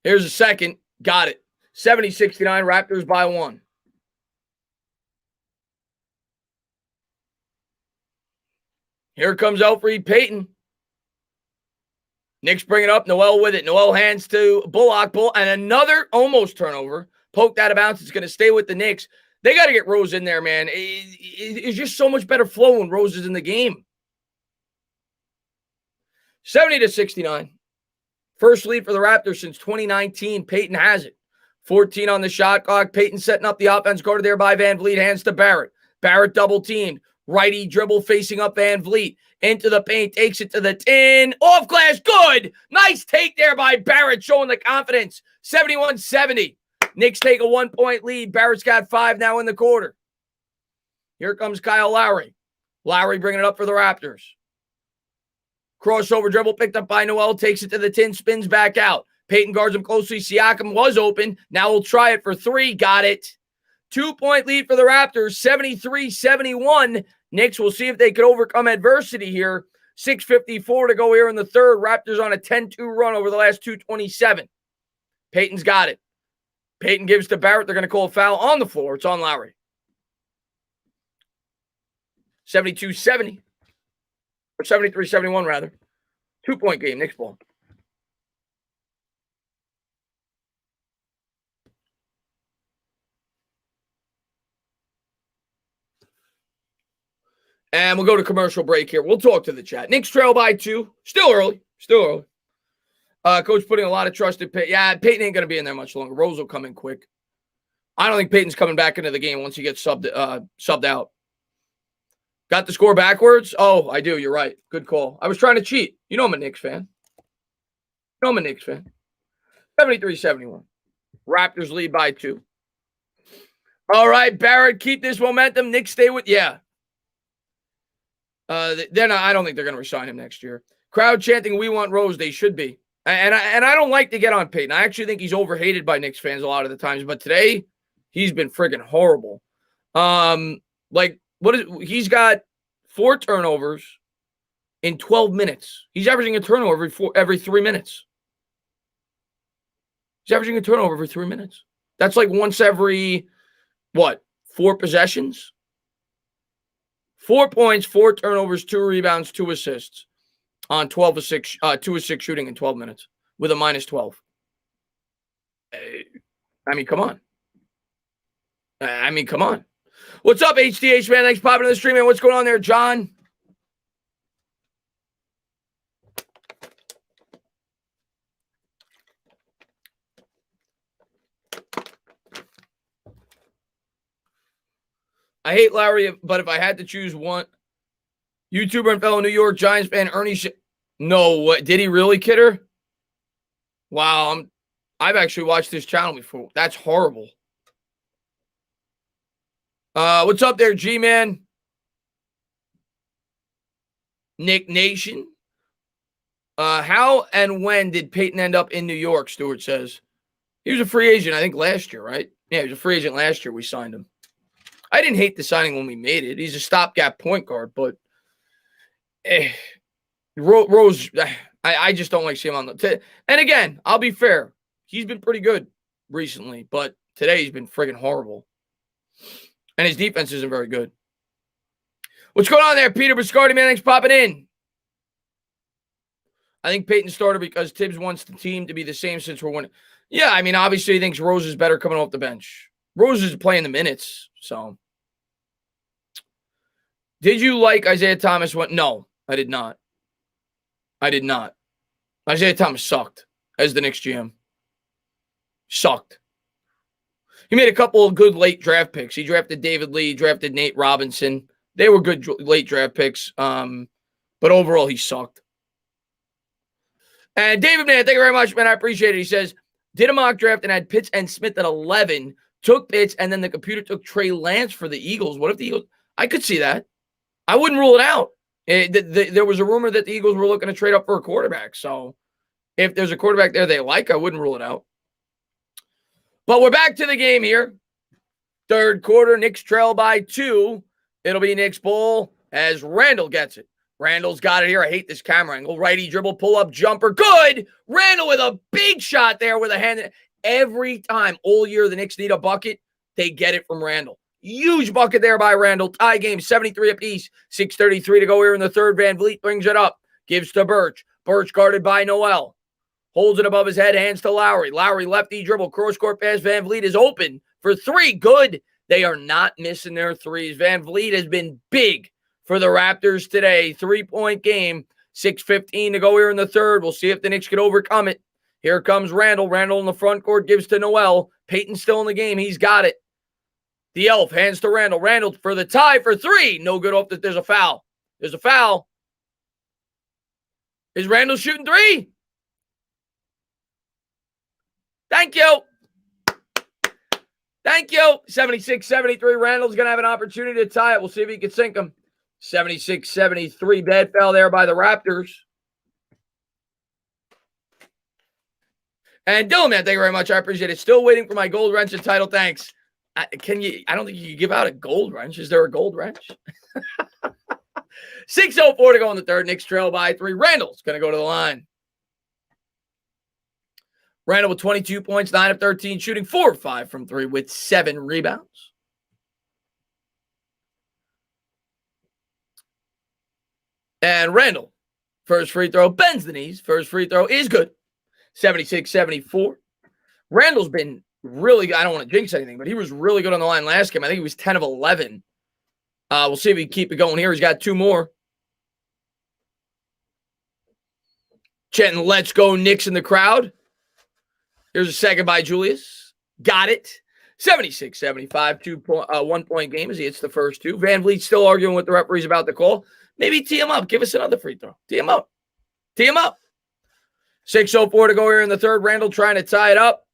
Here's a second. Got it. 70-69. Raptors by 1. Here comes Elfrid Payton. Knicks bring it up. Noel with it. Noel hands to Bullock. And another almost turnover. Poked out of bounds. It's going to stay with the Knicks. They got to get Rose in there, man. It's just so much better flow when Rose is in the game. 70-69. First lead for the Raptors since 2019. Payton has it. 14 on the shot clock. Payton setting up the offense. Guarded there by Van Vliet. Hands to Barrett. Barrett double teamed. Righty dribble facing up Van Vliet. Into the paint. Takes it to the 10. Off glass. Good. Nice take there by Barrett. Showing the confidence. 71-70. Knicks take a 1-point lead. Barrett's got 5 now in the quarter. Here comes Kyle Lowry. Lowry bringing it up for the Raptors. Crossover dribble picked up by Noel. Takes it to the 10. Spins back out. Payton guards him closely. Siakam was open. Now we'll try it for 3. Got it. 2-point lead for the Raptors. 73-71. Knicks will see if they could overcome adversity here. 6:54 to go here in the third. Raptors on a 10-2 run over the last 2:27. Payton's got it. Payton gives to Barrett. They're going to call a foul on the floor. It's on Lowry. 72-70. Or 73-71, rather. 2-point game. Knicks ball. And we'll go to commercial break here. We'll talk to the chat. Knicks trail by 2. Still early. Coach putting a lot of trust in Payton. Yeah, Payton ain't going to be in there much longer. Rose will come in quick. I don't think Payton's coming back into the game once he gets subbed out. Got the score backwards? Oh, I do. You're right. Good call. I was trying to cheat. You know I'm a Knicks fan. 73-71. Raptors lead by 2. All right, Barrett, keep this momentum. Knicks stay with, yeah. They're not. I don't think they're going to resign him next year. Crowd chanting, "We want Rose." They should be. And I don't like to get on Payton. I actually think he's overhated by Knicks fans a lot of the times. But today, he's been friggin' horrible. He's got 4 turnovers in 12 minutes. He's averaging a turnover every 3 minutes. He's averaging a turnover every 3 minutes. That's like once every, 4 possessions? 4 points, 4 turnovers, 2 rebounds, 2 assists on 2 of 6 shooting in 12 minutes with a -12. I mean, come on. What's up, HDH, man? Thanks for popping in the stream, man. What's going on there, John? I hate Lowry, but if I had to choose one, YouTuber and fellow New York Giants fan Ernie. No, what did he really, Kidder? Wow, I've actually watched this channel before. That's horrible. What's up there, G-Man? Nick Nation. How and when did Payton end up in New York? Stewart says he was a free agent. I think last year, right? Yeah, he was a free agent last year. We signed him. I didn't hate the signing when we made it. He's a stopgap point guard, but Rose, I just don't like seeing him on the. And again, I'll be fair. He's been pretty good recently, but today he's been friggin' horrible. And his defense isn't very good. What's going on there, Peter Biscardi, man? Thanks for popping in. I think Payton started because Tibbs wants the team to be the same since we're winning. Yeah, I mean, obviously he thinks Rose is better coming off the bench. Rose is playing the minutes, so. Did you like Isaiah Thomas? No, I did not. Isaiah Thomas sucked as the Knicks GM. Sucked. He made a couple of good late draft picks. He drafted David Lee, drafted Nate Robinson. They were good late draft picks, but overall he sucked. And David, man, thank you very much, man. I appreciate it. He says, did a mock draft and had Pitts and Smith at 11, took Pitts, and then the computer took Trey Lance for the Eagles. What if the Eagles? I could see that. I wouldn't rule it out. There was a rumor that the Eagles were looking to trade up for a quarterback. So if there's a quarterback there they like, I wouldn't rule it out. But we're back to the game here. Third quarter, Knicks trail by 2. It'll be Knicks ball as Randall gets it. Randall's got it here. I hate this camera angle. Righty dribble, pull-up jumper. Good! Randall with a big shot there with a hand. Every time all year the Knicks need a bucket, they get it from Randall. Huge bucket there by Randall. Tie game, 73 apiece. 6:33 to go here in the third. Van Vliet brings it up. Gives to Birch. Birch guarded by Noel. Holds it above his head, hands to Lowry. Lowry lefty dribble, cross-court pass. Van Vliet is open for 3. Good. They are not missing their threes. Van Vliet has been big for the Raptors today. 3-point game. 6:15 to go here in the third. We'll see if the Knicks can overcome it. Here comes Randall. Randall in the front court gives to Noel. Payton's still in the game. He's got it. The elf hands to Randall. Randall for the tie for 3. No good off that. There's a foul. There's a foul. Is Randall shooting 3? Thank you. Thank you. 76-73. Randall's going to have an opportunity to tie it. We'll see if he can sink him. 76-73. Bad foul there by the Raptors. And Dylan, man, thank you very much. I appreciate it. Still waiting for my gold wrench and title. Thanks. I don't think you can give out a gold wrench. Is there a gold wrench? 6:04 to go in the third. Knicks trail by 3. Randall's going to go to the line. Randall with 22 points, 9 of 13 shooting, 4 of 5 from 3 with 7 rebounds. And Randall, first free throw, bends the knees. First free throw is good. 76-74. Randall's been really good. I don't want to jinx anything, but he was really good on the line last game. I think he was 10 of 11. We'll see if he can keep it going here. He's got 2 more. Chanting, let's go Knicks in the crowd. Here's a second by Julius. Got it. 76-75, 1-point game as he hits the first 2. Van Vliet still arguing with the referees about the call. Maybe tee him up. Give us another free throw. Tee him up. Tee him up. 6:04 to go here in the third. Randall trying to tie it up.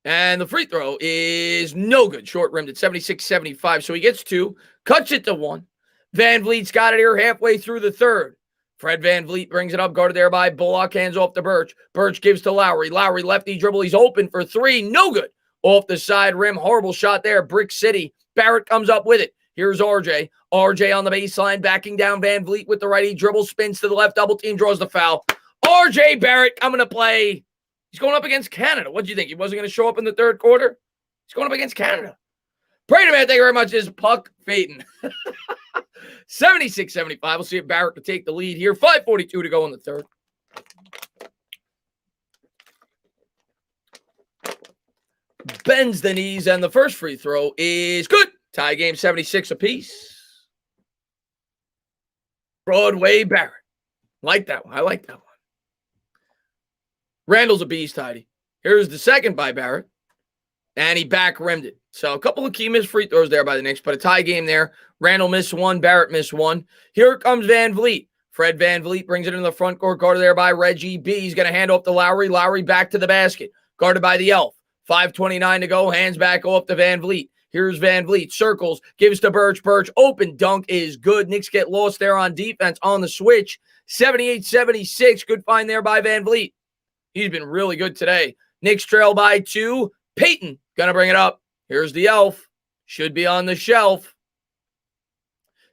And the free throw is no good. Short rimmed at 76-75. So he gets 2. Cuts it to 1. Van Vliet's got it here halfway through the third. Fred Van Vliet brings it up, guarded there by Bullock, hands off to Birch. Birch gives to Lowry. Lowry lefty dribble. He's open for 3. No good. Off the side rim. Horrible shot there. Brick City. Barrett comes up with it. Here's RJ. RJ on the baseline, backing down Van Vliet with the righty dribble. Spins to the left. Double team draws the foul. RJ Barrett coming to play. He's going up against Canada. What do you think? He wasn't going to show up in the third quarter? He's going up against Canada. Pray to man, thank you very much. This is Puck Payton. 76-75. We'll see if Barrett can take the lead here. 5:42 to go in the third. Bends the knees, and the first free throw is good. Tie game, 76 apiece. Broadway Barrett. Like that one. I like that one. Randall's a beast, Heidi. Here's the second by Barrett. And he back rimmed it. So a couple of key missed free throws there by the Knicks, but a tie game there. Randall missed 1, Barrett missed 1. Here comes Van Vliet. Fred Van Vliet brings it in the front court, guarded there by Reggie B. He's going to hand off to Lowry. Lowry back to the basket, guarded by the elf. 5:29 to go, hands back off to Van Vliet. Here's Van Vliet, circles, gives to Birch. Birch, open dunk is good. Knicks get lost there on defense on the switch. 78-76, good find there by Van Vliet. He's been really good today. Knicks trail by 2. Payton gonna bring it up. Here's the elf. Should be on the shelf.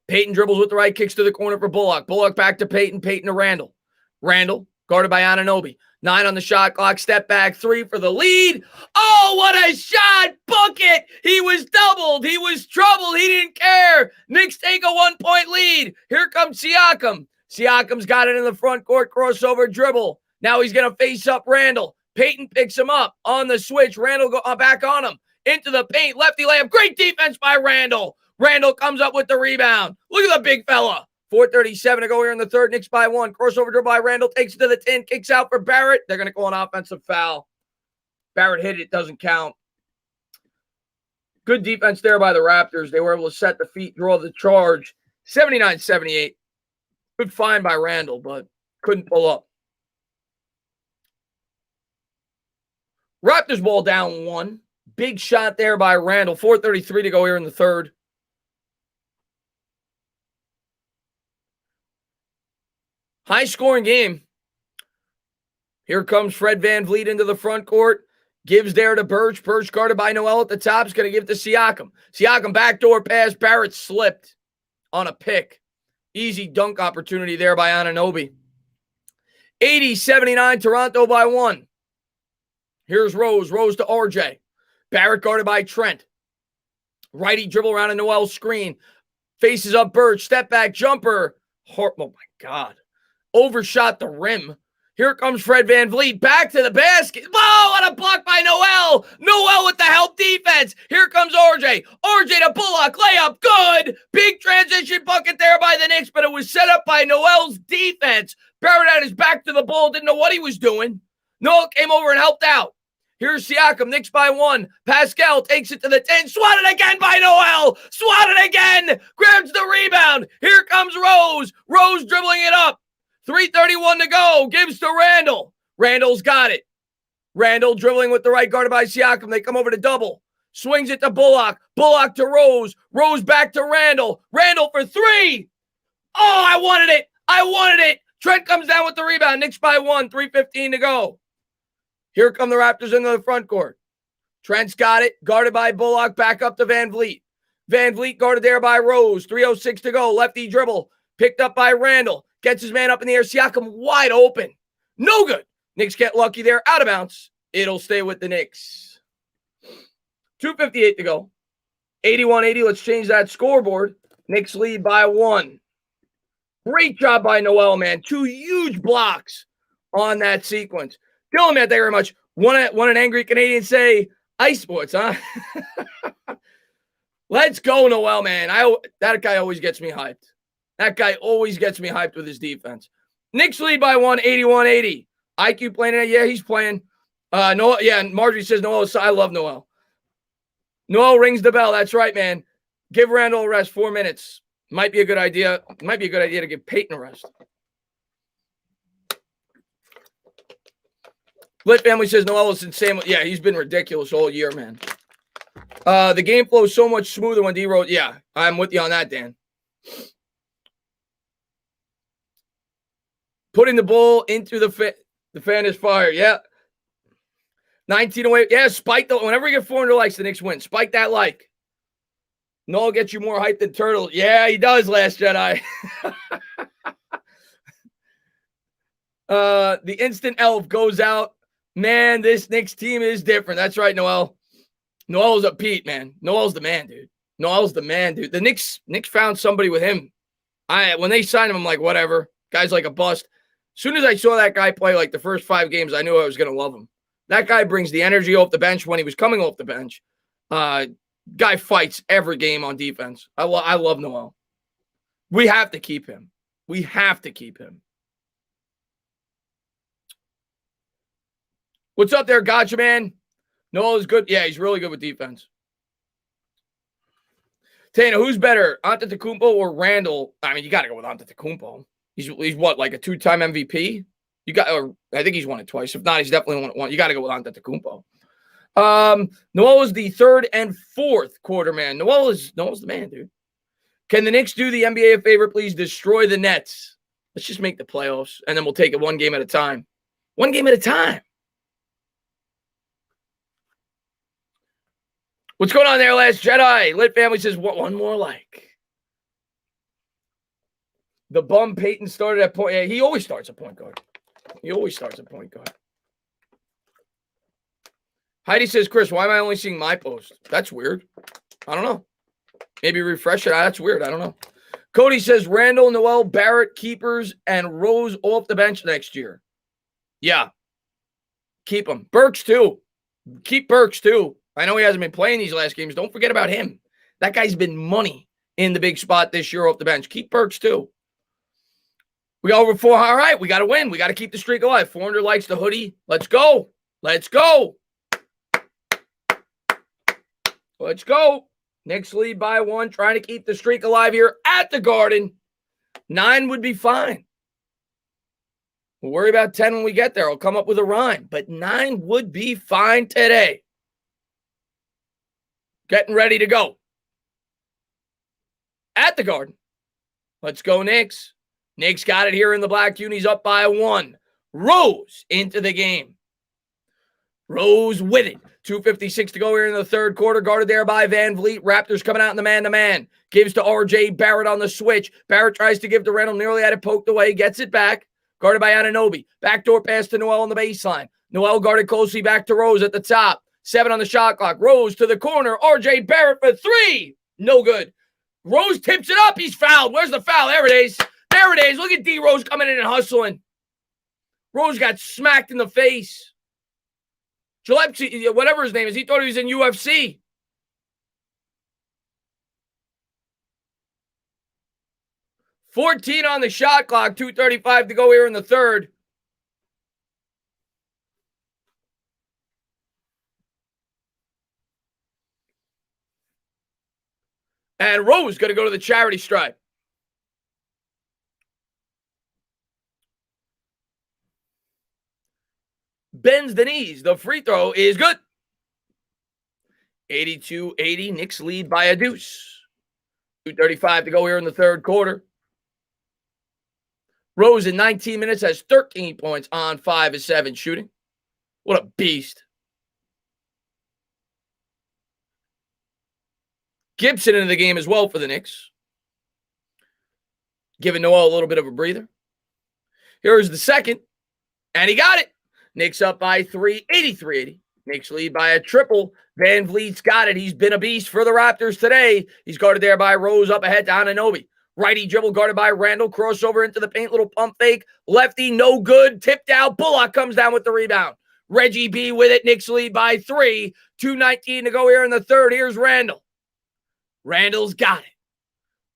Payton dribbles with the right, kicks to the corner for Bullock. Bullock back to Payton. Payton to Randall. Randall guarded by Anunoby. 9 on the shot clock. Step back 3 for the lead. Oh, what a shot! Bucket! He was doubled. He was troubled. He didn't care. Knicks take a 1-point lead. Here comes Siakam. Siakam's got it in the front court. Crossover dribble. Now he's going to face up Randall. Payton picks him up on the switch. Randall go back on him. Into the paint. Lefty layup. Great defense by Randall. Randall comes up with the rebound. Look at the big fella. 4:37 to go here in the third. Knicks by 1. Crossover dribble by Randall. Takes it to the 10. Kicks out for Barrett. They're going to call an offensive foul. Barrett hit it. Doesn't count. Good defense there by the Raptors. They were able to set the feet, draw the charge. 79-78. Good find by Randall, but couldn't pull up. Raptors ball down 1. Big shot there by Randall. 4:33 to go here in the third. High-scoring game. Here comes Fred VanVleet into the front court. Gives there to Birch. Birch guarded by Noel at the top. Is going to give it to Siakam. Siakam backdoor pass. Barrett slipped on a pick. Easy dunk opportunity there by Anunoby. 80-79, Toronto by 1. Here's Rose. Rose to RJ. Barrett guarded by Trent. Righty dribble around a Noel screen. Faces up Birch. Step back jumper. Oh my God. Overshot the rim. Here comes Fred VanVleet. Back to the basket. Whoa, what a block by Noel. Noel with the help defense. Here comes RJ. RJ to Bullock. Layup. Good. Big transition bucket there by the Knicks, but it was set up by Noel's defense. Barrett had his back to the ball. Didn't know what he was doing. Noel came over and helped out. Here's Siakam. Knicks by 1. Pascal takes it to the 10. Swatted again by Noel. Swatted again. Grabs the rebound. Here comes Rose. Rose dribbling it up. 3:31 to go. Gives to Randall. Randall's got it. Randall dribbling with the right guarded by Siakam. They come over to double. Swings it to Bullock. Bullock to Rose. Rose back to Randall. Randall for 3. Oh, I wanted it. I wanted it. Trent comes down with the rebound. Knicks by 1. 3:15 to go. Here come the Raptors into the front court. Trent's got it. Guarded by Bullock. Back up to VanVleet. VanVleet guarded there by Rose. 3:06 to go. Lefty dribble. Picked up by Randall. Gets his man up in the air. Siakam wide open. No good. Knicks get lucky there. Out of bounds. It'll stay with the Knicks. 2:58 to go. 81-80. Let's change that scoreboard. Knicks lead by 1. Great job by Noel, man. 2 huge blocks on that sequence. Dylan, man, thank you very much. One an angry Canadian say, ice sports, huh? Let's go, Noel, man. That guy always gets me hyped. That guy always gets me hyped with his defense. Knicks lead by 1, 81-80. IQ playing it. Yeah, he's playing. Noel, yeah, and Marjorie says Noel. I love Noel. Noel rings the bell. That's right, man. Give Randall a rest. 4 minutes. Might be a good idea. Might be a good idea to give Peyton a rest. Lit family says Noel is insane. Yeah, he's been ridiculous all year, man. The game flows so much smoother when D-Rose. Yeah, I'm with you on that, Dan. Putting the ball into the fan is fire. Yeah. 19-away. Yeah, spike the. Whenever you get 400 likes, the Knicks win. Spike that like. Noel gets you more hype than Turtle. Yeah, he does, Last Jedi. The instant elf goes out. Man, this Knicks team is different. That's right, Noel. Noel's a Pete, man. Noel's the man, dude. Noel's the man, dude. The Knicks found somebody with him. When they signed him, I'm like, whatever. Guy's like a bust. As soon as I saw that guy play like the first 5 games, I knew I was going to love him. That guy brings the energy off the bench when he was coming off the bench. Guy fights every game on defense. I love Noel. We have to keep him. We have to keep him. What's up there, Gotcha Man? Noel is good. Yeah, he's really good with defense. Tana, who's better, Antetokounmpo or Randall? I mean, you got to go with Antetokounmpo. He's what, like a 2-time MVP? I think he's won it twice. If not, he's definitely won it once. You got to go with Antetokounmpo. Noel is the 3rd and 4th quarter man. Noel's the man, dude. Can the Knicks do the NBA a favor, please? Destroy the Nets. Let's just make the playoffs, and then we'll take it 1 game at a time. 1 game at a time. What's going on there, Last Jedi? Lit family says, one more like. The bum Peyton started at point. Yeah, he always starts at point guard. He always starts at point guard. Heidi says, Chris, why am I only seeing my post? That's weird. I don't know. Maybe refresh it. That's weird. I don't know. Cody says, Randall, Noel, Barrett, keepers, and Rose off the bench next year. Yeah. Keep them. Burks, too. Keep Burks, too. I know he hasn't been playing these last games. Don't forget about him. That guy's been money in the big spot this year off the bench. Keep Burks, too. We got over 4. All right, we got to win. We got to keep the streak alive. 400 likes the hoodie. Let's go. Let's go. Let's go. Knicks lead by 1. Trying to keep the streak alive here at the Garden. 9 would be fine. We'll worry about 10 when we get there. I'll come up with a rhyme. But 9 would be fine today. Getting ready to go. At the Garden. Let's go, Knicks. Knicks got it here in the black unis, up by 1. Rose into the game. Rose with it. 2:56 to go here in the third quarter. Guarded there by Van Vliet. Raptors coming out in the man-to-man. Gives to R.J. Barrett on the switch. Barrett tries to give to Randall. Nearly had it poked away. Gets it back. Guarded by Anunoby. Backdoor pass to Noel on the baseline. Noel guarded closely back to Rose at the top. 7 on the shot clock. Rose to the corner. R.J. Barrett for 3. No good. Rose tips it up. He's fouled. Where's the foul? There it is. There it is. Look at D. Rose coming in and hustling. Rose got smacked in the face. Gillespie, whatever his name is, he thought he was in UFC. $14 on the shot clock, 2:35 to go here in the third. And Rose going to go to the charity stripe. Bends the knees. The free throw is good. 82-80. Knicks lead by a deuce. 2:35 to go here in the third quarter. Rose in 19 minutes has 13 points on 5 of 7 shooting. What a beast. Gibson into the game as well for the Knicks. Giving Noel a little bit of a breather. Here's the second. And he got it. Knicks up by 3, 83-80. Knicks lead by a triple. Van Vliet's got it. He's been a beast for the Raptors today. He's guarded there by Rose up ahead to Anunoby. Righty dribble guarded by Randall. Crossover into the paint. Little pump fake. Lefty, no good. Tipped out. Bullock comes down with the rebound. Reggie B with it. Knicks lead by 3. 2:19 to go here in the third. Here's Randall. Randall's got it.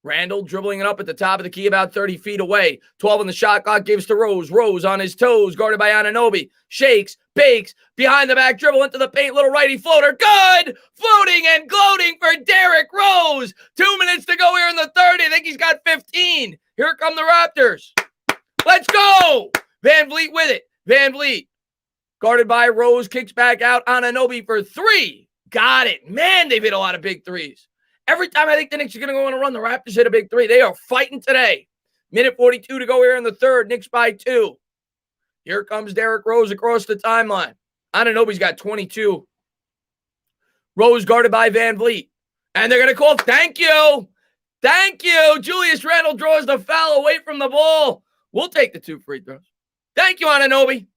Randall dribbling it up at the top of the key about 30 feet away. 12 on the shot clock, gives to Rose. Rose on his toes, guarded by Anunoby. Shakes, bakes, behind the back dribble into the paint. Little righty floater. Good! Floating and gloating for Derrick Rose. 2 minutes to go here in the third. I think he's got 15. Here come the Raptors. Let's go! Van Vliet with it. Van Vliet, guarded by Rose, kicks back out. Anunoby for 3. Got it. Man, they've hit a lot of big threes. Every time I think the Knicks are going to go on a run, the Raptors hit a big 3. They are fighting today. Minute 42 to go here in the third. Knicks by 2. Here comes Derrick Rose across the timeline. Anunoby's got 22. Rose guarded by Van Vliet. And they're going to call, thank you. Thank you. Julius Randle draws the foul away from the ball. We'll take the 2 free throws. Thank you, Anunoby.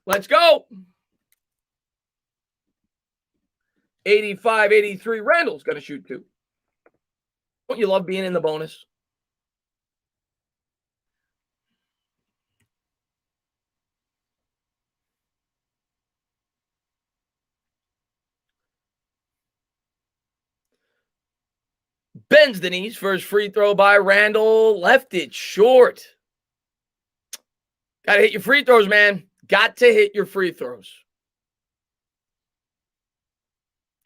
Let's go. 85-83. Randall's going to shoot 2. Don't you love being in the bonus? Bends the knees for his free throw by Randall. Left it short. Got to hit your free throws, man. Got to hit your free throws.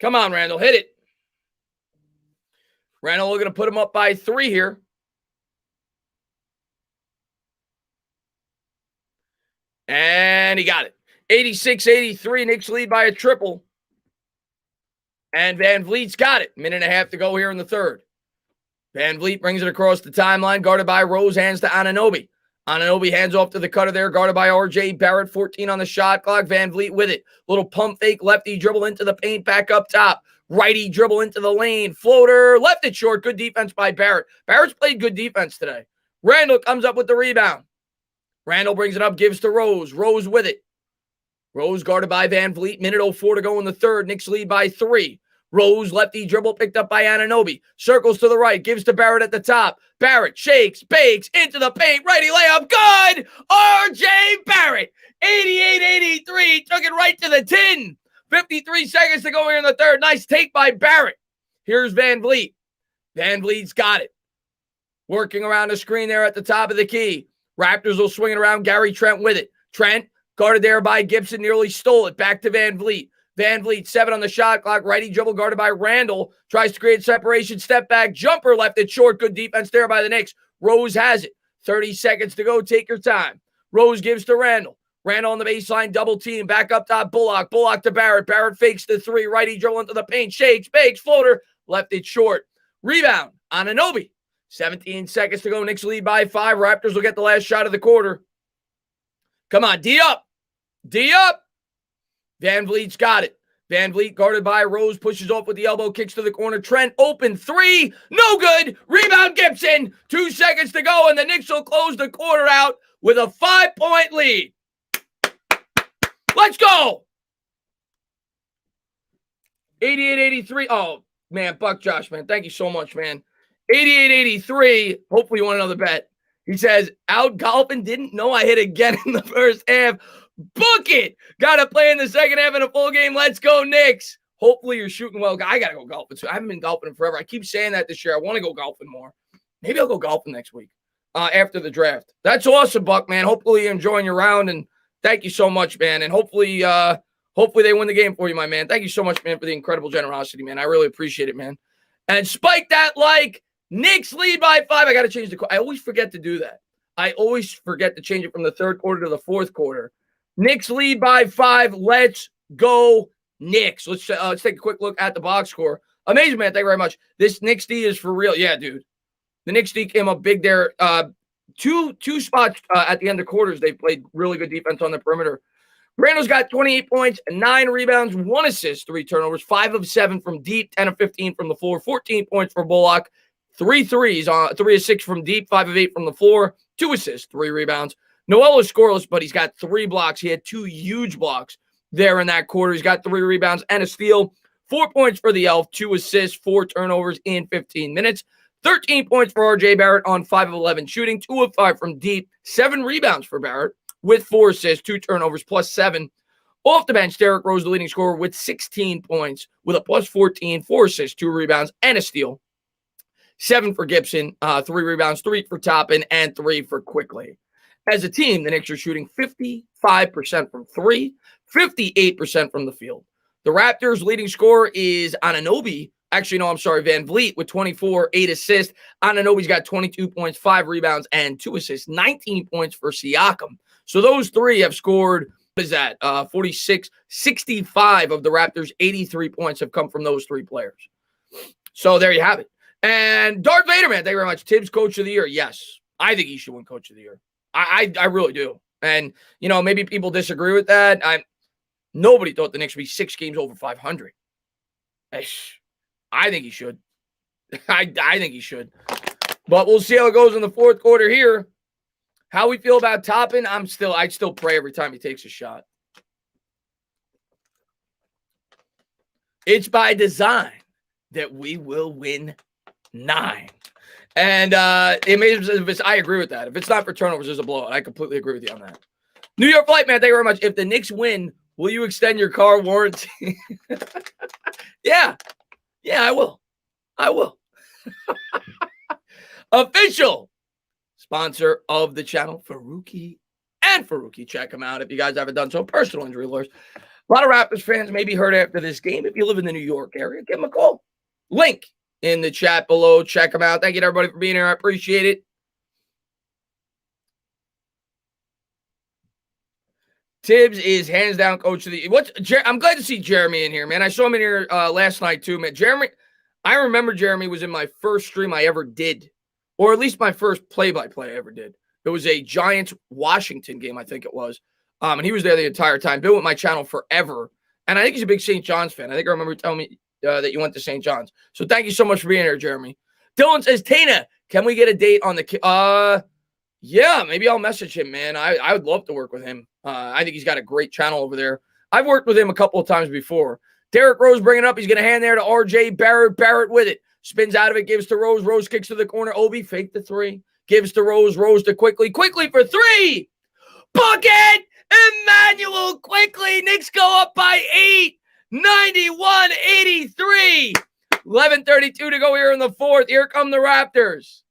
Come on, Randall. Hit it. Randall looking to put him up by 3 here. And he got it. 86-83. Knicks lead by a triple. And Van Vliet's got it. Minute and a half to go here in the third. Van Vliet brings it across the timeline. Guarded by Rose. Hands to Anunoby. Anunoby hands off to the cutter there. Guarded by R.J. Barrett. 14 on the shot clock. Van Vliet with it. Little pump fake. Lefty dribble into the paint. Back up top. Righty dribble into the lane. Floater. Left it short. Good defense by Barrett. Barrett's played good defense today. Randall comes up with the rebound. Randall brings it up. Gives to Rose. Rose with it. Rose guarded by Van Vliet. Minute 04 to go in the third. Knicks lead by 3. Rose, lefty dribble, picked up by Anunoby. Circles to the right, gives to Barrett at the top. Barrett shakes, bakes, into the paint, righty layup, good! R.J. Barrett, 88-83, took it right to the tin. 53 seconds to go here in the third. Nice take by Barrett. Here's Van Vliet. Van Vliet's got it. Working around the screen there at the top of the key. Raptors will swing it around. Gary Trent with it. Trent, guarded there by Gibson, nearly stole it. Back to Van Vliet. Van Vliet, 7 on the shot clock. Righty dribble guarded by Randall. Tries to create separation. Step back. Jumper left it short. Good defense there by the Knicks. Rose has it. 30 seconds to go. Take your time. Rose gives to Randall. Randall on the baseline. Double team. Back up top. Bullock. Bullock to Barrett. Barrett fakes the 3. Righty dribble into the paint. Shakes. Bakes. Floater. Left it short. Rebound. Anunoby. 17 seconds to go. Knicks lead by 5. Raptors will get the last shot of the quarter. Come on, D up. D up. Van Vliet's got it. Van Vliet guarded by Rose, pushes off with the elbow, kicks to the corner. Trent open 3, no good. Rebound Gibson. 2 seconds to go, and the Knicks will close the quarter out with a 5-point lead. Let's go. 88-83. Oh, man, Buck Josh, man. Thank you so much, man. 88-83. Hopefully you want another bet. He says, out golfing, didn't know I hit again in the first half. Book it. Got to play in the second half in a full game. Let's go, Knicks. Hopefully you're shooting well. I got to go golfing too. I haven't been golfing in forever. I keep saying that this year. I want to go golfing more. Maybe I'll go golfing next week after the draft. That's awesome, Buck, man. Hopefully you're enjoying your round, and thank you so much, man. And hopefully they win the game for you, my man. Thank you so much, man, for the incredible generosity, man. I really appreciate it, man. And spike that like. Knicks lead by 5. I got to change the – I always forget to do that. I always forget to change it from the third quarter to the fourth quarter. Knicks lead by 5. Let's go, Knicks. Let's take a quick look at the box score. Amazing, man. Thank you very much. This Knicks D is for real. Yeah, dude. The Knicks D came up big there. Two spots at the end of quarters. They played really good defense on the perimeter. Randall's got 28 points, 9 rebounds, 1 assist, 3 turnovers, 5 of 7 from deep, 10 of 15 from the floor, 14 points for Bullock. 3 threes, 3 of 6 from deep, 5 of 8 from the floor, 2 assists, 3 rebounds. Noel is scoreless, but he's got 3 blocks. He had 2 huge blocks there in that quarter. He's got 3 rebounds and a steal. 4 points for the Elf, 2 assists, 4 turnovers in 15 minutes. 13 points for R.J. Barrett on 5 of 11 shooting, 2 of 5 from deep, 7 rebounds for Barrett with 4 assists, 2 turnovers, plus 7. Off the bench, Derrick Rose, the leading scorer, with 16 points, with a plus 14, 4 assists, 2 rebounds, and a steal. 7 for Gibson, 3 rebounds, 3 for Toppin, and 3 for Quickly. As a team, the Knicks are shooting 55% from 3, 58% from the field. The Raptors' leading scorer is Anunoby. Actually, no, I'm sorry, Van Vliet with 24, 8 assists. Anunoby's got 22 points, 5 rebounds, and 2 assists. 19 points for Siakam. So those 3 have scored, what is that, 46, 65 of the Raptors' 83 points have come from those 3 players. So there you have it. And Darth Vader, man, thank you very much. Tibbs, Coach of the Year. Yes, I think he should win Coach of the Year. I really do. And, you know, maybe people disagree with that. Nobody thought the Knicks would be 6 games over 500. I think he should. I think he should. But we'll see how it goes in the fourth quarter here. How we feel about Toppin, I still pray every time he takes a shot. It's by design that we will win 9. And I agree with that. If it's not for turnovers, there's a blowout. I completely agree with you on that. New York Flight, man, thank you very much. If the Knicks win, will you extend your car warranty? Yeah, I will. Official sponsor of the channel, Faruqi and Faruqi. Check them out if you guys haven't done so. Personal injury lawyers. A lot of Raptors fans may be hurt after this game. If you live in the New York area, give them a call. Link in the chat below. Check them out. Thank you to everybody for being here. I appreciate it. Tibbs is hands down coach of the. I'm glad to see Jeremy in here, man. I saw him in here last night too, man. I remember Jeremy was in my first stream I ever did, or at least my first play-by-play I ever did. It was a Giants-Washington game, I think it was. And he was there the entire time. Been with my channel forever. And I think he's a big St. John's fan. I think I remember you telling me that you went to St. John's. So thank you so much for being here, Jeremy. Dylan says, Tana, can we get a date on the yeah, maybe I'll message him, man. I would love to work with him. I think he's got a great channel over there. I've worked with him a couple of times before. Derrick Rose bringing it up. He's going to hand there to R.J. Barrett. Barrett with it. Spins out of it, gives to Rose. Rose kicks to the corner. Obi fake the 3. Gives to Rose. Rose to Quickly. Quickly for 3. Bucket! Emmanuel Quickly. Knicks go up by 8. 91-83. 11:32 to go here in the fourth. Here come the Raptors.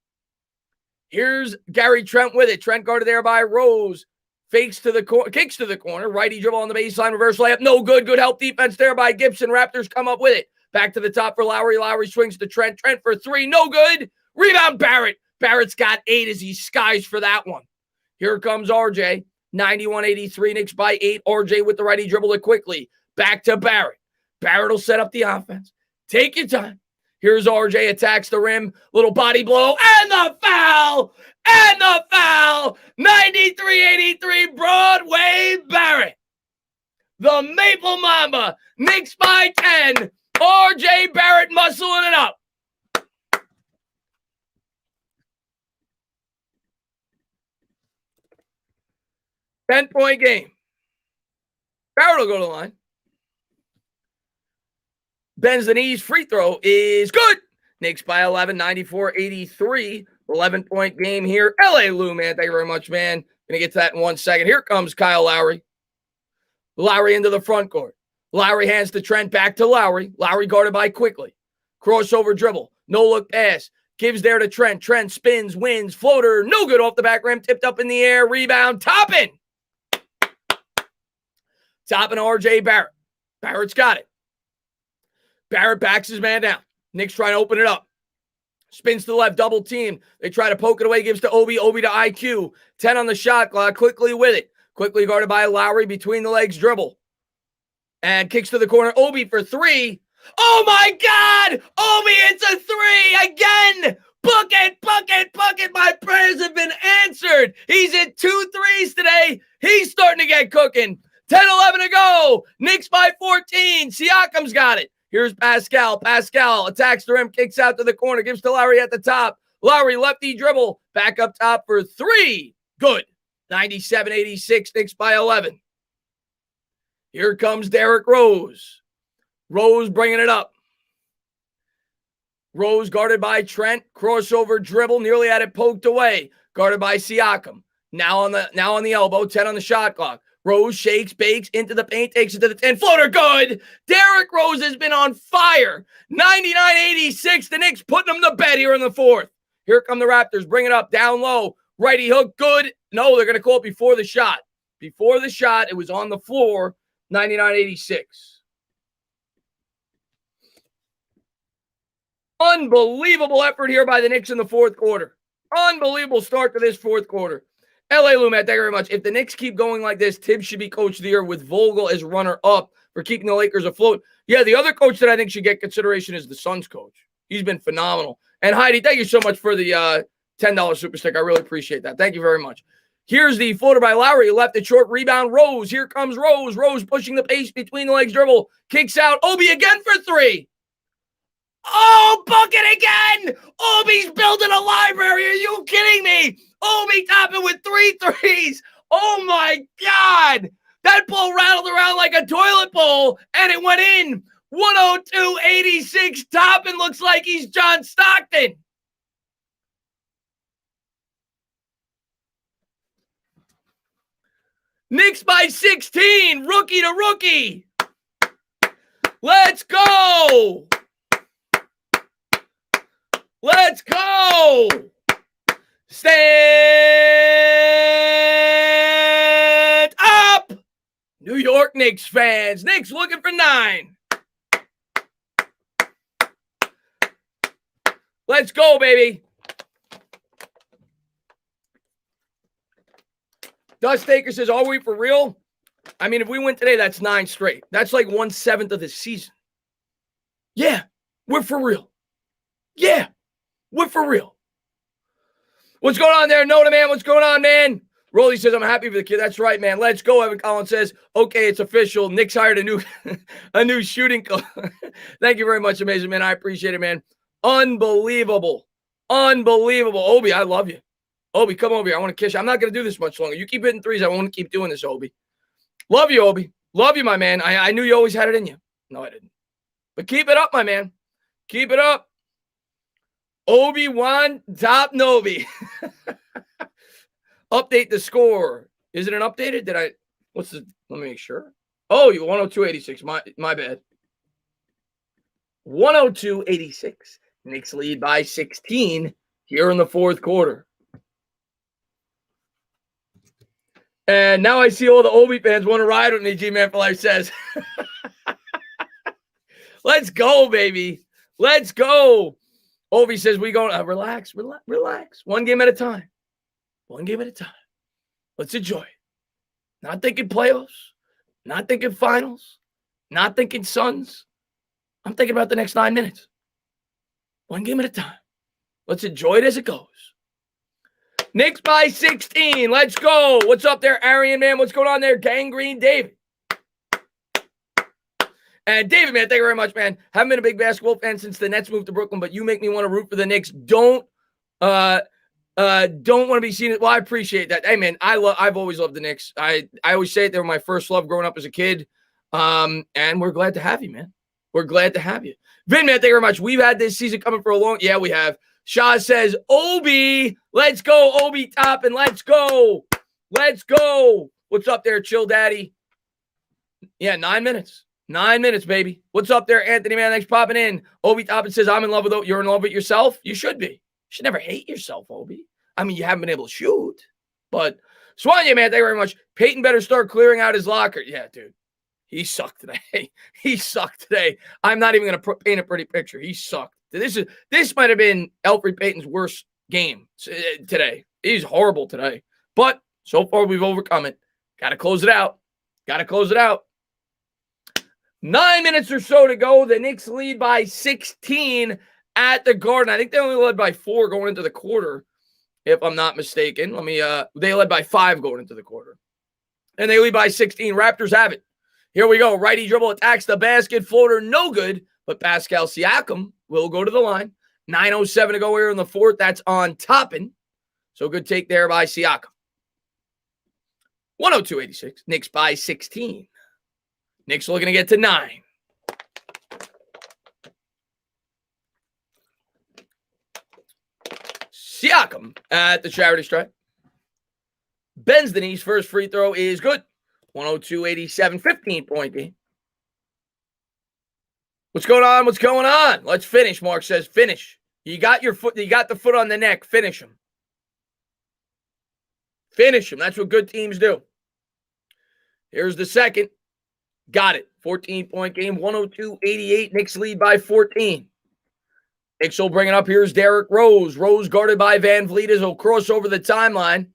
Here's Gary Trent with it. Trent guarded there by Rose. Fakes to the corner, kicks to the corner. Righty dribble on the baseline, reverse layup. No good. Good help defense there by Gibson. Raptors come up with it. Back to the top for Lowry. Lowry swings to Trent. Trent for 3. No good. Rebound Barrett. Barrett's got 8 as he skies for that one. Here comes RJ. 91-83. Knicks by 8. RJ with the righty dribble it quickly. Back to Barrett. Barrett will set up the offense. Take your time. Here's RJ, attacks the rim, little body blow, and the foul! And the foul! 93-83, Broadway Barrett. The Maple Mamba, Knicks by 10. RJ Barrett muscling it up. Ten-point game. Barrett will go to the line. Bends the knees. Free throw is good. Knicks by 11, 94-83. 11-point game here. LA Lou, man. Thank you very much, man. Going to get to that in 1 second. Here comes Kyle Lowry. Lowry into the front court. Lowry hands to Trent, back to Lowry. Lowry guarded by Quickly. Crossover dribble. No look pass. Gives there to Trent. Trent spins, wins, floater. No good off the back rim. Tipped up in the air. Rebound. Toppin. Topping RJ Barrett. Barrett's got it. Barrett backs his man down. Knicks trying to open it up. Spins to the left, double team. They try to poke it away, gives to Obi. Obi to IQ. 10 on the shot clock. Quickly with it. Quickly guarded by Lowry, between the legs dribble. And kicks to the corner. Obi for three. Oh my God! Obi, it's a three again! Bucket, bucket, bucket. My prayers have been answered. He's hit 2 threes today. He's starting to get cooking. 10-11 to go. Knicks by 14. Siakam's got it. Here's Pascal. Pascal attacks the rim, kicks out to the corner, gives to Lowry at the top. Lowry lefty dribble. Back up top for three. Good. 97-86. Knicks by 11. Here comes Derrick Rose. Rose bringing it up. Rose guarded by Trent. Crossover dribble. Nearly had it poked away. Guarded by Siakam. Now on the elbow. 10 on the shot clock. Rose shakes, bakes, into the paint, takes it to the 10. Floater good. Derrick Rose has been on fire. 99-86. The Knicks putting them to bed here in the fourth. Here come the Raptors. Bring it up. Down low. Righty hook. Good. No, they're going to call it before the shot. Before the shot, it was on the floor. 99-86. Unbelievable effort here by the Knicks in the fourth quarter. Unbelievable start to this fourth quarter. LA Lumet, thank you very much. If the Knicks keep going like this, Tibbs should be coach of the year with Vogel as runner-up for keeping the Lakers afloat. Yeah, the other coach that I think should get consideration is the Suns coach. He's been phenomenal. And Heidi, thank you so much for the $10 super stick. I really appreciate that. Thank you very much. Here's the floater by Lowry. Left it short. Rebound, Rose. Here comes Rose. Rose pushing the pace between the legs dribble. Kicks out. Obi again for three. Oh, bucket again. Obi's building a library. Are you kidding me? Obi topping with 3 threes. Oh, my God. That ball rattled around like a toilet bowl, and it went in. 102-86. Toppin looks like he's John Stockton. Knicks by 16. Rookie to rookie. Let's go. Let's go. Stand up. New York Knicks fans. Knicks looking for 9. Let's go, baby. Dust Taker says, are we for real? I mean, if we win today, that's 9 straight. That's like 1/7 of the season. Yeah, we're for real. Yeah, we're for real. What's going on there, Noda, man? What's going on, man? Rolly says, I'm happy for the kid. That's right, man. Let's go. Evan Collins says, okay, it's official. Knicks hired a new shooting coach. Thank you very much, amazing, man. I appreciate it, man. Unbelievable. Unbelievable. Obi, I love you. Obi, come over here. I want to kiss you. I'm not going to do this much longer. You keep hitting threes. I want to keep doing this, Obi. Love you, Obi. Love you, my man. I knew you always had it in you. No, I didn't. But keep it up, my man. Keep it up. Obi-Wan Top Nobi. Update the score. Is it an updated? Let me make sure. Oh, you 102-86. My bad. 102-86. Knicks lead by 16 here in the fourth quarter. And now I see all the Obi fans want to ride with me, G-Man for Life says. Let's go, baby. Let's go. Obi says we go relax. One game at a time. One game at a time. Let's enjoy it. Not thinking playoffs. Not thinking finals. Not thinking Suns. I'm thinking about the next 9 minutes. One game at a time. Let's enjoy it as it goes. Knicks by 16. Let's go. What's up there, Arian, man? What's going on there, Gangrene David? And David, man, thank you very much, man. Haven't been a big basketball fan since the Nets moved to Brooklyn, but you make me want to root for the Knicks. Don't want to be seen. Well, I appreciate that. Hey, man, I've always loved the Knicks. I always say it, they were my first love growing up as a kid. And we're glad to have you, man. We're glad to have you. Vin, man, thank you very much. We've had this season coming for a long. Yeah, we have. Shaw says, Obi, let's go, Obi Toppin, let's go. Let's go. What's up there, Chill Daddy? Yeah, 9 minutes. 9 minutes, baby. What's up there, Anthony, man? Thanks for popping in. Obi Toppin says, I'm in love with you. You're in love with yourself? You should be. You should never hate yourself, Obi. I mean, you haven't been able to shoot. But Swanya, man, thank you very much. Peyton better start clearing out his locker. Yeah, dude. He sucked today. He sucked today. I'm not even going to paint a pretty picture. He sucked. This might have been Elfrid Payton's worst game today. He's horrible today. But so far, we've overcome it. Got to close it out. 9 minutes or so to go. The Knicks lead by 16 at the Garden. I think they only led by 4 going into the quarter, if I'm not mistaken. They led by 5 going into the quarter. And they lead by 16. Raptors have it. Here we go. Righty dribble attacks the basket. Floater, no good. But Pascal Siakam will go to the line. 9:07 to go here in the fourth. That's on Toppin. So good take there by Siakam. 102-86. Knicks by 16. Knicks looking to get to 9. Siakam at the charity stripe. Bends the knees. First free throw is good. 102-87, 15-point game. What's going on? What's going on? Let's finish, Mark says. Finish. You got the foot on the neck. Finish him. Finish him. That's what good teams do. Here's the second. Got it. 14-point game. 102-88. Knicks lead by 14. Knicks will bring it up. Here's Derrick Rose. Rose guarded by Van Vliet as he'll cross over the timeline.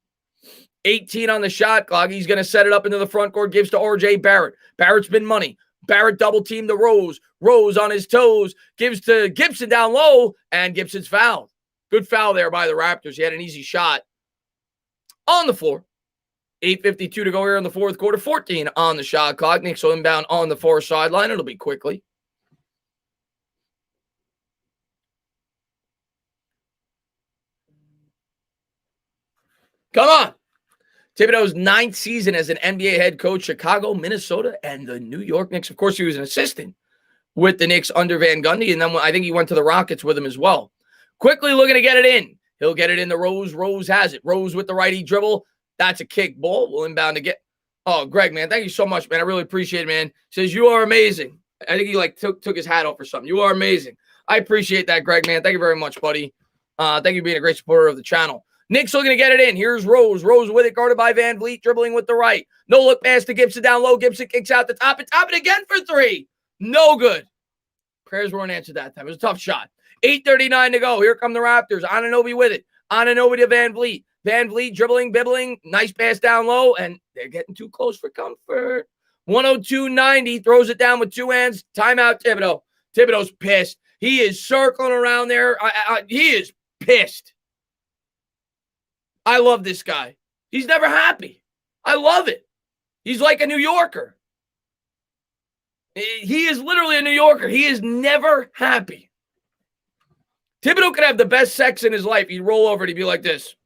18 on the shot clock. He's going to set it up into the front court. Gives to R.J. Barrett. Barrett's been money. Barrett double-teamed the Rose. Rose on his toes. Gives to Gibson down low. And Gibson's fouled. Good foul there by the Raptors. He had an easy shot on the floor. 8:52 to go here in the fourth quarter. 14 on the shot clock. Knicks will inbound on the far sideline. It'll be quickly. Come on. Thibodeau's 9th season as an NBA head coach, Chicago, Minnesota, and the New York Knicks. Of course, he was an assistant with the Knicks under Van Gundy, and then I think he went to the Rockets with him as well. Quickly looking to get it in. He'll get it in the Rose. Rose has it. Rose with the righty dribble. That's a kick ball. We'll inbound to get. Oh, Greg, man, thank you so much, man. I really appreciate it, man. Says, you are amazing. I think he took his hat off or something. You are amazing. I appreciate that, Greg, man. Thank you very much, buddy. Thank you for being a great supporter of the channel. Knicks looking to get it in. Here's Rose. Rose with it, guarded by Van Vliet, dribbling with the right. No look pass to Gibson down low. Gibson kicks out the top and top it again for 3. No good. Prayers weren't answered that time. It was a tough shot. 8:39 to go. Here come the Raptors. Anunoby with it. Anunoby to Van Vliet. Van Vliet dribbling, bibbling. Nice pass down low, and they're getting too close for comfort. 102-90. Throws it down with 2 hands. Timeout, Thibodeau. Thibodeau's pissed. He is circling around there. He is pissed. I love this guy. He's never happy. I love it. He's like a New Yorker. He is literally a New Yorker. He is never happy. Thibodeau could have the best sex in his life. He'd roll over and he'd be like this.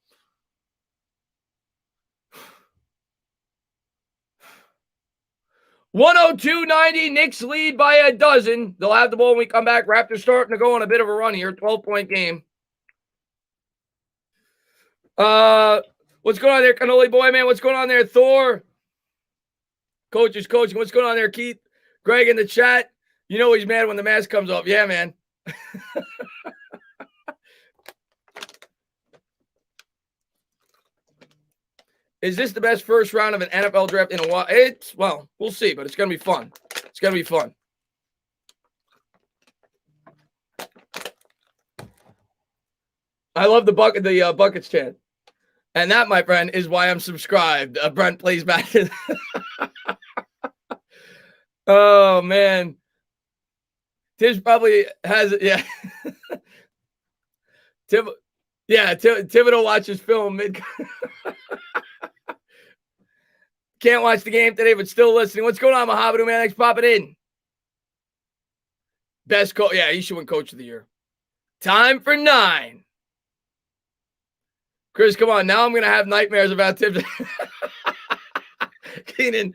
$102-90. Knicks lead by a dozen. They'll have the ball when we come back. Raptors starting to go on a bit of a run here. 12-point game. What's going on there, Cannoli boy, man? What's going on there, Thor? Coach is coaching. What's going on there, Keith? Greg in the chat. You know he's mad when the mask comes off. Yeah, man. Is this the best first round of an NFL draft in a while? Well, we'll see, but it's going to be fun. It's going to be fun. I love the buckets chant. And that, my friend, is why I'm subscribed. Brent plays back. Oh, man. Tish probably has it. Yeah. Thibodeau watches film mid. Can't watch the game today, but still listening. What's going on, Mohammed? Man, thanks for popping in. Best coach. Yeah, he should win Coach of the Year. Time for 9. Chris, come on. Now I'm going to have nightmares about Tibbs. Keenan.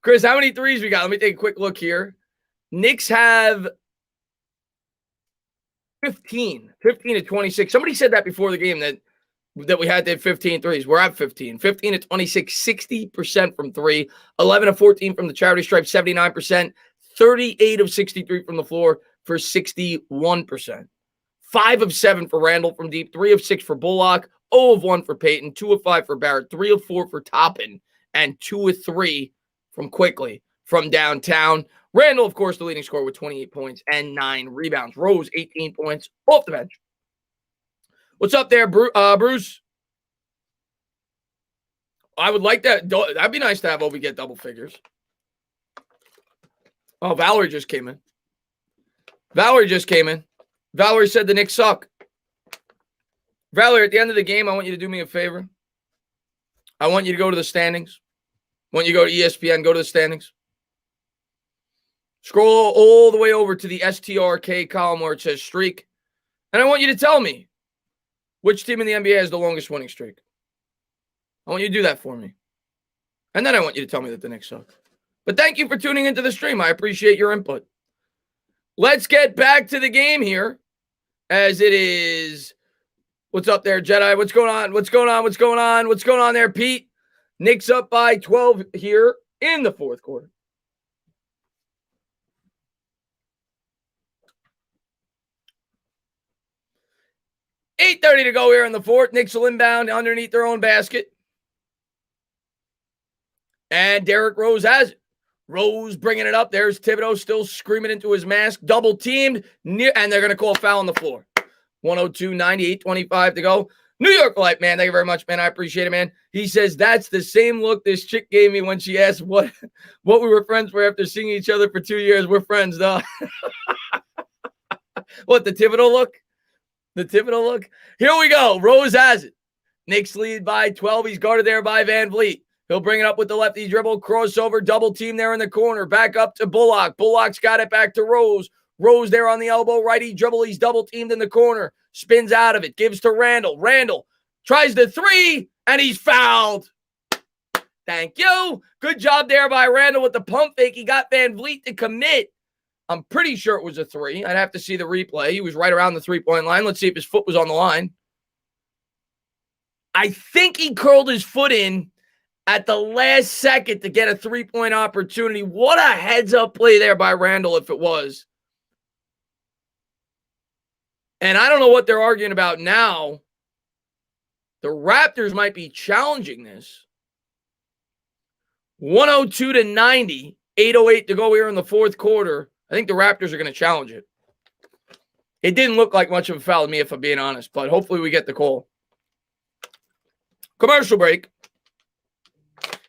Chris, how many threes we got? Let me take a quick look here. Knicks have 15 to 26. Somebody said that before the game that we had to hit 15 threes. We're at 15 to 26, 60% from 3, 11 of 14 from the charity stripe, 79%, 38 of 63 from the floor for 61%. 5 of 7 for Randall from deep, 3 of 6 for Bullock, 0 of 1 for Payton, 2 of 5 for Barrett, 3 of 4 for Toppin, and 2 of 3 from Quickly from downtown. Randall, of course, the leading scorer with 28 points and 9 rebounds. Rose, 18 points off the bench. What's up there, Bruce? I would like that. That'd be nice to have Obi get double figures. Oh, Valerie just came in. Valerie said the Knicks suck. Valerie, at the end of the game, I want you to do me a favor. I want you to go to the standings. I want you to go to ESPN, go to the standings. Scroll all the way over to the STRK column where it says streak. And I want you to tell me which team in the NBA has the longest winning streak. I want you to do that for me. And then I want you to tell me that the Knicks suck. But thank you for tuning into the stream. I appreciate your input. Let's get back to the game here as it is. What's up there, Jedi? What's going on? What's going on there, Pete? Knicks up by 12 here in the fourth quarter. $8:30 to go here in the fourth. Knicks will inbound underneath their own basket. And Derrick Rose has it. Rose bringing it up. There's Thibodeau still screaming into his mask. Double teamed. And they're going to call a foul on the floor. 102-98, 25 to go. New York Light, man. Thank you very much, man. I appreciate it, man. He says, that's the same look this chick gave me when she asked what we were friends for after seeing each other for 2 years. We're friends, though. What, the Thibodeau look? The Thibodeau look? Here we go. Rose has it. Knicks lead by 12. He's guarded there by Van Vliet. He'll bring it up with the lefty dribble, crossover, double team there in the corner. Back up to Bullock. Bullock's got it back to Rose. Rose there on the elbow, righty dribble. He's double teamed in the corner. Spins out of it. Gives to Randall. Randall tries the 3, and he's fouled. Thank you. Good job there by Randall with the pump fake. He got Van Vliet to commit. I'm pretty sure it was a 3. I'd have to see the replay. He was right around the 3-point line. Let's see if his foot was on the line. I think he curled his foot in at the last second to get a 3-point opportunity. What a heads-up play there by Randall if it was. And I don't know what they're arguing about now. The Raptors might be challenging this. 102-90, 8:08 to go here in the fourth quarter. I think the Raptors are going to challenge it. It didn't look like much of a foul to me, if I'm being honest, but hopefully we get the call. Commercial break.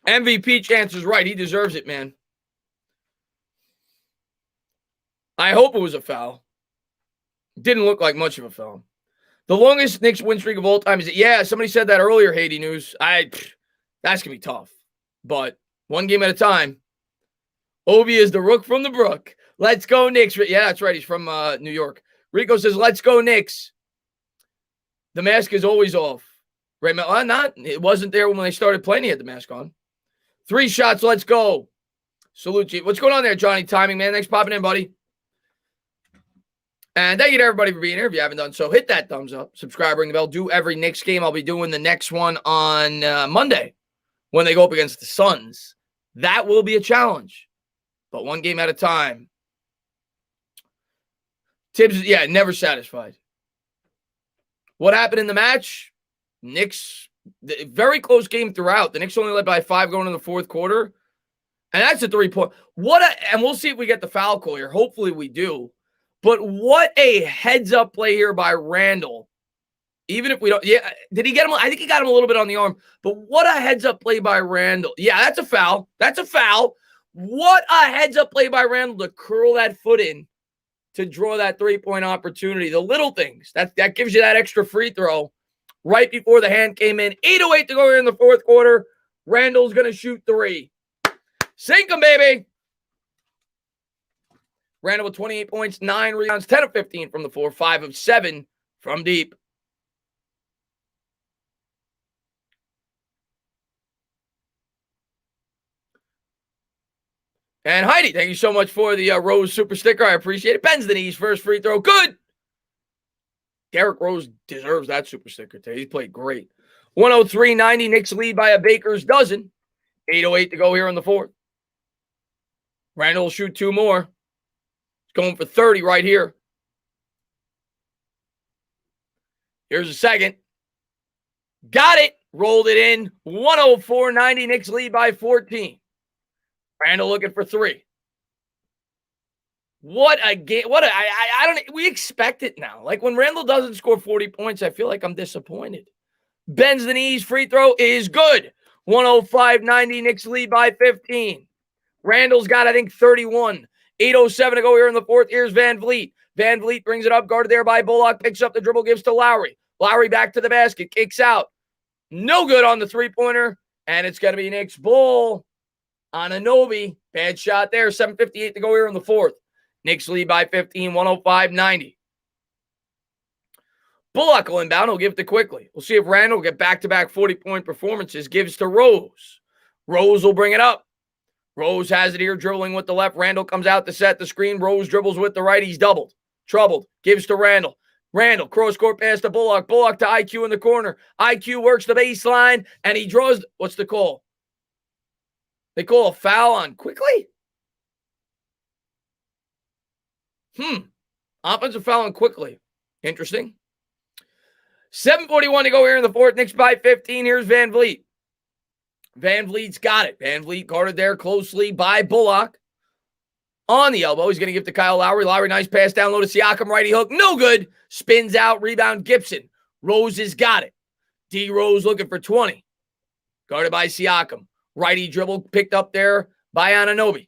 MVP Chance is right. He deserves it, man. I hope it was a foul. Didn't look like much of a foul. The longest Knicks win streak of all time is it? Yeah, somebody said that earlier, Haiti News. That's going to be tough. But one game at a time. Obi is the rook from the brook. Let's go, Knicks. Yeah, that's right. He's from New York. Rico says, let's go, Knicks. The mask is always off. Right? It wasn't there when they started playing. He had the mask on. 3 shots. Let's go. Salute you. What's going on there, Johnny? Timing, man. Thanks for popping in, buddy. And thank you to everybody for being here. If you haven't done so, hit that thumbs up. Subscribe, ring the bell. Do every Knicks game. I'll be doing the next one on Monday when they go up against the Suns. That will be a challenge. But one game at a time. Tibbs, yeah, never satisfied. What happened in the match? Knicks, very close game throughout. The Knicks only led by 5 going in the fourth quarter. And that's a 3-point. And we'll see if we get the foul call here. Hopefully we do. But what a heads-up play here by Randall. Even if we don't, yeah, did he get him? I think he got him a little bit on the arm. But what a heads-up play by Randall. Yeah, that's a foul. That's a foul. What a heads-up play by Randall to curl that foot in to draw that three-point opportunity. The little things, that gives you that extra free throw right before the hand came in. 8:08 to go here in the fourth quarter. Randall's going to shoot three. Sink him, baby. Randall with 28 points, 9 rebounds, 10 of 15 from the floor, 5 of 7 from deep. And Heidi, thank you so much for the Rose super sticker. I appreciate it. Bends the knees, first free throw. Good. Derrick Rose deserves that super sticker today. He's played great. 103-90. Knicks lead by a baker's dozen. 8:08 to go here in the fourth. Randall will shoot 2 more. He's going for 30 right here. Here's a second. Got it. Rolled it in. 104-90. Knicks lead by 14. Randall looking for 3. What a game. I don't, we expect it now. Like when Randall doesn't score 40 points, I feel like I'm disappointed. Bends the knees. Free throw is good. 105-90. Knicks lead by 15. Randall's got, I think, 31. 8:07 to go here in the fourth. Here's Van Vliet. Van Vliet brings it up, guarded there by Bullock. Picks up the dribble, gives to Lowry. Lowry back to the basket. Kicks out. No good on the three-pointer. And it's going to be Knicks ball. Anunoby, bad shot there. 7:58 to go here in the fourth. Knicks lead by 15, 105-90. Bullock will inbound. He'll give it to Quickly. We'll see if Randall will get back-to-back 40-point performances. Gives to Rose. Rose will bring it up. Rose has it here, dribbling with the left. Randall comes out to set the screen. Rose dribbles with the right. He's doubled. Troubled. Gives to Randall. Randall, cross-court pass to Bullock. Bullock to IQ in the corner. IQ works the baseline, and he draws. What's the call? They call a foul on Quickly? Offensive foul on Quickly. Interesting. 7:41 to go here in the fourth. Knicks by 15. Here's Van Vliet. Van Vliet's got it. Van Vliet guarded there closely by Bullock. On the elbow. He's going to give to Kyle Lowry. Lowry, nice pass down low to Siakam. Righty hook. No good. Spins out. Rebound Gibson. Rose has got it. D. Rose looking for 20. Guarded by Siakam. Righty dribble picked up there by Anunoby.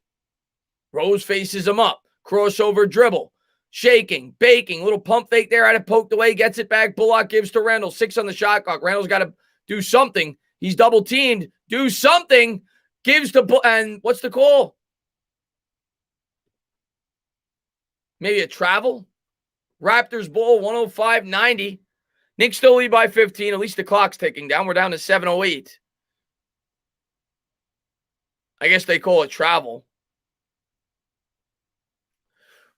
Rose faces him up. Crossover dribble. Shaking, baking, little pump fake there. Had it poked away, gets it back. Bullock gives to Randall. 6 on the shot clock. Randall's got to do something. He's double teamed. Do something. Gives to and what's the call? Maybe a travel. Raptors ball 105-90. Knicks still lead by 15. At least the clock's ticking down. We're down to 7:08. I guess they call it travel.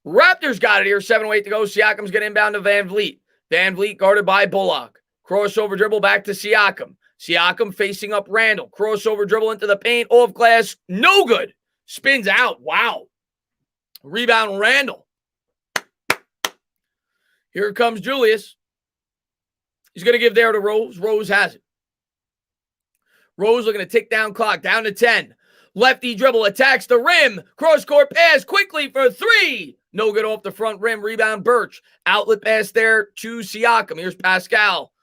Raptors got it here. 7:08 to go. Siakam's going to inbound to Van Vliet. Van Vliet guarded by Bullock. Crossover dribble back to Siakam. Siakam facing up Randall. Crossover dribble into the paint. Off glass. No good. Spins out. Wow. Rebound Randall. Here comes Julius. He's going to give there to Rose. Rose has it. Rose looking to tick down clock. Down to 10. Lefty dribble, attacks the rim. Cross-court pass quickly for 3. No good off the front rim. Rebound Birch. Outlet pass there to Siakam. Here's Pascal.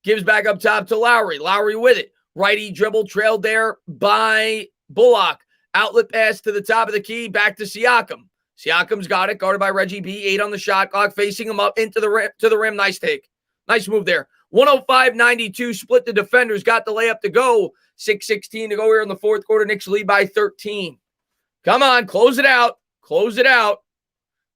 Gives back up top to Lowry. Lowry with it. Righty dribble trailed there by Bullock. Outlet pass to the top of the key. Back to Siakam. Siakam's got it. Guarded by Reggie B. 8 on the shot clock. Facing him up into the rim, to the rim. Nice take. Nice move there. 105-92. Split the defenders. Got the layup to go. 6:16 to go here in the fourth quarter. Knicks lead by 13. Come on. Close it out. Close it out.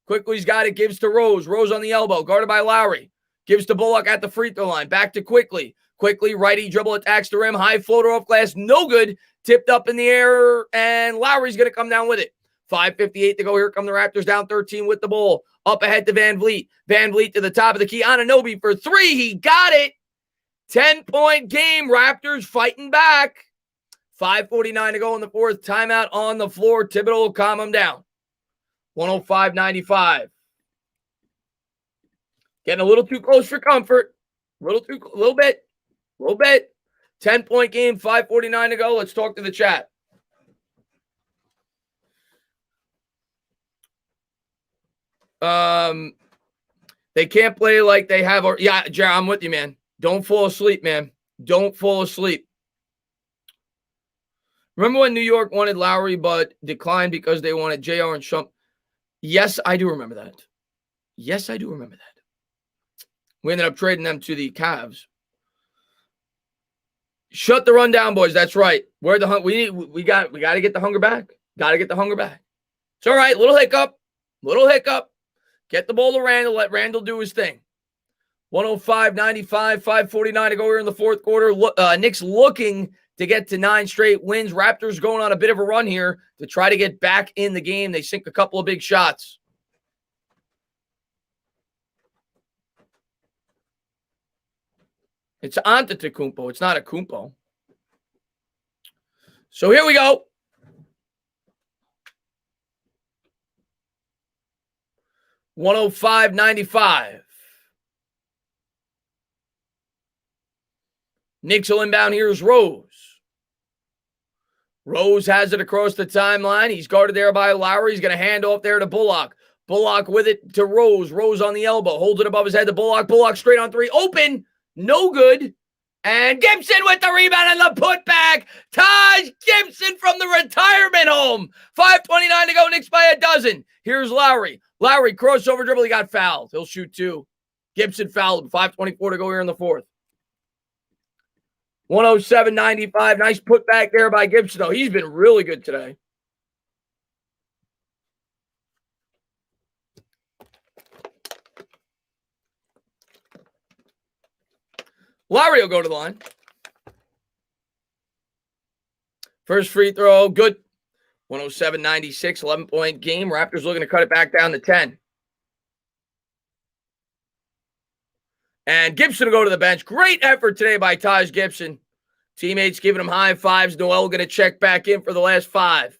Quickly's got it. Gives to Rose. Rose on the elbow. Guarded by Lowry. Gives to Bullock at the free throw line. Back to Quickly. Quickly, righty dribble, attacks the rim. High floater off glass. No good. Tipped up in the air. And Lowry's going to come down with it. 5:58 to go. Here come the Raptors down 13 with the ball. Up ahead to Van Vliet. Van Vliet to the top of the key. Anunoby for 3. He got it. 10-point game. Raptors fighting back. 5:49 to go in the fourth. Timeout on the floor. Thibodeau will calm him down. 105-95. Getting a little too close for comfort. A little bit. 10-point game. 5:49 to go. Let's talk to the chat. They can't play like they have. Yeah, Jared, I'm with you, man. Don't fall asleep, man. Don't fall asleep. Remember when New York wanted Lowry but declined because they wanted JR and Shump? Yes, I do remember that. Yes, I do remember that. We ended up trading them to the Cavs. Shut the run down, boys. That's right. Where the we got to get the hunger back. Got to get the hunger back. It's all right. Little hiccup. Get the ball to Randall. Let Randall do his thing. 105-95, 5:49 to go here in the fourth quarter. Knicks looking to get to 9 straight wins. Raptors going on a bit of a run here to try to get back in the game. They sink a couple of big shots. It's Antetokounmpo. It's not a Kumpo. So here we go. $105.95. Knicks will inbound. Here's Rose. Rose has it across the timeline. He's guarded there by Lowry. He's going to hand off there to Bullock. Bullock with it to Rose. Rose on the elbow. Holds it above his head to Bullock. Bullock straight on 3. Open. No good. And Gibson with the rebound and the putback. Taj Gibson from the retirement home. 5:29 to go. Knicks by a dozen. Here's Lowry. Lowry crossover dribble. He got fouled. He'll shoot 2. Gibson fouled him. 5:24 to go here in the fourth. 107.95. Nice putback there by Gibson, though. He's been really good today. Lowry will go to the line. First free throw, good. 107.96, 11-point game. Raptors looking to cut it back down to 10. And Gibson will go to the bench. Great effort today by Taj Gibson. Teammates giving him high fives. Noel going to check back in for the last 5.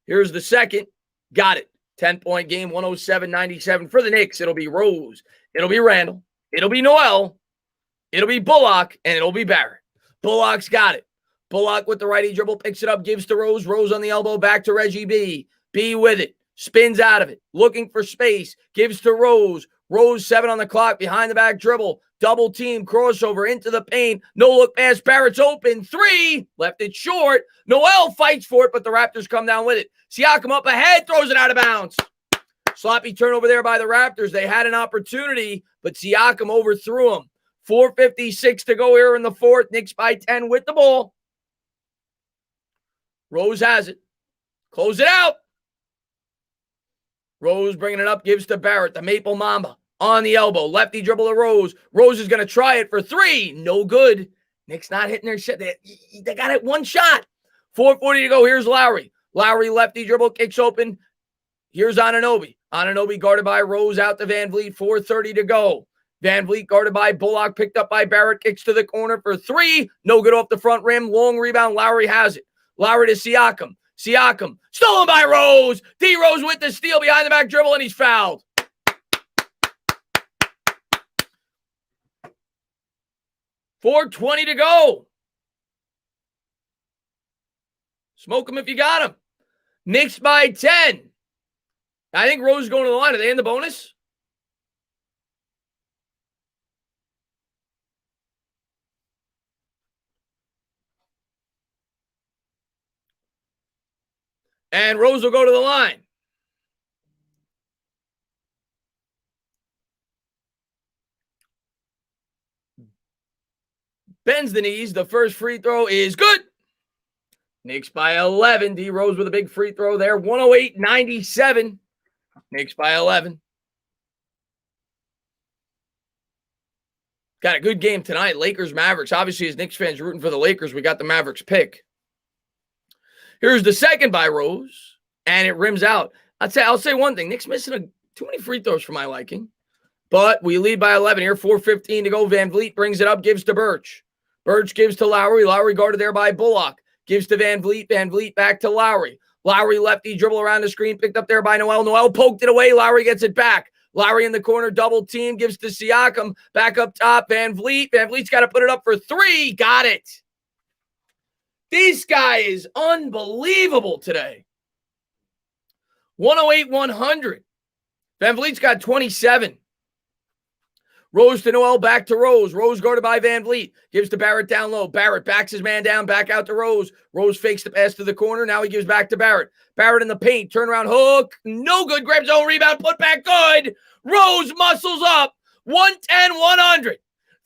Here's the second. Got it. 10-point game, 107.97 for the Knicks. It'll be Rose. It'll be Randall. It'll be Noel. It'll be Bullock, and it'll be Barrett. Bullock's got it. Bullock with the righty dribble, picks it up, gives to Rose. Rose on the elbow, back to Reggie B. B with it. Spins out of it. Looking for space. Gives to Rose. Rose 7 on the clock, behind the back dribble. Double team, crossover into the paint. No look pass. Barrett's open. 3. Left it short. Noel fights for it, but the Raptors come down with it. Siakam up ahead, throws it out of bounds. Sloppy turnover there by the Raptors. They had an opportunity, but Siakam overthrew him. 4:56 to go here in the fourth. Knicks by 10 with the ball. Rose has it. Close it out. Rose bringing it up, gives to Barrett, the Maple Mamba. On the elbow, lefty dribble to Rose. Rose is going to try it for 3. No good. Knicks not hitting their shot. They got it one shot. 4:40 to go. Here's Lowry. Lowry lefty dribble, kicks open. Here's Anunoby. Anunoby guarded by Rose out to Van Vliet. 4:30 to go. Van Vliet guarded by Bullock, picked up by Barrett, kicks to the corner for 3. No good off the front rim. Long rebound. Lowry has it. Lowry to Siakam. Siakam stolen by Rose. D. Rose with the steal behind the back dribble, and he's fouled. $4:20 to go. Smoke him if you got him. Knicks by 10. I think Rose is going to the line. Are they in the bonus? And Rose will go to the line. Bends the knees. The first free throw is good. Knicks by 11. D. Rose with a big free throw there. 108.97. Knicks by 11. Got a good game tonight. Lakers, Mavericks. Obviously, as Knicks fans rooting for the Lakers, we got the Mavericks pick. Here's the second by Rose, and it rims out. I'll say one thing. Knicks missing too many free throws for my liking. But we lead by 11 here. 4:15 to go. Van Vliet brings it up, gives to Birch. Birch gives to Lowry. Lowry guarded there by Bullock. Gives to Van Vliet. Van Vliet back to Lowry. Lowry lefty dribble around the screen, picked up there by Noel. Noel poked it away. Lowry gets it back. Lowry in the corner, double team, gives to Siakam. Back up top, Van Vliet. Van Vliet's got to put it up for 3. Got it. This guy is unbelievable today. 108-100. Van Vliet's got 27. Rose to Noel, back to Rose. Rose guarded by Van Vliet. Gives to Barrett down low. Barrett backs his man down, back out to Rose. Rose fakes the pass to the corner. Now he gives back to Barrett. Barrett in the paint. Turnaround hook. No good. Grabs own rebound. Put back good. Rose muscles up. 110, 100.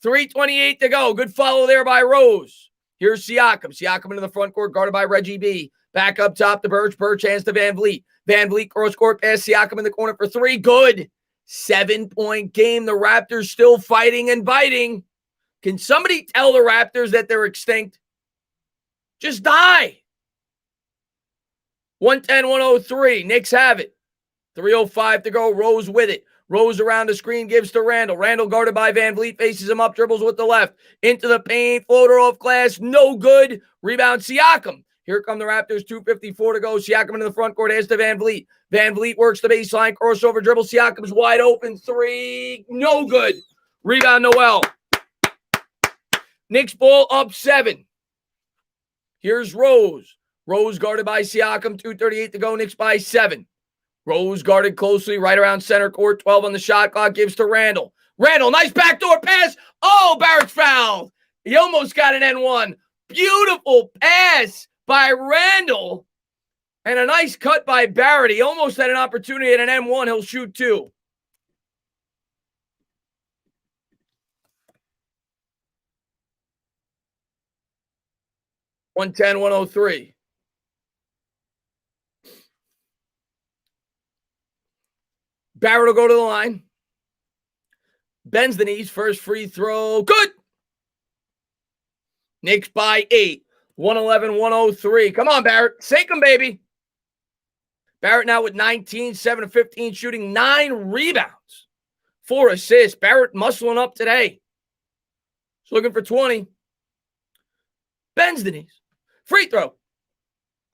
3:28 to go. Good follow there by Rose. Here's Siakam. Siakam into the front court, guarded by Reggie B. Back up top to Birch. Birch hands to Van Vliet. Van Vliet cross court pass. Siakam in the corner for three. Good. 7-point game. The Raptors still fighting and biting. Can somebody tell the Raptors that they're extinct? Just die. 110, 103. Knicks have it. 3:05 to go. Rose with it. Rose around the screen, gives to Randall. Randall guarded by Van Vliet, faces him up, dribbles with the left. Into the paint, floater off glass, no good. Rebound, Siakam. Here come the Raptors, 2:54 to go. Siakam into the front court, hands to Van Vliet. Van Vliet works the baseline, crossover dribble. Siakam's wide open, three, no good. Rebound, Noel. Knicks ball up 7. Here's Rose. Rose guarded by Siakam, 2:38 to go. Knicks by 7. Rose guarded closely right around center court. 12 on the shot clock, gives to Randall. Randall, nice backdoor pass. Oh, Barrett's fouled. He almost got an N1. Beautiful pass by Randall. And a nice cut by Barrett. He almost had an opportunity at an N1. He'll shoot 2. (110, 103). Barrett will go to the line. Bends the knees. First free throw. Good. Knicks by 8. 111, 103. Come on, Barrett. Sink him, baby. Barrett now with 19, 7 of 15 shooting, 9 rebounds, 4 assists. Barrett muscling up today. He's looking for 20. Bends the knees. Free throw.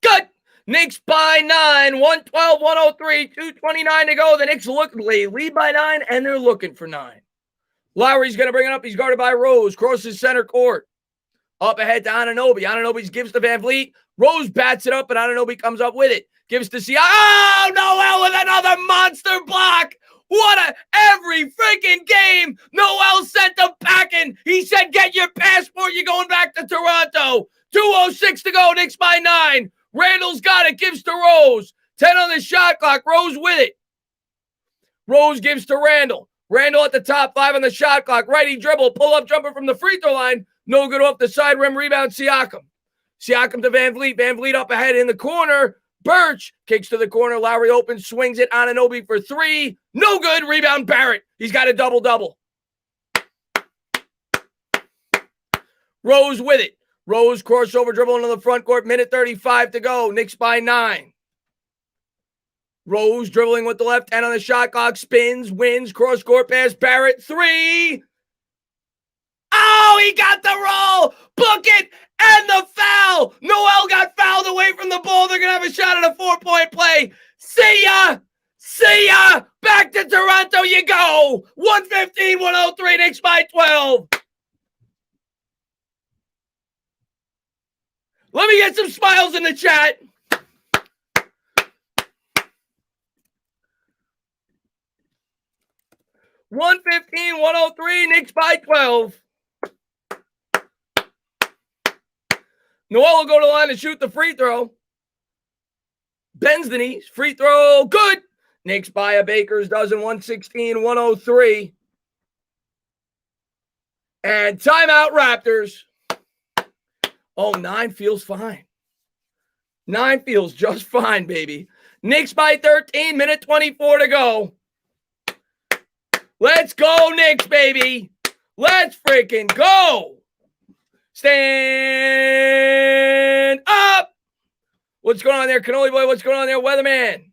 Good. Knicks by 9, 112, 103, 2:29 to go. The Knicks lead by 9, and they're looking for 9. Lowry's going to bring it up. He's guarded by Rose. Crosses center court. Up ahead to Anunoby. Anunoby gives to Van Vliet. Rose bats it up, and Anunoby comes up with it. Gives to Siakam. Oh, Noel with another monster block. Every freaking game, Noel sent them packing. He said, get your passport. You're going back to Toronto. 2:06 to go. Knicks by 9. Randall's got it. Gives to Rose. 10 on the shot clock. Rose with it. Rose gives to Randall. Randall at the top. 5 on the shot clock. Righty dribble. Pull-up jumper from the free throw line. No good off the side rim. Rebound, Siakam. Siakam to Van Vliet. Van Vliet up ahead in the corner. Birch kicks to the corner. Lowry open. Swings it. Anunoby for 3. No good. Rebound, Barrett. He's got a double-double. Rose with it. Rose crossover dribble into the front court. Minute 35 to go. Knicks by 9. Rose dribbling with the left hand on the shot clock. Spins, wins, cross court pass. Barrett, 3. Oh, he got the roll. Book it. And the foul. Noel got fouled away from the ball. They're going to have a shot at a 4-point play. See ya. See ya. Back to Toronto you go. 115, 103. Knicks by 12. Let me get some smiles in the chat. (115, 103). Knicks by 12. Noel will go to the line and shoot the free throw. Bends the knees. Free throw. Good. Knicks by a baker's dozen. 116, 103. And timeout, Raptors. Oh, 9 feels fine. 9 feels just fine, baby. Knicks by 13, minute 24 to go. Let's go, Knicks, baby. Let's freaking go. Stand up. What's going on there, Cannoli Boy? What's going on there, Weatherman?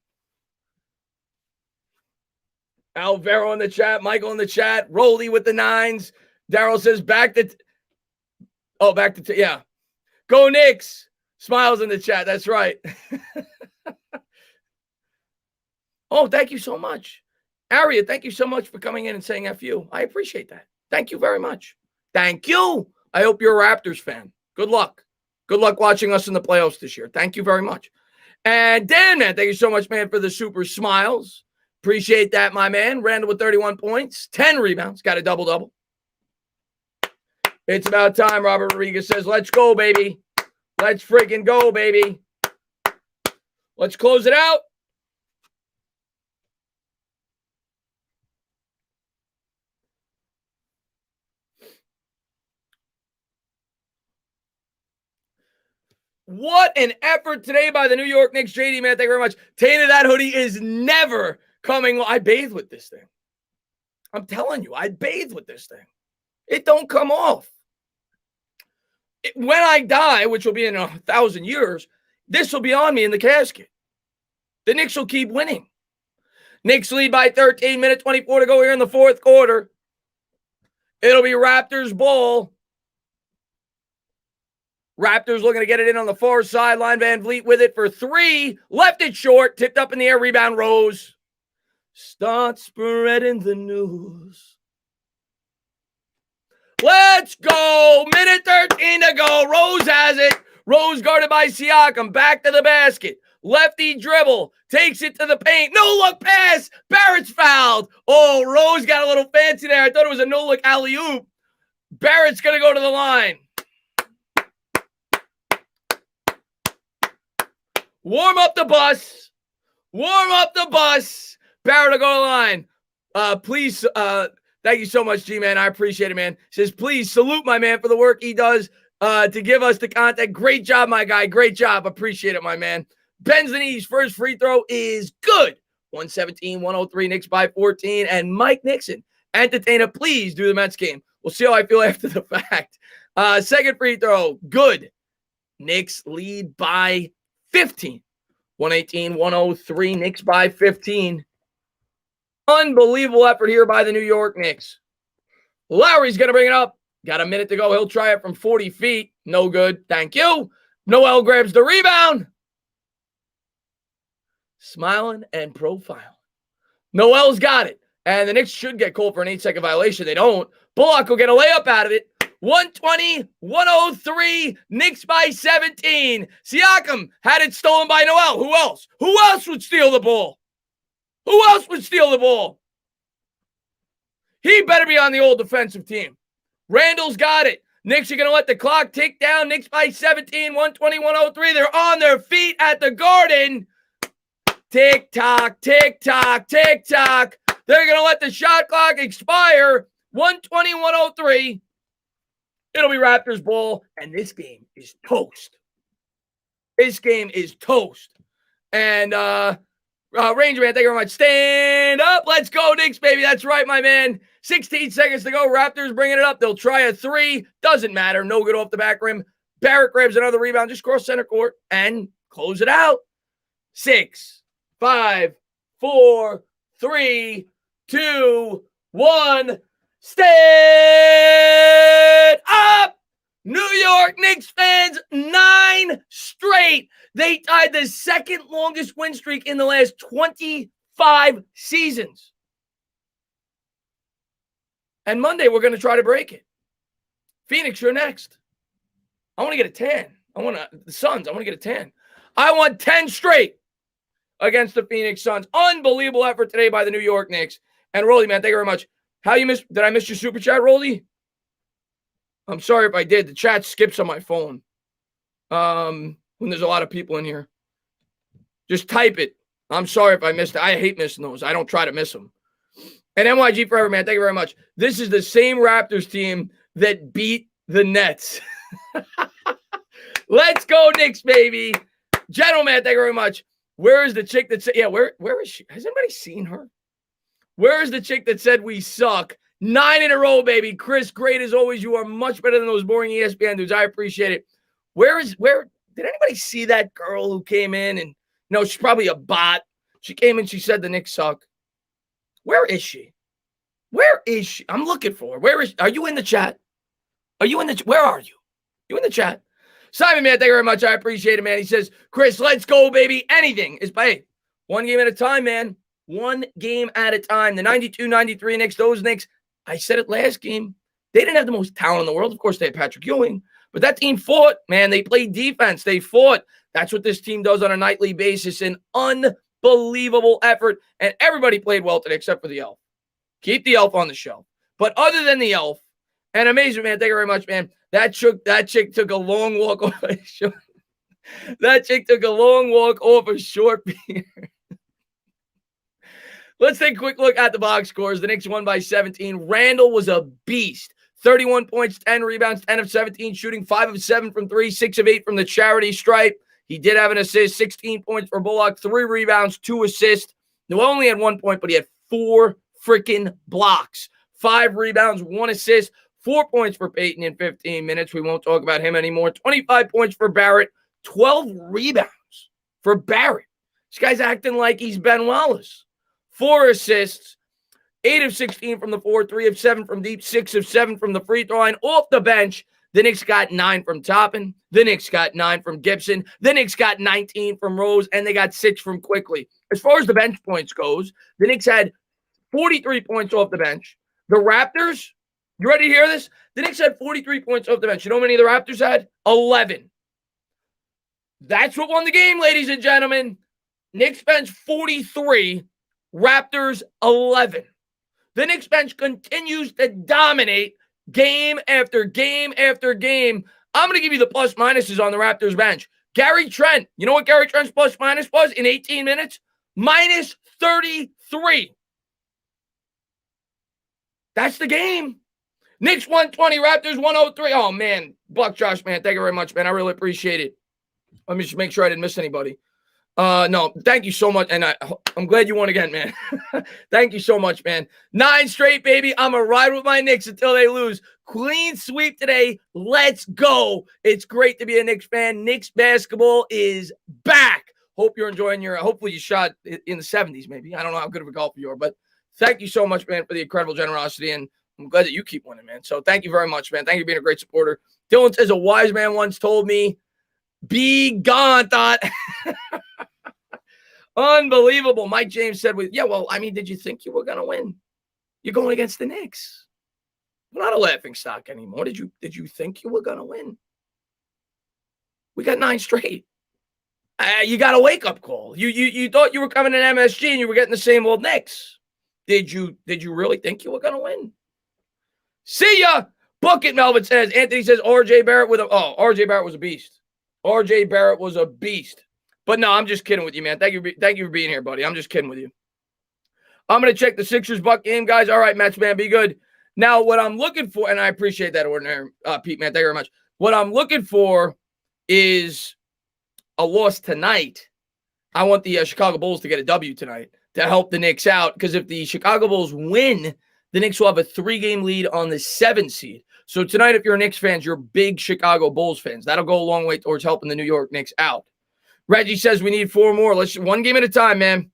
Alvaro in the chat. Michael in the chat. Rolly with the 9s. Daryl says back to... yeah. Go Knicks. Smiles in the chat. That's right. Oh, thank you so much. Aria, thank you so much for coming in and saying F you. I appreciate that. Thank you very much. Thank you. I hope you're a Raptors fan. Good luck. Good luck watching us in the playoffs this year. Thank you very much. And Dan, man, thank you so much, man, for the super smiles. Appreciate that, my man. Randall with 31 points, 10 rebounds, got a double-double. It's about time, Robert Rodriguez says, let's go, baby. Let's freaking go, baby. Let's close it out. What an effort today by the New York Knicks. JD, man, thank you very much. Tainted, that hoodie is never coming. I bathe with this thing. I'm telling you, I bathe with this thing. It don't come off. When I die, which will be in 1,000 years, this will be on me in the casket. The Knicks will keep winning. Knicks lead by 13, minute 24 to go here in the fourth quarter. It'll be Raptors ball. Raptors looking to get it in on the far sideline. Van Vliet with it for three. Left it short. Tipped up in the air. Rebound, Rose. Start spreading the news. Let's go. Minute 13 to go. Rose has it. Rose guarded by Siakam. Back to the basket. Lefty dribble. Takes it to the paint. No-look pass. Barrett's fouled. Oh, Rose got a little fancy there. I thought it was a no-look alley-oop. Barrett's going to go to the line. Warm up the bus. Warm up the bus. Barrett will go to the line. Please, thank you so much, G-Man. I appreciate it, man. Says, please salute my man for the work he does to give us the content. Great job, my guy. Great job. Appreciate it, my man. Bends the knees. First free throw is good. 117-103. Knicks by 14. And Mike Nixon, entertainer, please do the Mets game. We'll see how I feel after the fact. Second free throw, good. Knicks lead by 15. 118-103. Knicks by 15. Unbelievable effort here by the New York Knicks. Lowry's going to bring it up. Got a minute to go. He'll try it from 40 feet. No good. Thank you. Noel grabs the rebound. Smiling and profiling. Noel's got it. And the Knicks should get called for an 8-second violation. They don't. Bullock will get a layup out of it. 120-103. Knicks by 17. Siakam had it stolen by Noel. Who else? Who else would steal the ball? Who else would steal the ball? He better be on the old defensive team. Randall's got it. Knicks are going to let the clock tick down. Knicks by 17, 120-103. They're on their feet at the Garden. Tick-tock, tick-tock, tick-tock. They're going to let the shot clock expire. 120-103. It'll be Raptors ball, and this game is toast. This game is toast. And Ranger Man, thank you very much. Stand up. Let's go, Knicks, baby. That's right, my man. 16 seconds to go. Raptors bringing it up. They'll try a three. Doesn't matter. No good off the back rim. Barrett grabs another rebound. Just cross center court and close it out. 6, 5, 4, 3, 2, 1. Stand up! New York Knicks fans, 9 straight. They tied the second longest win streak in the last 25 seasons. And Monday, we're going to try to break it. Phoenix, you're next. I want to get a 10. The Suns, I want to get a 10. I want 10 straight against the Phoenix Suns. Unbelievable effort today by the New York Knicks. And Rolly, man, thank you very much. Did I miss your super chat, Rolly? I'm sorry if I did. The chat skips on my phone. When there's a lot of people in here. Just type it. I'm sorry if I missed it. I hate missing those. I don't try to miss them. And NYG Forever, man, thank you very much. This is the same Raptors team that beat the Nets. Let's go, Knicks, baby. Gentleman, thank you very much. Where is the chick that said, where is she? Has anybody seen her? Where is the chick that said we suck? 9 in a row, baby. Chris, great as always. You are much better than those boring ESPN dudes. I appreciate it. Where did anybody see that girl who came in and, no, she's probably a bot. She came in, she said the Knicks suck. Where is she? Where is she? I'm looking for her. Where is she? Are you in the chat? Where are you? You in the chat? Simon, man, thank you very much. I appreciate it, man. He says, Chris, let's go, baby. Anything is by one game at a time, man. One game at a time. The 92-93 Knicks, those Knicks, I said it last game. They didn't have the most talent in the world. Of course, they had Patrick Ewing. But that team fought, man. They played defense. They fought. That's what this team does on a nightly basis. An unbelievable effort. And everybody played well today except for the Elf. Keep the Elf on the shelf. But other than the Elf, and amazing, man. Thank you very much, man. That chick took a long walk off a short. That chick took a long walk off a short beer. Let's take a quick look at the box scores. The Knicks won by 17. Randall was a beast. 31 points, 10 rebounds, 10 of 17 shooting, 5 of 7 from 3, 6 of 8 from the charity stripe. He did have an assist, 16 points for Bullock, 3 rebounds, 2 assists. He only had 1 point, but he had 4 freaking blocks, 5 rebounds, 1 assist, 4 points for Peyton in 15 minutes. We won't talk about him anymore. 25 points for Barrett, 12 rebounds for Barrett. This guy's acting like he's Ben Wallace. 4 assists, 8 of 16 from the floor, 3 of 7 from deep, 6 of 7 from the free throw line. Off the bench, the Knicks got 9 from Toppin. The Knicks got 9 from Gibson. The Knicks got 19 from Rose, and they got 6 from Quickly. As far as the bench points goes, the Knicks had 43 points off the bench. The Raptors, you ready to hear this? The Knicks had 43 points off the bench. You know how many the Raptors had? 11. That's what won the game, ladies and gentlemen. Knicks bench 43, Raptors 11. The Knicks bench continues to dominate game after game after game. I'm going to give you the plus minuses on the Raptors bench. Gary Trent, you know what Gary Trent's plus minus was in 18 minutes? Minus 33. That's the game. Knicks 120, Raptors 103. Oh, man. Buck Josh, man. Thank you very much, man. I really appreciate it. Let me just make sure I didn't miss anybody. No, thank you so much. And I'm glad you won again, man. Thank you so much, man. 9 straight, baby. I'm going to ride with my Knicks until they lose. Clean sweep today. Let's go. It's great to be a Knicks fan. Knicks basketball is back. Hope you're enjoying hopefully you shot in the 70s, maybe. I don't know how good of a golfer you are, but thank you so much, man, for the incredible generosity. And I'm glad that you keep winning, man. So thank you very much, man. Thank you for being a great supporter. Dylan says a wise man once told me, be gone, thought. Unbelievable. Mike James said, did you think you were going to win? You're going against the Knicks. We're not a laughing stock anymore. Did you think you were going to win? We got 9 straight. You got a wake-up call. You thought you were coming to MSG and you were getting the same old Knicks. Did you really think you were going to win? See ya. Book it, Melvin says. Anthony says RJ Barrett RJ Barrett was a beast. RJ Barrett was a beast. But no, I'm just kidding with you, man. Thank you for being here, buddy. I'm just kidding with you. I'm going to check the Sixers-Buck game, guys. All right, Mets, man, be good. Now, what I'm looking for, and I appreciate that, Ordinary Pete, man. Thank you very much. What I'm looking for is a loss tonight. I want the Chicago Bulls to get a W tonight to help the Knicks out, because if the Chicago Bulls win, the Knicks will have a 3-game lead on the 7th seed. So tonight, if you're Knicks fans, you're big Chicago Bulls fans. That'll go a long way towards helping the New York Knicks out. Reggie says we need 4 more. Let's 1 game at a time, man.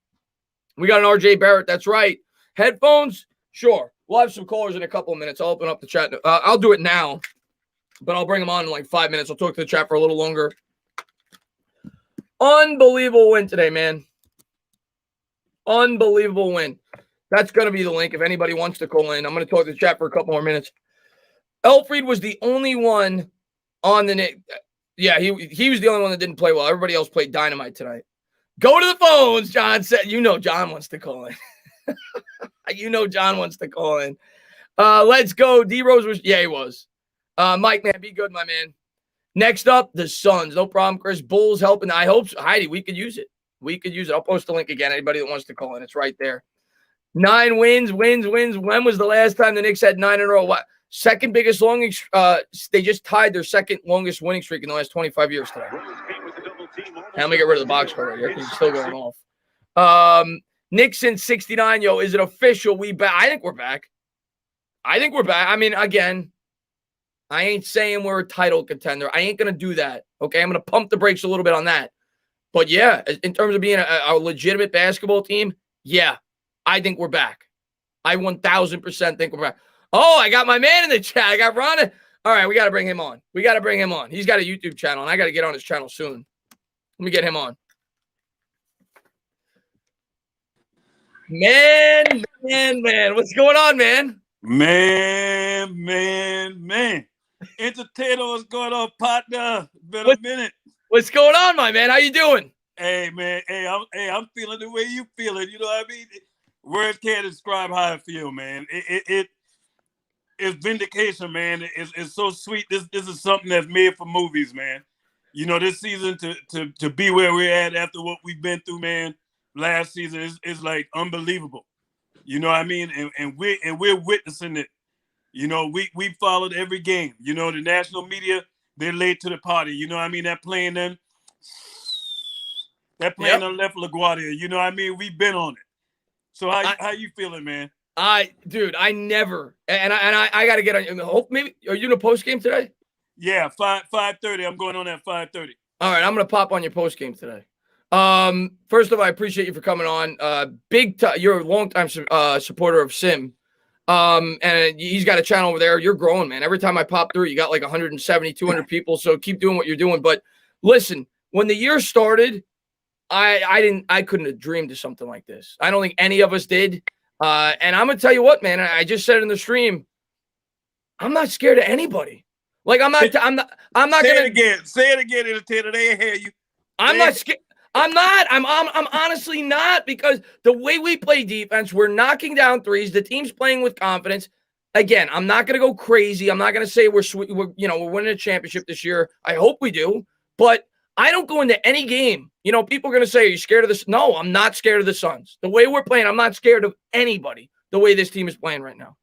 We got an RJ Barrett. That's right. Headphones? Sure. We'll have some callers in a couple of minutes. I'll open up the chat. I'll do it now, but I'll bring them on in like 5 minutes. I'll talk to the chat for a little longer. Unbelievable win today, man. Unbelievable win. That's going to be the link if anybody wants to call in. I'm going to talk to the chat for a couple more minutes. Elfried was the only one on the Knicks. Yeah, he was the only one that didn't play well. Everybody else played dynamite tonight. Go to the phones, John said. John wants to call in. John wants to call in. Let's go. D-Rose was, he was. Mike, man, be good, my man. Next up, the Suns. No problem, Chris. Bulls helping. I hope so. Heidi, we could use it. I'll post the link again. Anybody that wants to call in, it's right there. 9 wins. When was the last time the Knicks had 9 in a row? What? Second biggest longest. They just tied their second longest winning streak in the last 25 years today. Now let me get rid of the box score right here because it's still going off. Knicks in 69. Is it official? We back? I think we're back. I mean, again, I ain't saying we're a title contender. I ain't gonna do that. Okay, I'm gonna pump the brakes a little bit on that. But yeah, in terms of being a legitimate basketball team, yeah, I think we're back. I 1,000% think we're back. Oh, I got my man in the chat. I got Ron. All right, we got to bring him on. He's got a YouTube channel, and I got to get on his channel soon. Let me get him on. Man. What's going on, man? Man. Entertainer, what's going on, partner? Been a minute. What's going on, my man? How you doing? Hey, man. I'm feeling the way you feeling. You know what I mean? Words can't describe how I feel, man. It's vindication, man. It's so sweet. This is something that's made for movies, man. This season to be where we're at after what we've been through, man. Last season is like unbelievable. You know what I mean? And we're witnessing it You know, we followed every game. You know, the national media, they're late to the party. You know what I mean? That playing them left LaGuardia. You know what I mean? We've been on it. So how you feeling, man? Dude, I never, and I got to get on. Hope maybe are you in a post game today? Yeah, 5:30. I'm going on at 5:30. All right, I'm gonna pop on your post game today. First of all, I appreciate you for coming on. You're a longtime supporter of Sim. And he's got a channel over there. You're growing, man. Every time I pop through, you got like 170, 200 people. So keep doing what you're doing. But listen, when the year started, I couldn't have dreamed of something like this. I don't think any of us did. And I'm gonna tell you what, man. I just said it in the stream. I'm not scared of anybody. Like I'm not Say gonna it again. Say it again, entertainer. They hear you. I'm not scared. I'm not. I'm honestly not, because the way we play defense, we're knocking down threes. The team's playing with confidence. Again, I'm not going to go crazy. I'm not going to say we're winning a championship this year. I hope we do, but I don't go into any game. You know, people are going to say, "Are you scared of this?" No, I'm not scared of the Suns. The way we're playing, I'm not scared of anybody. The way this team is playing right now.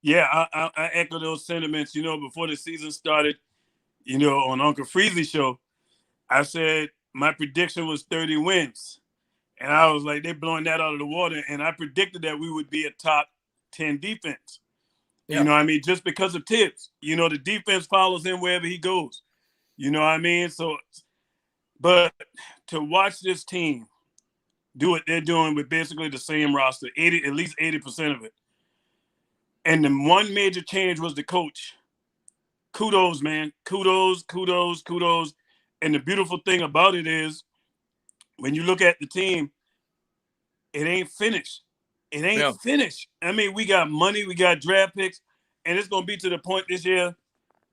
Yeah, I echo those sentiments. You know, before the season started, you know, on Uncle Freezy's show, I said my prediction was 30 wins. And I was like, they're blowing that out of the water. And I predicted that we would be a top 10 defense. Yeah. You know what I mean? Just because of Tibbs. You know, the defense follows him wherever he goes. You know what I mean? So, but to watch this team do what they're doing with basically the same roster, at least 80% of it. And the one major change was the coach. Kudos, man. Kudos. And the beautiful thing about it is, when you look at the team, it ain't finished. It ain't finished. I mean, we got money, we got draft picks, and it's going to be to the point this year,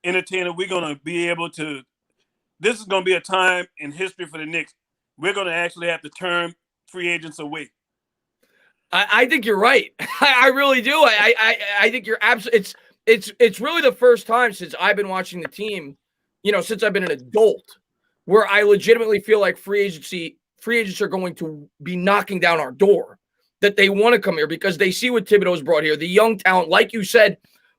entertainer, we're going to be able to – this is going to be a time in history for the Knicks. We're going to actually have to turn free agents away. I think you're right. I really do. I think you're absolutely – it's really the first time since I've been watching the team, you know, since I've been an adult, where I legitimately feel like free agents are going to be knocking down our door, that they want to come here because they see what Thibodeau's brought here. The young talent, like you said,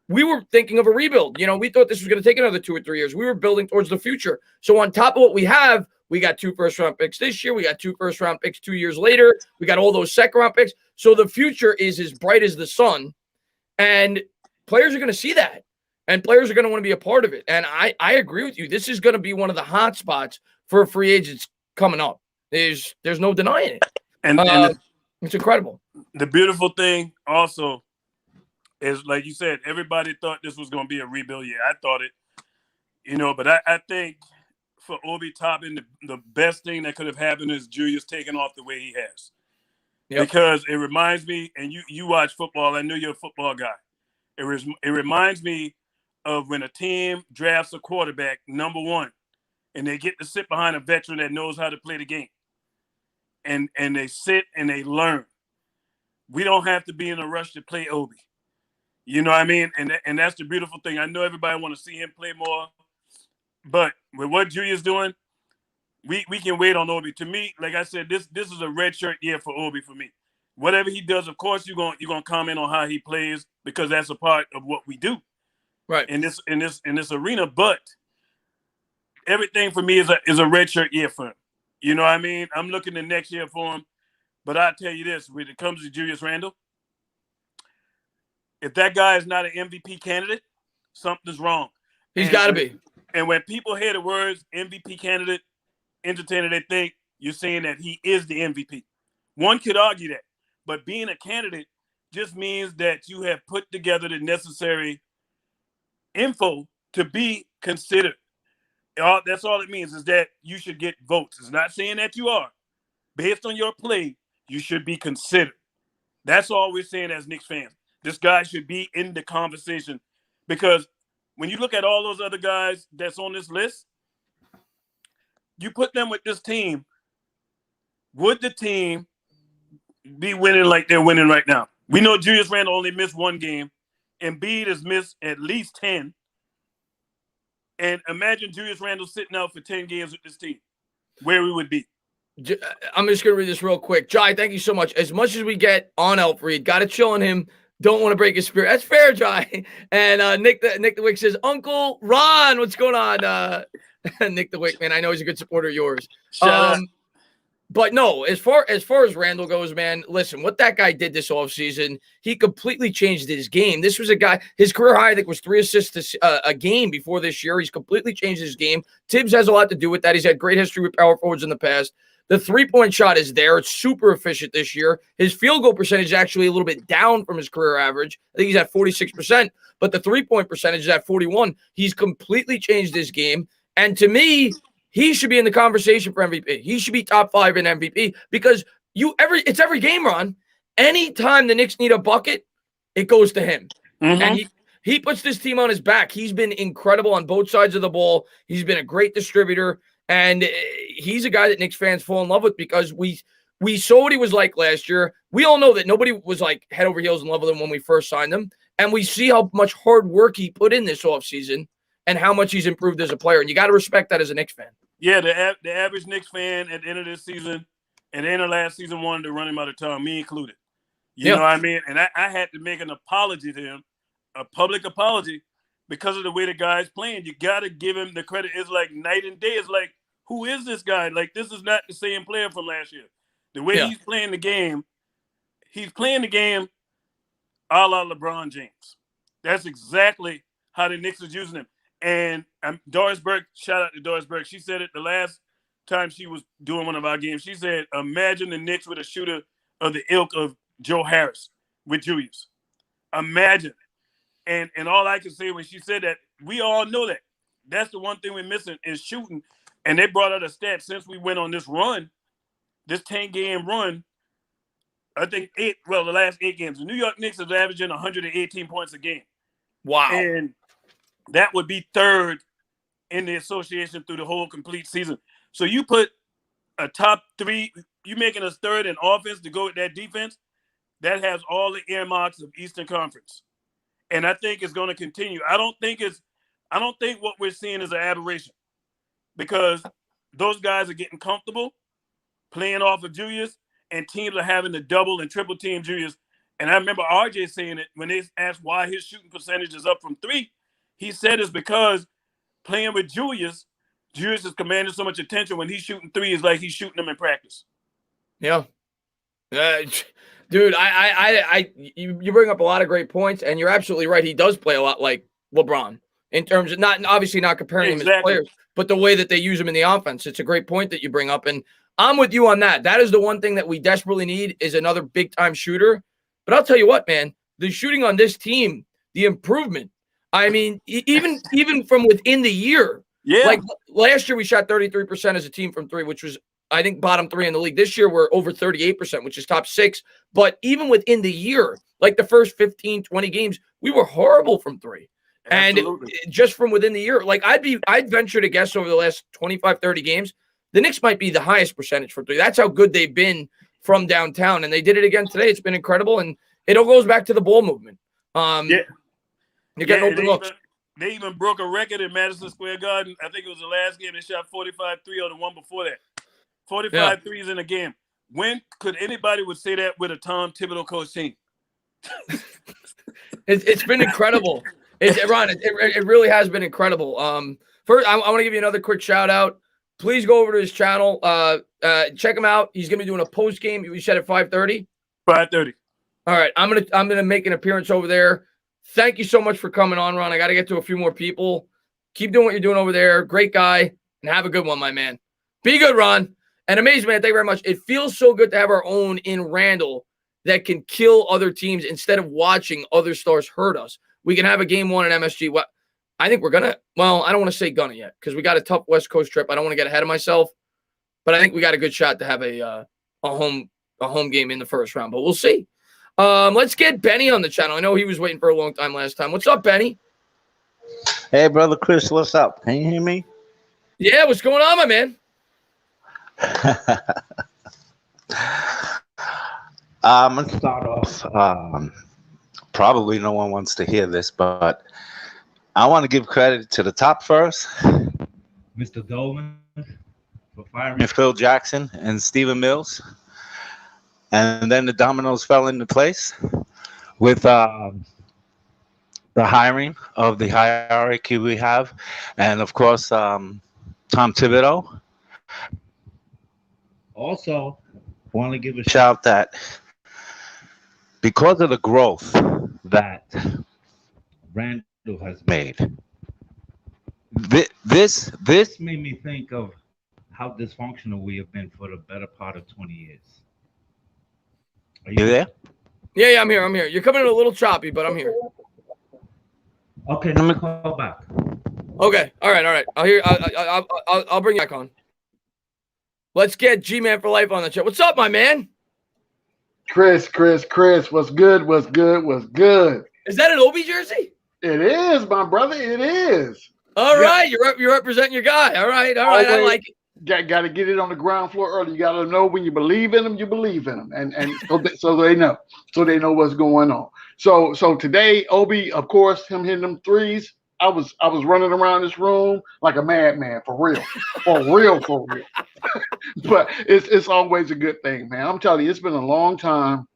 we were thinking of a rebuild. You know, we thought this was going to take another 2 or 3 years. We were building towards the future. So on top of what we have, we got 2 first-round picks this year. We got 2 first-round picks 2 years later. We got all those second-round picks. So the future is as bright as the sun. And players are going to see that. And players are going to want to be a part of it. And I agree with you. This is going to be one of the hot spots for free agents coming up. There's no denying it. And it's incredible. The beautiful thing also is, like you said, everybody thought this was going to be a rebuild year. I thought it, you know, but I think for Obi Toppin, the best thing that could have happened is Julius taking off the way he has. Yep. Because it reminds me, and you watch football, I know you're a football guy. It reminds me of when a team drafts a quarterback, number 1, and they get to sit behind a veteran that knows how to play the game. And they sit and they learn. We don't have to be in a rush to play Obi. You know what I mean? And that's the beautiful thing. I know everybody want to see him play more, but with what Julius doing, we can wait on Obi. To me, like I said, this is a red shirt year for Obi for me. Whatever he does, of course, you're gonna comment on how he plays, because that's a part of what we do, right? In this arena. But everything for me is a red shirt year for him. You know what I mean? I'm looking to next year for him. But I'll tell you this, when it comes to Julius Randle, if that guy is not an MVP candidate, something's wrong. He's got to be. And when people hear the words MVP candidate, entertainer, they think you're saying that he is the MVP. One could argue that. But being a candidate just means that you have put together the necessary info to be considered. That's all it means, is that you should get votes. It's not saying that you are. Based on your play, you should be considered. That's all we're saying as Knicks fans. This guy should be in the conversation, because when you look at all those other guys that's on this list, you put them with this team, would the team be winning like they're winning right now? We know Julius Randle only missed 1 game. Embiid has missed at least 10. And imagine Julius Randle sitting out for 10 games with this team, where we would be. I'm just going to read this real quick. Jai, thank you so much. As much as we get on Alfred, got to chill on him. Don't want to break his spirit. That's fair, Jai. And Nick the Wick says, Uncle Ron, what's going on? Nick the Wick, man. I know he's a good supporter of yours. Shout out. But no, as far as Randall goes, man, listen, what that guy did this offseason, he completely changed his game. This was a guy, his career high, I think, was 3 assists a game before this year. He's completely changed his game. Tibbs has a lot to do with that. He's had great history with power forwards in the past. The three-point shot is there. It's super efficient this year. His field goal percentage is actually a little bit down from his career average. I think he's at 46%, but the three-point percentage is at 41. He's completely changed his game. And to me, he should be in the conversation for MVP. He should be top 5 in MVP because it's every game, Ron. Anytime the Knicks need a bucket, it goes to him. Mm-hmm. And he puts this team on his back. He's been incredible on both sides of the ball. He's been a great distributor. And he's a guy that Knicks fans fall in love with because we saw what he was like last year. We all know that nobody was like head over heels in love with him when we first signed him. And we see how much hard work he put in this offseason and how much he's improved as a player. And you got to respect that as a Knicks fan. Yeah, the average Knicks fan at the end of this season, at the end of last season, wanted to run him out of town, me included. You know what I mean? And I had to make an apology to him, a public apology, because of the way the guy's playing. You got to give him the credit. It's like night and day. It's like, who is this guy? Like, this is not the same player from last year. The way he's playing the game a la LeBron James. That's exactly how the Knicks is using him. And Doris Burke, shout out to Doris Burke. She said it the last time she was doing one of our games. She said, imagine the Knicks with a shooter of the ilk of Joe Harris with Julius. Imagine. And all I can say when she said that, we all know that. That's the one thing we're missing is shooting. And they brought out a stat since we went on this run, this 10-game run, I think the last 8 games. The New York Knicks is averaging 118 points a game. Wow. And that would be 3rd in the association through the whole complete season. So you put a top 3, you making us 3rd in offense to go with that defense, that has all the earmarks of Eastern Conference. And I think it's going to continue. I don't think what we're seeing is an aberration. Because those guys are getting comfortable playing off of Julius, and teams are having to double and triple team Julius. And I remember RJ saying it when they asked why his shooting percentage is up from 3. He said it's because playing with Julius is commanding so much attention. When he's shooting 3, it's like he's shooting them in practice. Yeah. Dude, you bring up a lot of great points, and you're absolutely right. He does play a lot like LeBron in terms of obviously not comparing him as players, but the way that they use him in the offense. It's a great point that you bring up, and I'm with you on that. That is the one thing that we desperately need is another big-time shooter. But I'll tell you what, man, the shooting on this team, the improvement, I mean, even from within the year. Yeah. Like last year we shot 33% as a team from 3, which was, I think, bottom 3 in the league. This year we're over 38%, which is top 6. But even within the year, like the first 15, 20 games, we were horrible from 3. Absolutely. And just from within the year, like I'd venture to guess over the last 25, 30 games, the Knicks might be the highest percentage from 3. That's how good they've been from downtown. And they did it again today. It's been incredible. And it all goes back to the ball movement. You're getting open looks. They even broke a record in Madison Square Garden. I think it was the last game. They shot 45 3 or the one before that. 45 threes in a game. When could anybody would say that with a Tom Thibodeau coach team? It's been incredible. Ron, it really has been incredible. First, I want to give you another quick shout out. Please go over to his channel. Check him out. He's gonna be doing a post game. You said at 5:30. 5:30. All right, I'm gonna make an appearance over there. Thank you so much for coming on, Ron. I got to get to a few more people. Keep doing what you're doing over there. Great guy, and have a good one, my man. Be good, Ron. And amazing, man. Thank you very much. It feels so good to have our own in Randall that can kill other teams instead of watching other stars hurt us. We can have a game 1 at MSG. What I think we're gonna. Well, I don't want to say gonna yet because we got a tough West Coast trip. I don't want to get ahead of myself, but I think we got a good shot to have a home game in the first round. But we'll see. Let's get Benny on the channel. I know he was waiting for a long time last time. What's up, Benny? Hey, brother Chris, what's up? Can you hear me? Yeah, what's going on, my man? I'm going to start off. Probably no one wants to hear this, but I want to give credit to the top first, Mr. Dolan, for firing Phil Jackson and Stephen Mills. And then the dominoes fell into place. with the hiring of the hierarchy we have, and of course, Tom Thibodeau. Also, want to give a shout that because of the growth that Randall has made, this made me think of how dysfunctional we have been for the better part of 20 years. Are you there? Yeah, I'm here. I'm here. You're coming in a little choppy, but I'm here. Okay, let me call back. Okay. All right. I'll bring you back on. Let's get G-Man for life on the show. What's up, my man? Chris, what's good? What's good? Is that an Obi jersey? It is, my brother. It is. All right, you're representing your guy. All right. Always I like it. Got to get it on the ground floor early. You got to know when you believe in them, you believe in them, and so they know what's going on. So today, Obi, of course, him hitting them threes. I was running around this room like a madman, for real. But it's always a good thing, man. I'm telling you, it's been a long time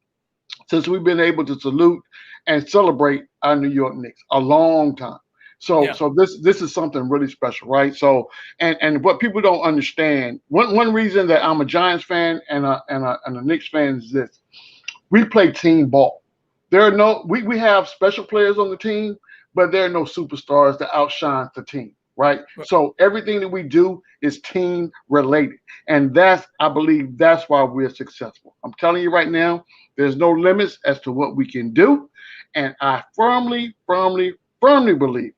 since we've been able to salute and celebrate our New York Knicks. A long time. So this is something really special, right? So and what people don't understand, one reason that I'm a Giants fan and a Knicks fan is this: we play team ball. There are no we have special players on the team, but there are no superstars that outshine the team, right? So everything that we do is team related, and I believe that's why we're successful. I'm telling you right now, there's no limits as to what we can do, and I firmly believe,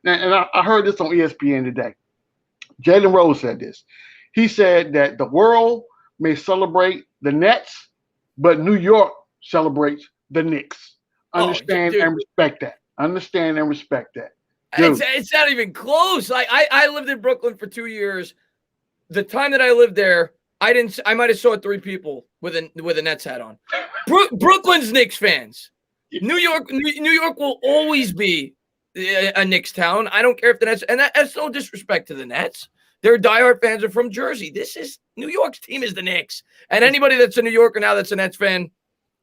and I heard this on ESPN today. Jalen Rose said this. He said that the world may celebrate the Nets, but New York celebrates the Knicks. Understand and respect that. It's not even close. I lived in Brooklyn for 2 years. The time that I lived there, I might have saw 3 people with a Nets hat on. Brooklyn's Knicks fans. New York will always be a Knicks town. I don't care if the Nets, and that's no disrespect to the Nets. Their diehard fans are from Jersey. This is New York's team is the Knicks, and anybody that's a New Yorker now that's a Nets fan,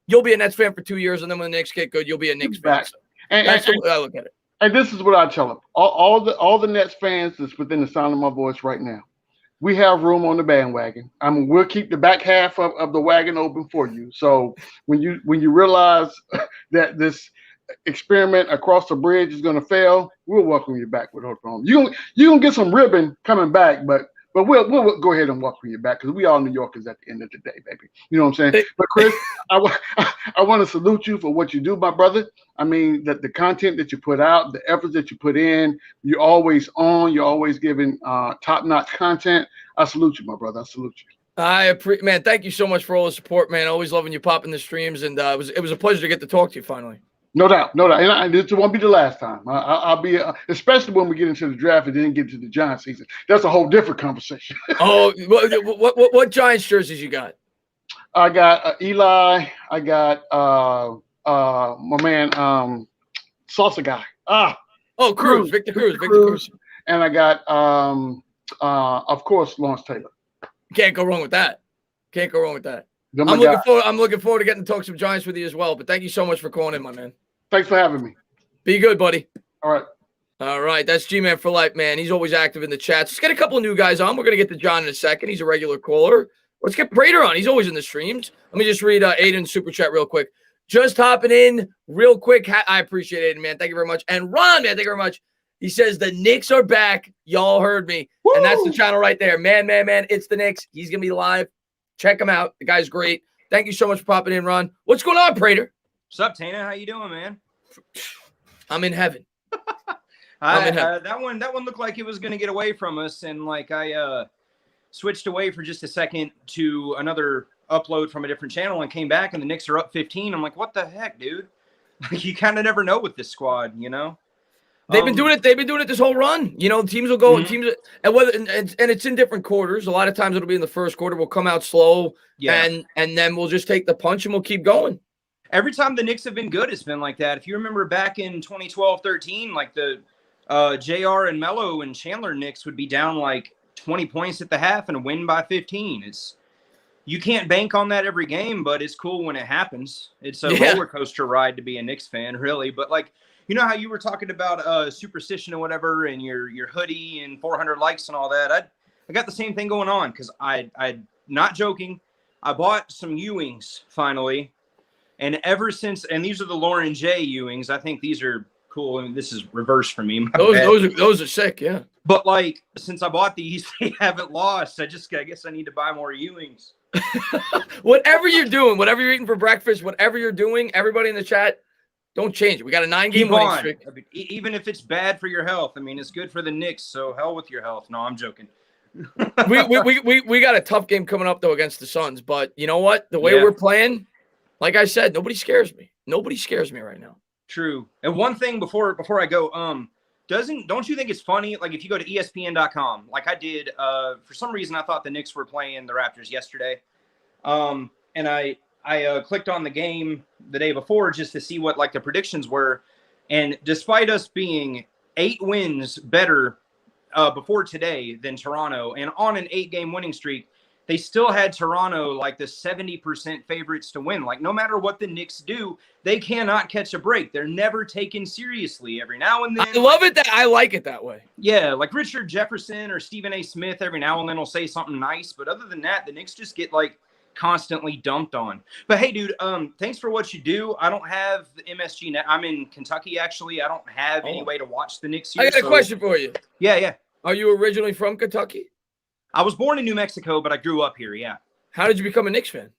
you'll be a Nets fan for 2 years, and then when the Knicks get good, you'll be a Knicks fan. So that's the way I look at it. And this is what I tell them: all the Nets fans that's within the sound of my voice right now, we have room on the bandwagon. We'll keep the back half of the wagon open for you. So when you realize that this experiment across the bridge is going to fail, we'll welcome you back with open arms. You're gonna get some ribbon coming back, but we'll go ahead and welcome you back because we all New Yorkers at the end of the day, baby. You know what I'm saying? But Chris, I want to salute you for what you do, my brother. I mean, the content that you put out, the efforts that you put in, you're always on. You're always giving top-notch content. I salute you, my brother. I salute you. Man, thank you so much for all the support, man. Always loving you popping the streams, and it was a pleasure to get to talk to you finally. No doubt. And this won't be the last time. I'll be, especially when we get into the draft and then get to the Giants season. That's a whole different conversation. Oh, what Giants jerseys you got? I got Eli. I got my man, Salsa guy. Cruz, Victor Cruz. And I got, of course, Lawrence Taylor. Can't go wrong with that. I'm looking forward to getting to talk some Giants with you as well. But thank you so much for calling in, my man. Thanks for having me. Be good, buddy. All right. That's G-Man for life, man. He's always active in the chats. Let's get a couple of new guys on. We're going to get to John in a second. He's a regular caller. Let's get Prater on. He's always in the streams. Let me just read Aiden's super chat real quick. Just hopping in real quick. I appreciate Aiden, man. Thank you very much. And Ron, man, thank you very much. He says the Knicks are back. Y'all heard me. Woo! And that's the channel right there. Man. It's the Knicks. He's going to be live. Check him out. The guy's great. Thank you so much for popping in, Ron. What's going on, Prater? What's up, Tana? How you doing, man? I'm in heaven. That one looked like it was going to get away from us, and I switched away for just a second to another upload from a different channel and came back, and the Knicks are up 15. I'm like, what the heck, dude? You kind of never know with this squad, you know. They've been doing it. They've been doing it this whole run. You know, teams will go and it's in different quarters. A lot of times it'll be in the first quarter. We'll come out slow, and then we'll just take the punch and we'll keep going. Every time the Knicks have been good, it's been like that. If you remember back in 2012-13, like the JR and Melo and Chandler Knicks would be down like 20 points at the half and win by 15. you can't bank on that every game, but it's cool when it happens. It's a roller coaster ride to be a Knicks fan, really. But like, you know how you were talking about superstition or whatever, and your hoodie and 400 likes and all that. I got the same thing going on because I not joking. I bought some Ewings finally, and ever since, and these are the Lauren J Ewings. I think these are cool. I mean, this is reverse for me. Those are sick, yeah. But like, since I bought these, they haven't lost. I guess I need to buy more Ewings. Whatever you're doing, whatever you're eating for breakfast, whatever you're doing, everybody in the chat, don't change it. We got a 9-game winning streak. I mean, even if it's bad for your health, I mean, it's good for the Knicks. So hell with your health. No, I'm joking. we got a tough game coming up though against the Suns, but you know what? The way we're playing, like I said, nobody scares me. Nobody scares me right now. True. And one thing before I go, don't you think it's funny? Like if you go to ESPN.com, like I did, for some reason I thought the Knicks were playing the Raptors yesterday, and I clicked on the game the day before just to see what like the predictions were, and despite us being 8 wins better before today than Toronto and on an 8-game winning streak, they still had Toronto like the 70% favorites to win. Like no matter what the Knicks do, they cannot catch a break. They're never taken seriously. Every now and then, I love it. I like it that way. Yeah, like Richard Jefferson or Stephen A. Smith every now and then will say something nice, but other than that, the Knicks just get like constantly dumped on. But hey, dude, thanks for what you do. I don't have the MSG net. I'm in Kentucky actually. I don't have any way to watch the Knicks here. I got a question for you. Yeah. Are you originally from Kentucky? I was born in New Mexico, but I grew up here. Yeah. How did you become a Knicks fan?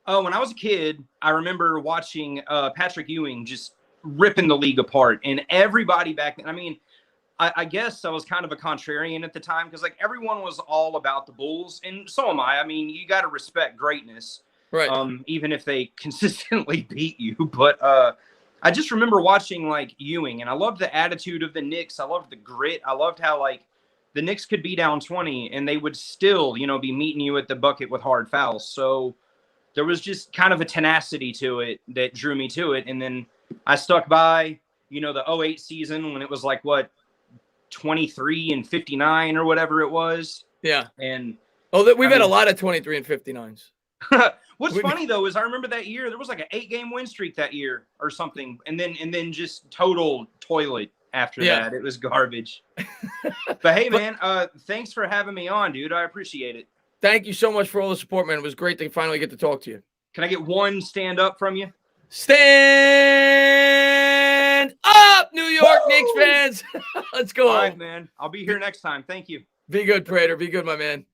When I was a kid, I remember watching Patrick Ewing just ripping the league apart, and everybody back then. I mean, I guess I was kind of a contrarian at the time because like everyone was all about the Bulls, and so am I. I mean, you got to respect greatness, right? Even if they consistently beat you. But I just remember watching like Ewing, and I loved the attitude of the Knicks. I loved the grit. I loved how like the Knicks could be down 20 and they would still, be meeting you at the bucket with hard fouls. So there was just kind of a tenacity to it that drew me to it. And then I stuck by, the 08 season when it was like, 23 and 59 or whatever it was. Yeah. And we've had a lot of 23 and 59s. What's funny though is I remember that year there was like an 8-game win streak that year or something, and then just total toilet after that. It was garbage. But hey, man, thanks for having me on, dude. I appreciate it. Thank you so much for all the support, man. It was great to finally get to talk to you. Can I get one stand up from you? Stand up, New York Knicks fans. Let's go. All right, man. I'll be here next time. Thank you. Be good, Prater. Be good, my man.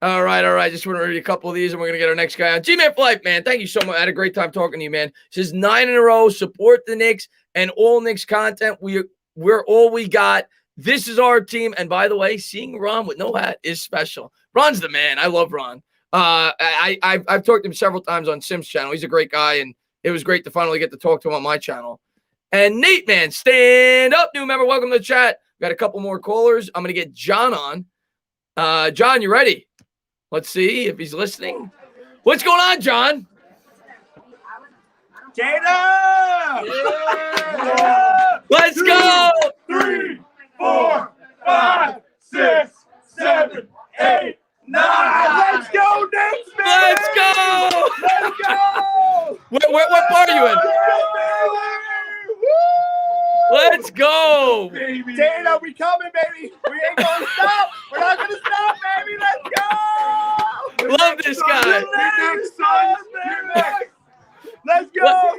All right. Just want to read a couple of these, and we're going to get our next guy on. G-Man for life, man. Thank you so much. I had a great time talking to you, man. This is 9 in a row. Support the Knicks and all Knicks content. We're all we got. This is our team. And by the way, seeing Ron with no hat is special. Ron's the man. I love Ron. I've talked to him several times on Sim's channel. He's a great guy, and it was great to finally get to talk to him on my channel. And Nate, man, stand up, new member. Welcome to the chat. Got a couple more callers. I'm going to get John on. John, you ready? Let's see if he's listening. What's going on, John? Jada! Yeah! Let's go! 3, 4, 5, 6, 7, 8, 9. Let's go, Knicks, man! Let's go! Let's go! What part are you in? Let's go! Baby. Jada, we coming, baby. We ain't gonna stop. We're not gonna stop, baby. Let's go! Love this guy. Let's go!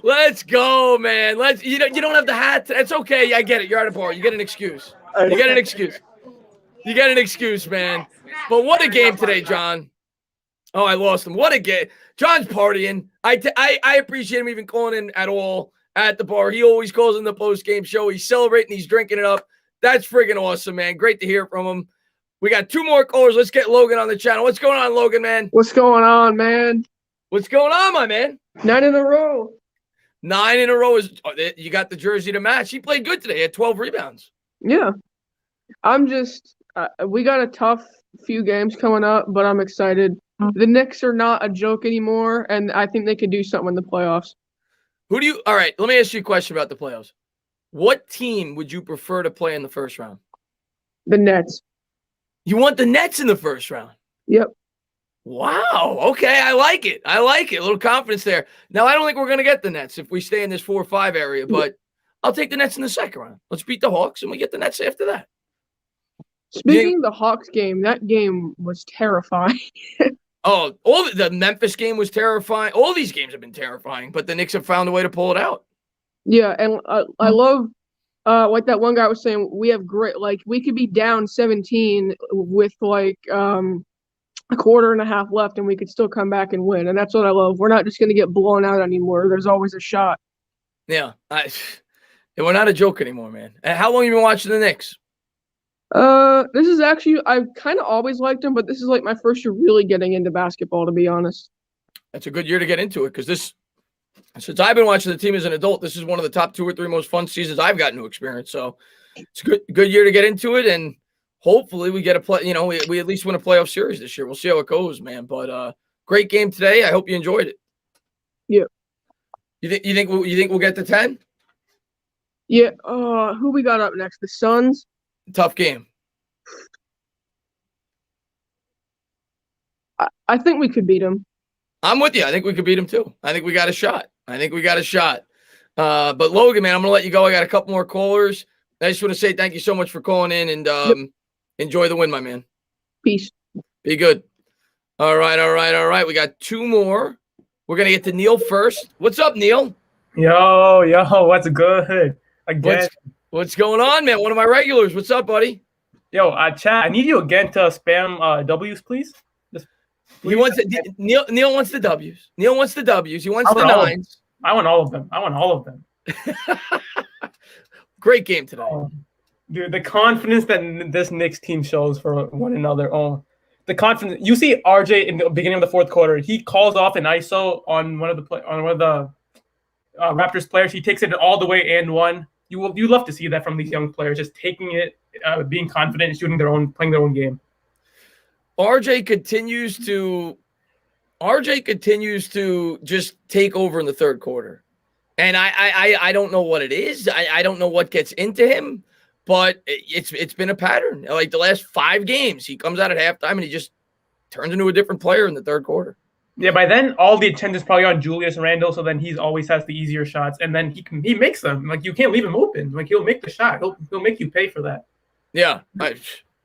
Let's go, man. You don't have the hat. That's okay. I get it. You're at a bar. You get an excuse. You get an excuse, man. But what a game today, John. Oh, I lost him. What a game. John's partying. I appreciate him even calling in at all at the bar. He always calls in the post-game show. He's celebrating. He's drinking it up. That's friggin' awesome, man. Great to hear from him. We got 2 more callers. Let's get Logan on the channel. What's going on, Logan, man? What's going on, man? What's going on, my man? 9 in a row. 9 in a row is you got the jersey to match. He played good today. He had 12 rebounds. Yeah. I'm just we got a tough few games coming up, but I'm excited. The Knicks are not a joke anymore, and I think they could do something in the playoffs. All right, let me ask you a question about the playoffs. What team would you prefer to play in the first round? The Nets. You want the Nets in the first round? Yep. Wow. Okay. I like it. A little confidence there. Now, I don't think we're going to get the Nets if we stay in this 4 or 5 area, but I'll take the Nets in the second round. Let's beat the Hawks, and we get the Nets after that. Speaking of the Hawks game, that game was terrifying. All the Memphis game was terrifying. All these games have been terrifying, but the Knicks have found a way to pull it out. Yeah, and I love, like that one guy was saying, we have great, like, we could be down 17 with, like, a quarter and a half left, and we could still come back and win. And that's what I love. We're not just going to get blown out anymore. There's always a shot. Yeah. We're not a joke anymore, man. And how long have you been watching the Knicks? This is actually, I've kind of always liked them, but this is like my first year really getting into basketball, to be honest. That's a good year to get into it, because since I've been watching the team as an adult, this is one of the top 2 or 3 most fun seasons I've gotten to experience. So it's a good year to get into it, and hopefully we get a play. We at least win a playoff series this year. We'll see how it goes, man. But great game today. I hope you enjoyed it. Yeah. You think we'll get to 10? Yeah. Who we got up next? The Suns. Tough game. I think we could beat them. I'm with you. I think we could beat them too. I think we got a shot. But Logan, man, I'm gonna let you go. I got a couple more callers. I just want to say thank you so much for calling in, and enjoy the win, my man. Peace. Be good. All right. We got 2 more. We're gonna get to Neil first. What's up, Neil? Yo, what's good? Again. What's going on, man? One of my regulars. What's up, buddy? Yo, chat. I need you again to spam W's, please. He wants Neil wants the W's. Neil wants the W's. He wants the 9s. I want all of them. Great game today. Dude, the confidence that this Knicks team shows for one another. Oh, the confidence. You see RJ in the beginning of the fourth quarter. He calls off an ISO on one of the Raptors players. He takes it all the way and one. You love to see that from these young players, just taking it, being confident, playing their own game. RJ continues to just take over in the third quarter, and I don't know what it is. I don't know what gets into him, but it's been a pattern. Like the last 5 games, he comes out at halftime and he just turns into a different player in the third quarter. Yeah, by then all the attention is probably on Julius Randle, so then he always has the easier shots, and then he makes them. Like you can't leave him open. Like he'll make the shot. He'll make you pay for that. Yeah,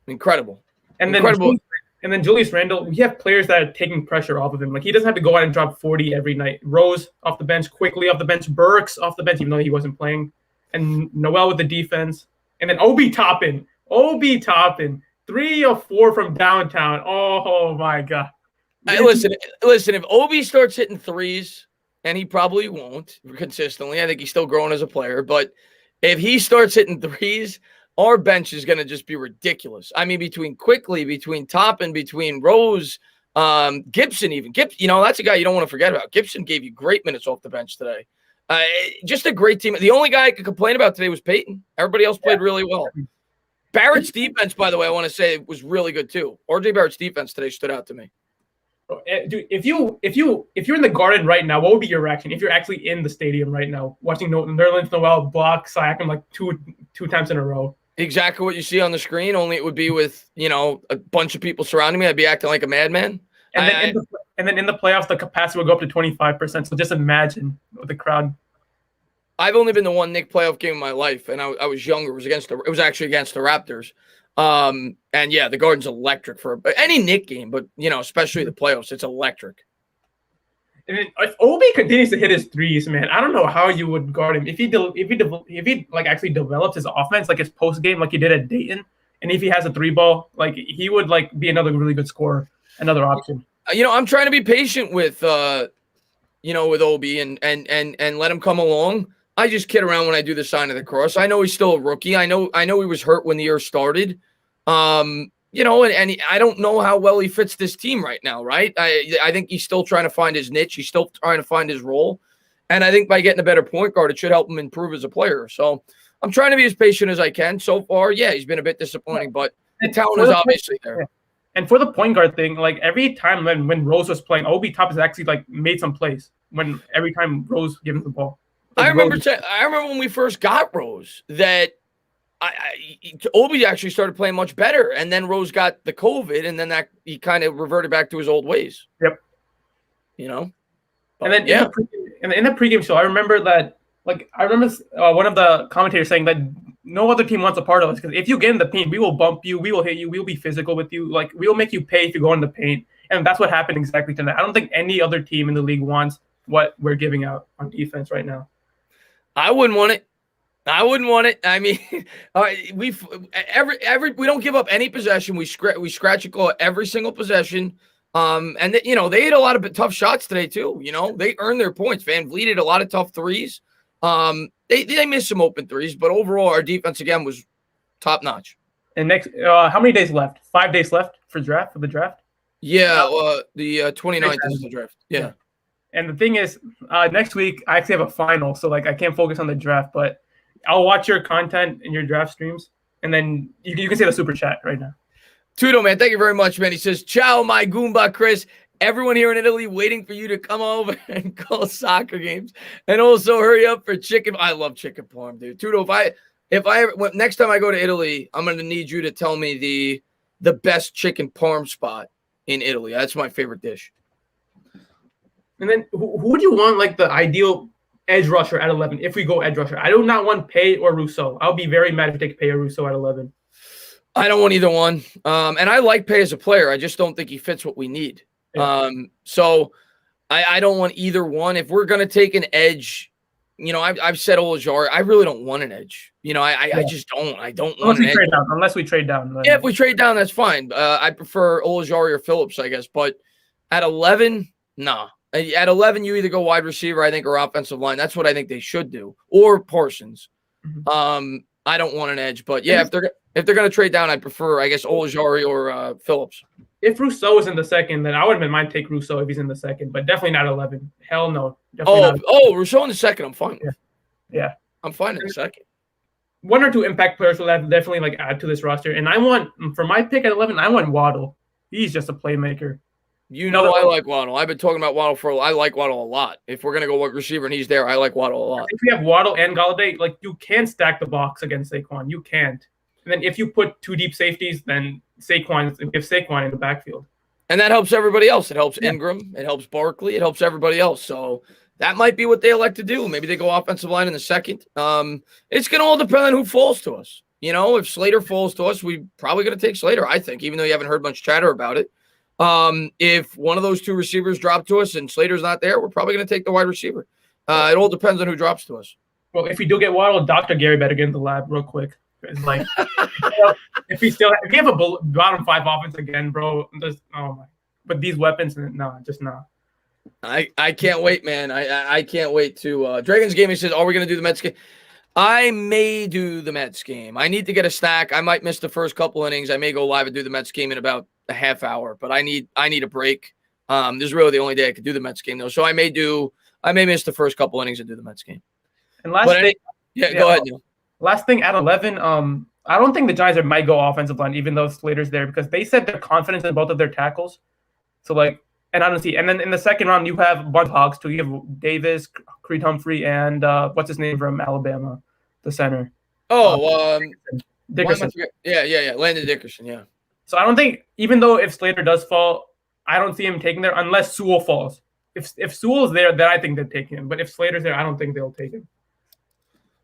incredible. And then Julius Randle, we have players that are taking pressure off of him. Like he doesn't have to go out and drop 40 every night. Rose off the bench, quickly off the bench, Burks off the bench, even though he wasn't playing, and Noel with the defense, and then Obi Toppin, 3 or 4 from downtown. Oh my God. Hey, listen. If Obi starts hitting threes, and he probably won't consistently, I think he's still growing as a player. But if he starts hitting threes, our bench is going to just be ridiculous. I mean, between Toppin, between Rose, Gibson, that's a guy you don't want to forget about. Gibson gave you great minutes off the bench today. Just a great team. The only guy I could complain about today was Peyton. Everybody else played really well. Barrett's defense, by the way, I want to say was really good too. RJ Barrett's defense today stood out to me. Dude, if you're in the Garden right now, what would be your reaction if you're actually in the stadium right now, watching Nerlens Noel block Siakam like two times in a row? Exactly what you see on the screen. Only it would be with a bunch of people surrounding me. I'd be acting like a madman. And then in the playoffs, the capacity will go up to 25%. So just imagine with the crowd. I've only been to one Knicks playoff game in my life, and I was younger. It was actually against the Raptors. And yeah, the Garden's electric for any Knicks game, but especially the playoffs, it's electric. And if Obi continues to hit his threes, man, I don't know how you would guard him if he like actually develops his offense like his post game like he did at Dayton, and if he has a 3-ball, like he would like be another really good scorer, another option. I'm trying to be patient with with Obi and let him come along. I just kid around when I do the sign of the cross. I know he's still a rookie. I know he was hurt when the year started. And I don't know how well he fits this team right now, right? I think he's still trying to find his niche. He's still trying to find his role. And I think by getting a better point guard, it should help him improve as a player. So I'm trying to be as patient as I can. So far, yeah, he's been a bit disappointing, but the talent is obviously there. Yeah. And for the point guard thing, like every time when Rose was playing, Obi Toppin actually like made some plays every time Rose gave him the ball. Like I remember when we first got Rose that Obi actually started playing much better, and then Rose got the COVID, and then that he kind of reverted back to his old ways. Yep. You know, but, and then in the pregame show, I remember that. Like I remember one of the commentators saying that no other team wants a part of us because if you get in the paint, we will bump you, we will hit you, we will be physical with you. Like we will make you pay if you go in the paint, and that's what happened exactly tonight. I don't think any other team in the league wants what we're giving out on defense right now. I wouldn't want it. I mean, we don't give up any possession. We scratch a claw every single possession. And they hit a lot of tough shots today too. They earned their points. Van Vliet hit a lot of tough threes. They missed some open threes, but overall our defense again was top notch. And next, how many days left? 5 days left for the draft. Yeah, the 29th is the draft. Yeah. And the thing is, next week I actually have a final, so like I can't focus on the draft, but I'll watch your content in your draft streams, and then you can say the super chat right now. Tudo, man, thank you very much, man. He says, "Ciao, my Goomba Chris. Everyone here in Italy waiting for you to come over and call soccer games, and also hurry up for chicken." I love chicken parm, dude. Tudo, next time I go to Italy, I'm gonna need you to tell me the best chicken parm spot in Italy. That's my favorite dish. And then who would you want like the ideal edge rusher at 11 if we go edge rusher? I do not want Pay or Rousseau. I'll be very mad if you take Pay or Rousseau at 11. I don't want either one. And I like Pay as a player. I just don't think he fits what we need. Yeah. So I don't want either one. If we're going to take an edge, I've said Olajari. I really don't want an edge. I just don't. I don't want an edge. Unless we trade down. Yeah, if we trade down, that's fine. I prefer Olajari or Phillips, I guess. But at 11, nah. At 11, you either go wide receiver, I think, or offensive line. That's what I think they should do. Or Parsons. Mm-hmm. I don't want an edge. But, yeah, if they're going to trade down, I'd prefer, I guess, Olajari or Phillips. If Rousseau is in the second, then I wouldn't mind take Rousseau if he's in the second, but definitely not 11. Hell no. Rousseau in the second, I'm fine with. Yeah. I'm fine in the second. One or two impact players will definitely like add to this roster. And I want, for my pick at 11, I want Waddle. He's just a playmaker. I like Waddle. I've been talking about Waddle I like Waddle a lot. If we're going to go wide receiver and he's there, I like Waddle a lot. If we have Waddle and Galladay, like you can stack the box against Saquon. You can't. And then if you put two deep safeties, then give Saquon in the backfield. And that helps everybody else. It helps Ingram. It helps Barkley. It helps everybody else. So that might be what they elect to do. Maybe they go offensive line in the second. It's going to all depend on who falls to us. If Slater falls to us, we're probably going to take Slater, I think, even though you haven't heard much chatter about it. If one of those two receivers drop to us and Slater's not there, we're probably going to take the wide receiver. It all depends on who drops to us. Well, if we do get Waddle, Dr. Gary better get in the lab real quick. It's like if you have a bottom 5 offense again, bro, but these weapons, no, just not. I can't wait, man. I can't wait to Dragons Gaming says, are we going to do the Mets game? I may do the Mets game. I need to get a stack. I might miss the first couple innings. I may go live and do the Mets game in about a half hour, but I need a break. This is really the only day I could do the Mets game though. So I may miss the first couple innings and do the Mets game. And go ahead, Neil. Last thing at 11, I don't think the Giants might go offensive line, even though Slater's there, because they said they're confident in both of their tackles. So and I don't see. And then in the second round, you have a bunch of hogs too. You have Davis, Creed Humphrey, and what's his name from Alabama, the center. Dickerson. Yeah, Landon Dickerson. Yeah. So I don't think, even though if Slater does fall, I don't see him taking there unless Sewell falls. If Sewell's there, then I think they're taking him. But if Slater's there, I don't think they'll take him.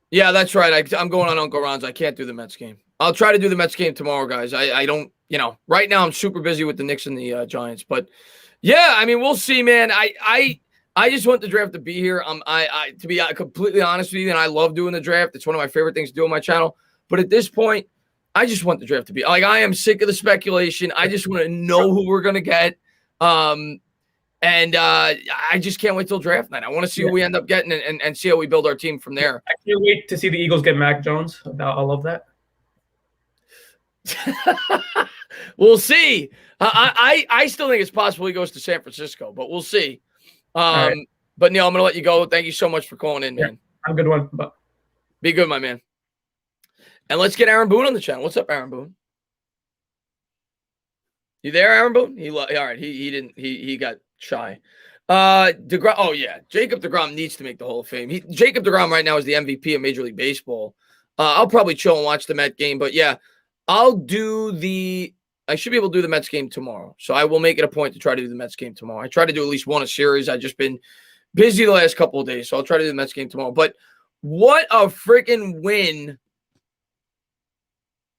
Yeah, that's right. I'm going on Uncle Ron's. I can't do the Mets game. I'll try to do the Mets game tomorrow, guys. I don't, right now I'm super busy with the Knicks and the Giants. But yeah, I mean, we'll see, man. I just want the draft to be here. To be completely honest with you, and I love doing the draft. It's one of my favorite things to do on my channel. But at this point, I just want the draft to be like, I am sick of the speculation. I just want to know who we're going to get. And I just can't wait till draft night. I want to see who we end up getting and see how we build our team from there. I can't wait to see the Eagles get Mac Jones. I love that. We'll see. I still think it's possible he goes to San Francisco, but we'll see. Right. But Neil, I'm going to let you go. Thank you so much for calling in, man. Have a good one. Bye. Be good, my man. And let's get Aaron Boone on the channel. What's up, Aaron Boone? You there, Aaron Boone? All right. He didn't. He got shy. DeGrom. Oh yeah, Jacob DeGrom needs to make the Hall of Fame. Jacob DeGrom right now is the MVP of Major League Baseball. I'll probably chill and watch the Met game. But yeah, I should be able to do the Mets game tomorrow. So I will make it a point to try to do the Mets game tomorrow. I try to do at least one a series. I've just been busy the last couple of days. So I'll try to do the Mets game tomorrow. But what a freaking win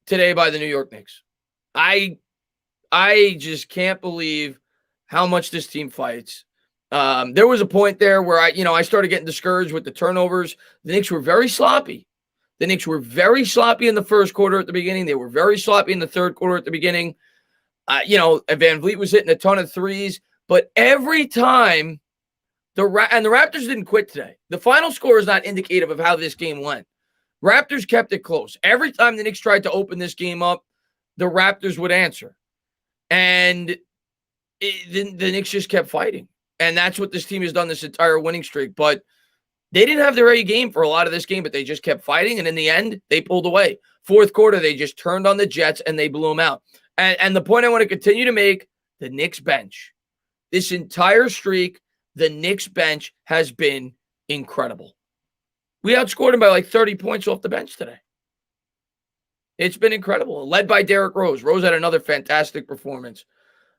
today by the New York Knicks. I just can't believe how much this team fights. There was a point there where I started getting discouraged with the turnovers. The Knicks were very sloppy. The Knicks were very sloppy in the first quarter at the beginning. They were very sloppy in the third quarter at the beginning. Van Vliet was hitting a ton of threes, but every time the Raptors didn't quit today. The final score is not indicative of how this game went. Raptors kept it close. Every time the Knicks tried to open this game up, the Raptors would answer. And the Knicks just kept fighting. And that's what this team has done this entire winning streak. But they didn't have their A game for a lot of this game, but they just kept fighting. And in the end, they pulled away. Fourth quarter, they just turned on the Jets and they blew them out. And the point I want to continue to make, the Knicks bench. This entire streak, the Knicks bench has been incredible. We outscored them by like 30 points off the bench today. It's been incredible. Led by Derrick Rose. Rose had another fantastic performance.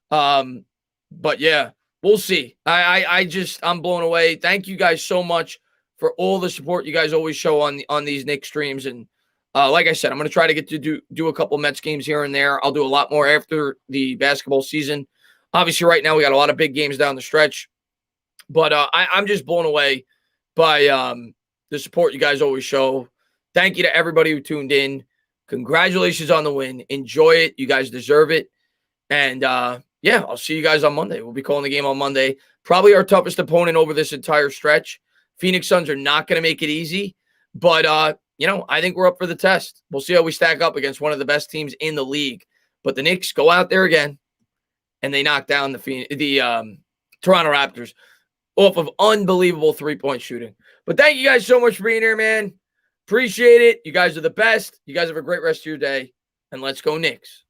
But yeah, we'll see. I'm blown away. Thank you guys so much for all the support you guys always show on these Knicks streams. And like I said, I'm going to try to get to do a couple Mets games here and there. I'll do a lot more after the basketball season. Obviously, right now we got a lot of big games down the stretch. But I'm just blown away by the support you guys always show. Thank you to everybody who tuned in. Congratulations on the win. Enjoy it. You guys deserve it. And yeah, I'll see you guys on Monday. We'll be calling the game on Monday. Probably our toughest opponent over this entire stretch. Phoenix Suns are not going to make it easy. But, I think we're up for the test. We'll see how we stack up against one of the best teams in the league. But the Knicks go out there again, and they knock down the Toronto Raptors off of unbelievable three-point shooting. But thank you guys so much for being here, man. Appreciate it. You guys are the best. You guys have a great rest of your day. And let's go Knicks.